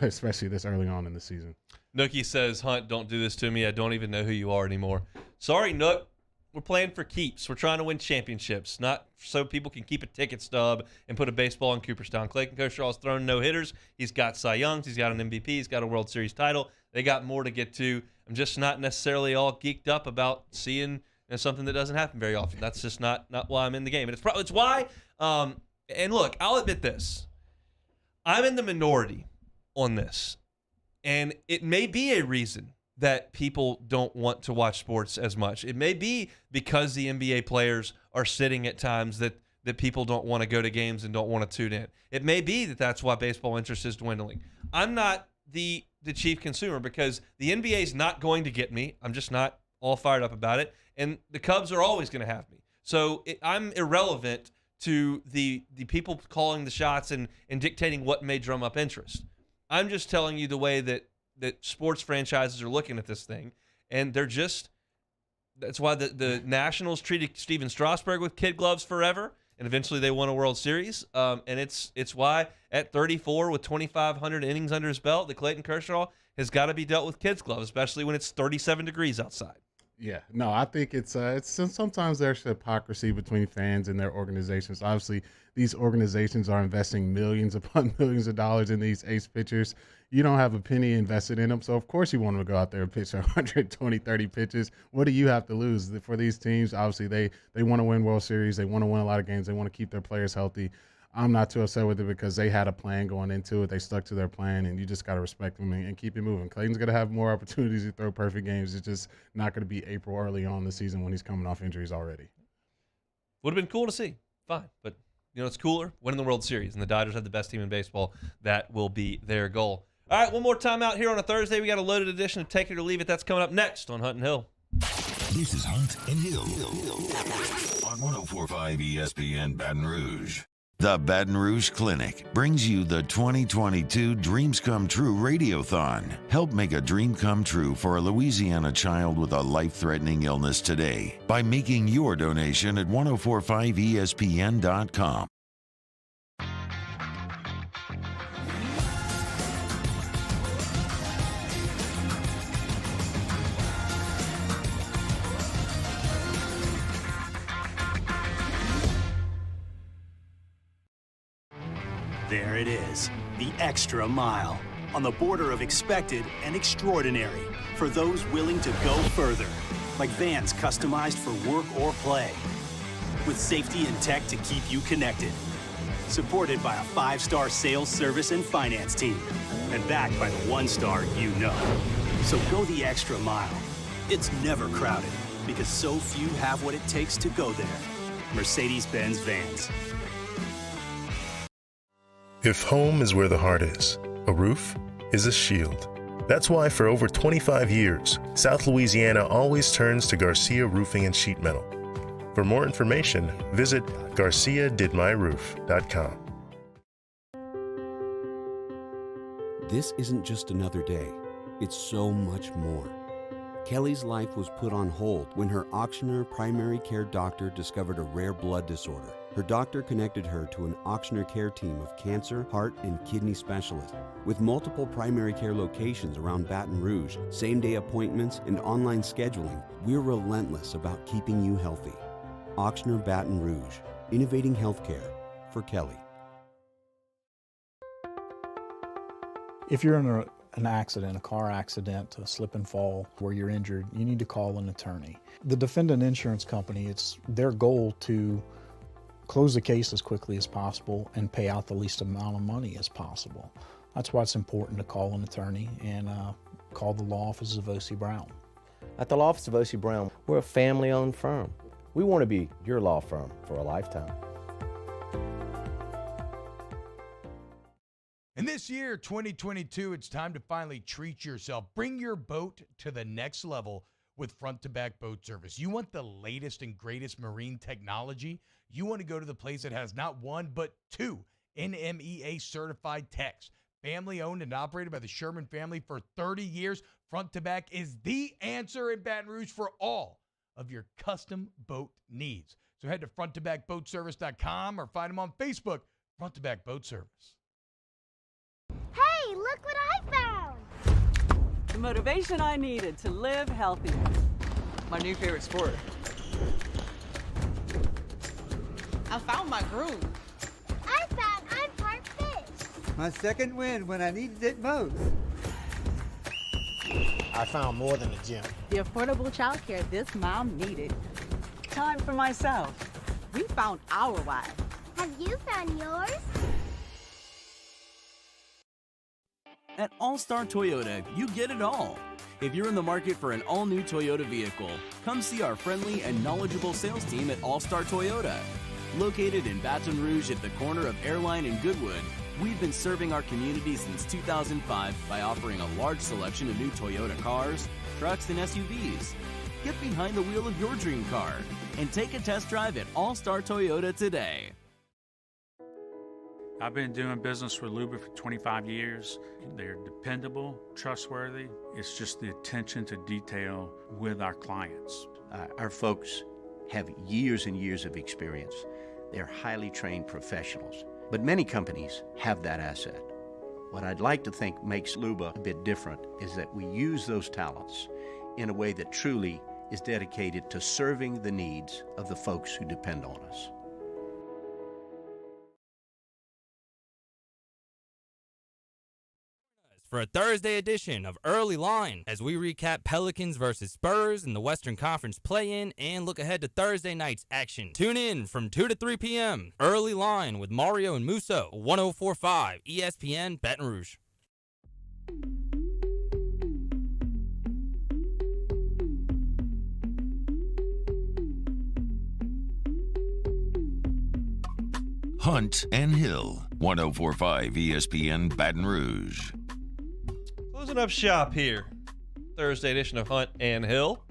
especially this early on in the season. Nookie says, Hunt, don't do this to me. I don't even know who you are anymore. Sorry, Nook. We're playing for keeps. We're trying to win championships, not so people can keep a ticket stub and put a baseball in Cooperstown. Clayton Kershaw's thrown no-hitters. He's got Cy Youngs. He's got an MVP. He's got a World Series title. They got more to get to. I'm just not necessarily all geeked up about seeing something that doesn't happen very often. That's just not why I'm in the game. And it's why, and look, I'll admit this. I'm in the minority on this. And it may be a reason that people don't want to watch sports as much. It may be because the NBA players are sitting at times that people don't want to go to games and don't want to tune in. It may be that that's why baseball interest is dwindling. I'm not the chief consumer because the NBA is not going to get me. I'm just not all fired up about it. And the Cubs are always going to have me. So I'm irrelevant to the people calling the shots and dictating what may drum up interest. I'm just telling you the way that sports franchises are looking at this thing. And that's why the Nationals treated Steven Strasburg with kid gloves forever. And eventually they won a World Series. And it's why at 34 with 2,500 innings under his belt, that Clayton Kershaw has got to be dealt with kids gloves, especially when it's 37 degrees outside. Yeah, no, I think it's sometimes there's hypocrisy between fans and their organizations. Obviously, these organizations are investing millions upon millions of dollars in these ace pitchers. You don't have a penny invested in them, so of course you want them to go out there and pitch 120, 30 pitches. What do you have to lose for these teams? Obviously, they want to win World Series. They want to win a lot of games. They want to keep their players healthy. I'm not too upset with it because they had a plan going into it. They stuck to their plan, and you just got to respect them and keep it moving. Clayton's going to have more opportunities to throw perfect games. It's just not going to be April early on in the season when he's coming off injuries already. Would have been cool to see. Fine. But, it's cooler winning the World Series, and the Dodgers have the best team in baseball. That will be their goal. All right, one more time out here on a Thursday. We got a loaded edition of Take It or Leave It. That's coming up next on Hunt and Hill. This is Hunt and Hill on 104.5 ESPN Baton Rouge. The Baton Rouge Clinic brings you the 2022 Dreams Come True Radiothon. Help make a dream come true for a Louisiana child with a life-threatening illness today by making your donation at 1045ESPN.com. There it is, the extra mile, on the border of expected and extraordinary for those willing to go further, like vans customized for work or play, with safety and tech to keep you connected, supported by a 5-star sales, service, and finance team, and backed by the 1-star you know. So go the extra mile. It's never crowded, because so few have what it takes to go there. Mercedes-Benz Vans. If home is where the heart is, a roof is a shield. That's why for over 25 years, South Louisiana always turns to Garcia Roofing and Sheet Metal. For more information, visit garciadidmyroof.com. This isn't just another day. It's so much more. Kelly's life was put on hold when her auctioneer primary care doctor discovered a rare blood disorder. Her doctor connected her to an auctioneer care team of cancer, heart, and kidney specialists. With multiple primary care locations around Baton Rouge, same-day appointments, and online scheduling, we're relentless about keeping you healthy. Auctioneer Baton Rouge, innovating healthcare for Kelly. If you're in a an accident, a car accident, a slip and fall where you're injured, you need to call an attorney. The defendant insurance company, it's their goal to close the case as quickly as possible and pay out the least amount of money as possible. That's why it's important to call an attorney and call the law offices of O.C. Brown. At the law office of O.C. Brown, we're a family-owned firm. We want to be your law firm for a lifetime. And this year, 2022, it's time to finally treat yourself. Bring your boat to the next level with front-to-back boat service. You want the latest and greatest marine technology? You want to go to the place that has not one, but two NMEA certified techs. Family owned and operated by the Sherman family for 30 years. Front to Back is the answer in Baton Rouge for all of your custom boat needs. So head to fronttobackboatservice.com or find them on Facebook, Front to Back Boat Service. Hey, look what I found! The motivation I needed to live healthier. My new favorite sport. I found my groove. I found I'm part fish. My second win when I needed it most. I found more than a gym. The affordable childcare this mom needed. Time for myself. We found our why. Have you found yours? At All-Star Toyota, you get it all. If you're in the market for an all-new Toyota vehicle, come see our friendly and knowledgeable sales team at All-Star Toyota. Located in Baton Rouge at the corner of Airline and Goodwood, we've been serving our community since 2005 by offering a large selection of new Toyota cars, trucks, and SUVs. Get behind the wheel of your dream car and take a test drive at All-Star Toyota today. I've been doing business with Luba for 25 years. They're dependable, trustworthy. It's just the attention to detail with our clients. Our folks have years and years of experience. They're highly trained professionals, but many companies have that asset. What I'd like to think makes Luba a bit different is that we use those talents in a way that truly is dedicated to serving the needs of the folks who depend on us. For a Thursday edition of Early Line, as we recap Pelicans versus Spurs in the Western Conference play-in and look ahead to Thursday night's action. Tune in from 2 to 3 p.m. Early Line with Mario and Musso, 104.5 ESPN Baton Rouge. Hunt and Hill, 104.5 ESPN Baton Rouge. Closing up shop here. Thursday edition of Hunt and Hill.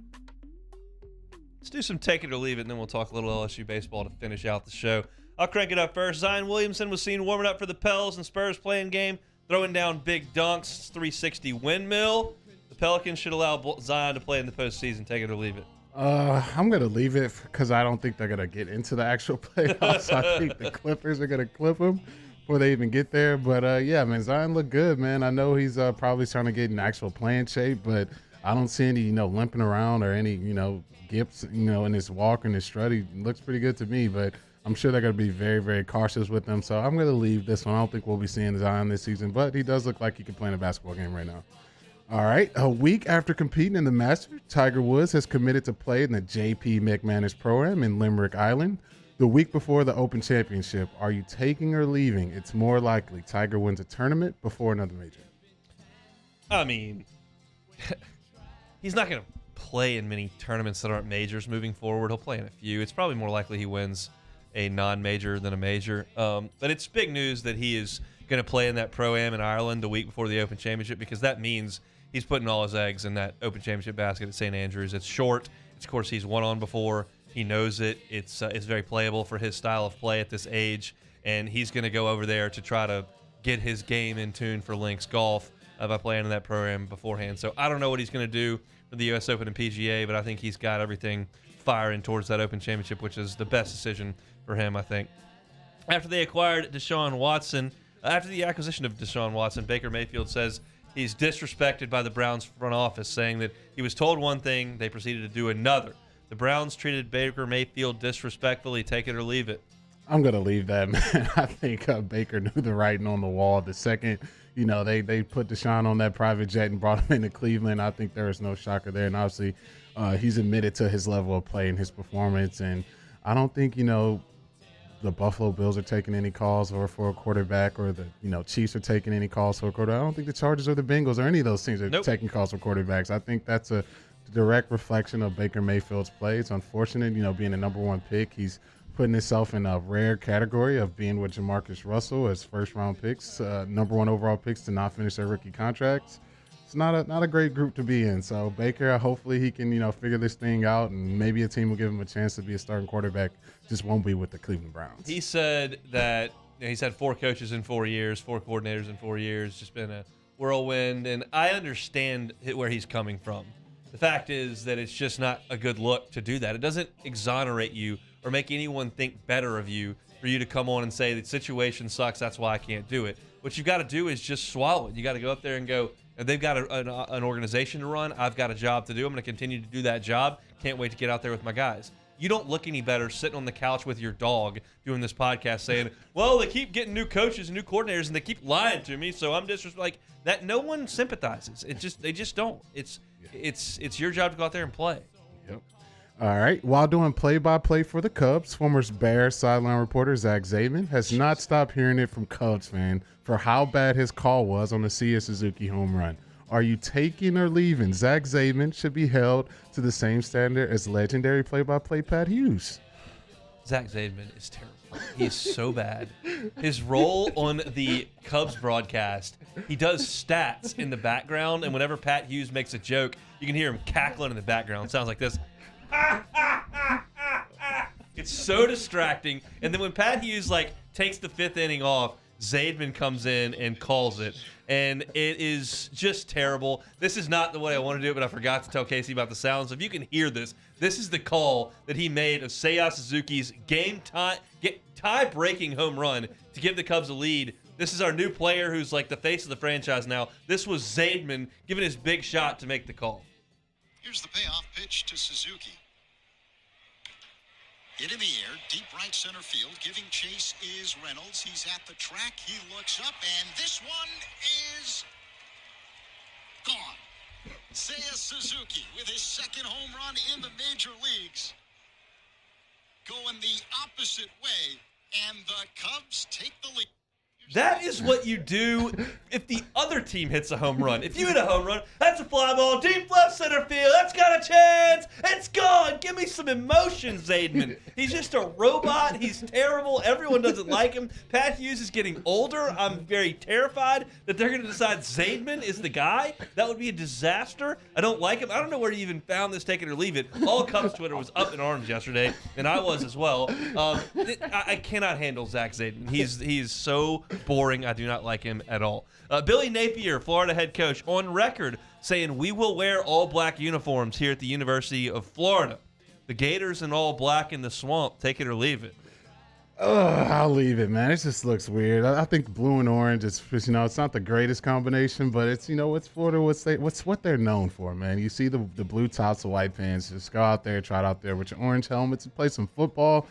Let's do some take it or leave it, and then we'll talk a little LSU baseball to finish out the show. I'll crank it up first. Zion Williamson was seen warming up for the Pels and Spurs playing game, throwing down big dunks, 360 windmill. The Pelicans should allow Zion to play in the postseason. Take it or leave it. I'm going to leave it because I don't think they're going to get into the actual playoffs. I think the Clippers are going to clip them before they even get there. But, yeah, man, Zion looked good, man. I know he's probably trying to get in actual playing shape, but I don't see any, limping around or any, gips, in his walk and his strut. He looks pretty good to me, but I'm sure they're going to be very, very cautious with him. So I'm going to leave this one. I don't think we'll be seeing Zion this season, but he does look like he can play in a basketball game right now. All right, a week after competing in the Masters, Tiger Woods has committed to play in the J.P. McManus Pro-Am in Limerick Island. The week before the Open Championship, are you taking or leaving? It's more likely Tiger wins a tournament before another major. I mean, he's not going to play in many tournaments that aren't majors moving forward. He'll play in a few. It's probably more likely he wins a non-major than a major. But it's big news that he is going to play in that Pro-Am in Ireland the week before the Open Championship, because that means he's putting all his eggs in that Open Championship basket at St. Andrews. It's short. It's, of course, he's won on before. He knows it. It's very playable for his style of play at this age, and he's going to go over there to try to get his game in tune for links golf by playing in that Pro-Am beforehand. So I don't know what he's going to do for the U.S. Open and PGA, but I think he's got everything firing towards that Open Championship, which is the best decision for him, I think. After they acquired Deshaun Watson, after the acquisition of Deshaun Watson, Baker Mayfield says he's disrespected by the Browns front office, saying that he was told one thing, they proceeded to do another. The Browns treated Baker Mayfield disrespectfully. Take it or leave it. I'm going to leave that, man. I think Baker knew the writing on the wall. The second they put Deshaun on that private jet and brought him into Cleveland. I think there is no shocker there. And obviously he's admitted to his level of play and his performance. And I don't think, the Buffalo Bills are taking any calls for a quarterback, or the Chiefs are taking any calls for a quarterback. I don't think the Chargers or the Bengals or any of those teams are taking calls for quarterbacks. I think that's a direct reflection of Baker Mayfield's play. It's unfortunate, being a number one pick. He's putting himself in a rare category of being with Jamarcus Russell as first-round picks, number one overall picks to not finish their rookie contracts. It's not a great group to be in. So Baker, hopefully he can, figure this thing out, and maybe a team will give him a chance to be a starting quarterback. Just won't be with the Cleveland Browns. He said that he's had 4 coaches in 4 years, 4 coordinators in 4 years, just been a whirlwind. And I understand where he's coming from. The fact is that it's just not a good look to do that. It doesn't exonerate you or make anyone think better of you for you to come on and say the situation sucks, that's why I can't do it. What you've got to do is just swallow it. You got to go up there and go, they've got an organization to run. I've got a job to do. I'm going to continue to do that job. Can't wait to get out there with my guys. You don't look any better sitting on the couch with your dog doing this podcast saying, well, they keep getting new coaches and new coordinators and they keep lying to me, so I'm disrespectful. Like that, no one sympathizes. They just don't. It's your job to go out there and play. Yep. All right. While doing play-by-play for the Cubs, former Bears sideline reporter Zach Zaidman has not stopped hearing it from Cubs fans for how bad his call was on the Seiya Suzuki home run. Are you taking or leaving? Zach Zaidman should be held to the same standard as legendary play-by-play Pat Hughes. Zach Zaidman is terrible. He's so bad. His role on the Cubs broadcast, he does stats in the background, and whenever Pat Hughes makes a joke, you can hear him cackling in the background. It sounds like this. It's so distracting. And then when Pat Hughes takes the 5th inning off, Zaidman comes in and calls it, and it is just terrible. This is not the way I want to do it, but I forgot to tell Casey about the sound. So if you can hear this, this is the call that he made of Seiya Suzuki's tie-breaking home run to give the Cubs a lead. This is our new player who's like the face of the franchise now. This was Zaidman giving his big shot to make the call. Here's the payoff pitch to Suzuki. Hit in the air, deep right center field. Giving chase is Reynolds. He's at the track. He looks up, and this one is gone. Seiya Suzuki with his 2nd home run in the major leagues. Going the opposite way, and the Cubs take the lead. That is what you do if the other team hits a home run. If you hit a home run, that's a fly ball, deep left center field. That's got a chance. It's gone. Give me some emotion, Zaidman. He's just a robot. He's terrible. Everyone doesn't like him. Pat Hughes is getting older. I'm very terrified that they're going to decide Zaidman is the guy. That would be a disaster. I don't like him. I don't know where he even found this take it or leave it. All Cubs Twitter was up in arms yesterday, and I was as well. I cannot handle Zach Zaidman. He's so boring. I do not like him at all. Billy Napier, Florida head coach, on record saying we will wear all black uniforms here at the University of Florida. The Gators in all black in the swamp. Take it or leave it. I'll leave it, man. It just looks weird. I think blue and orange is, it's not the greatest combination, but it's, it's Florida. What's what they're known for, man. You see the blue tops, the white pants. Just go out there, try it out there with your orange helmets and play some football.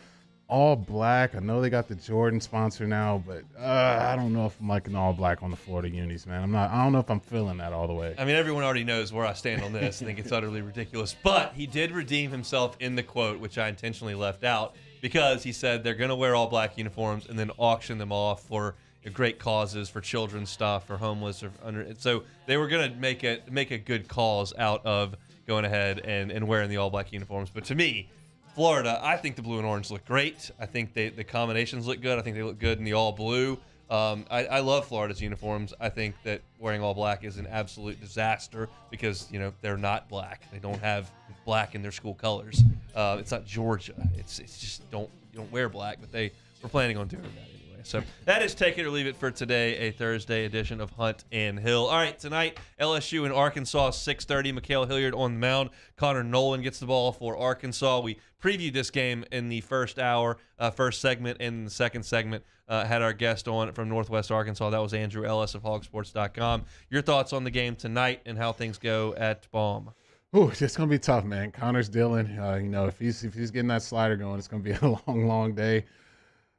All black. I know they got the Jordan sponsor now, but I don't know if I'm liking all black on the Florida unis, man. I don't know if I'm feeling that all the way. I mean, everyone already knows where I stand on this. I think it's utterly ridiculous. But he did redeem himself in the quote, which I intentionally left out, because he said they're going to wear all black uniforms and then auction them off for great causes, for children's stuff, for homeless, or so they were going to make a good cause out of going ahead and wearing the all black uniforms. But to me, Florida, I think the blue and orange look great. I think the combinations look good. I think they look good in the all blue. I love Florida's uniforms. I think that wearing all black is an absolute disaster because, they're not black. They don't have black in their school colors. It's not Georgia. It's just you don't wear black, but they were planning on doing that anyway. So that is Take It or Leave It for today, a Thursday edition of Hunt and Hill. All right, tonight, LSU and Arkansas, 6:30. Mikhail Hilliard on the mound. Connor Nolan gets the ball for Arkansas. We previewed this game in the first hour, first segment, and in the second segment had our guest on from Northwest Arkansas. That was Andrew Ellis of hogsports.com. Your thoughts on the game tonight and how things go at Baum? Ooh, it's gonna be tough, man. Connor's dealing. If he's getting that slider going, it's gonna be a long, long day.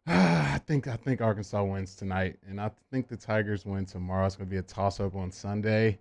I think Arkansas wins tonight, and I think the Tigers win tomorrow. It's going to be a toss-up on Sunday.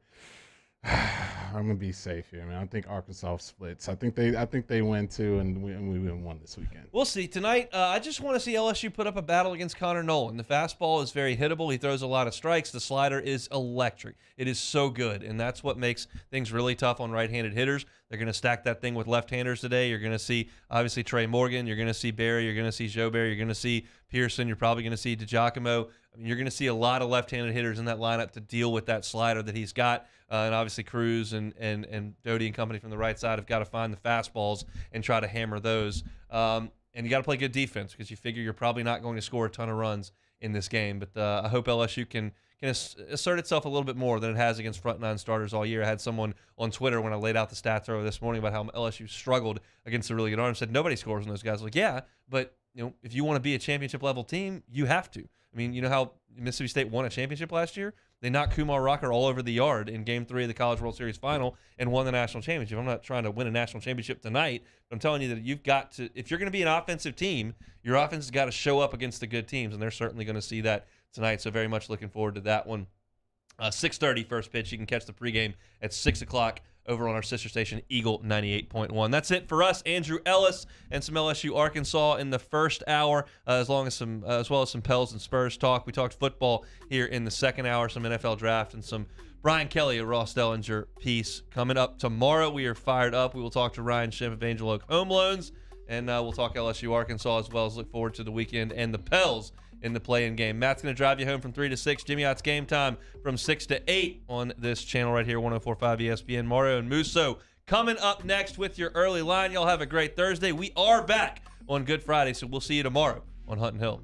I'm gonna be safe here, man. I think Arkansas splits. I think they win too, and we win one this weekend. We'll see tonight. I just want to see LSU put up a battle against Connor Nolan. The fastball is very hittable. He throws a lot of strikes. The slider is electric. It is so good, and that's what makes things really tough on right-handed hitters. They're going to stack that thing with left-handers today. You're going to see obviously Trey Morgan. You're going to see Barry. You're going to see Joe Barry. You're going to see Pearson. You're probably going to see DiGiacomo. I mean, you're going to see a lot of left-handed hitters in that lineup to deal with that slider that he's got. And obviously Cruz and Doty and company from the right side have got to find the fastballs and try to hammer those. And you got to play good defense because you figure you're probably not going to score a ton of runs in this game. But I hope LSU can assert itself a little bit more than it has against front nine starters all year. I had someone on Twitter when I laid out the stats earlier this morning about how LSU struggled against a really good arm. Said nobody scores on those guys. I was like, yeah, but if you want to be a championship level team, you have to. I mean, you know how Mississippi State won a championship last year? They knocked Kumar Rocker all over the yard in Game 3 of the College World Series Final and won the national championship. I'm not trying to win a national championship tonight, but I'm telling you that you've got to, if you're going to be an offensive team, your offense has got to show up against the good teams, and they're certainly going to see that tonight. So very much looking forward to that one. 6:30 first pitch. You can catch the pregame at 6 o'clock over on our sister station, Eagle 98.1. That's it for us. Andrew Ellis and some LSU Arkansas in the first hour, as well as some Pels and Spurs talk. We talked football here in the second hour, some NFL draft, and some Brian Kelly, a Ross Dellinger piece. Coming up tomorrow, we are fired up. We will talk to Ryan Schimpf of Angel Oak Home Loans, and we'll talk LSU Arkansas as well as look forward to the weekend and the Pels in the play-in game. Matt's going to drive you home from 3 to 6. Jimmy Ott's Game Time from 6 to 8 on this channel right here, 104.5 ESPN. Mario and Musso coming up next with your early line. Y'all have a great Thursday. We are back on Good Friday, so we'll see you tomorrow on Hunt and Hill.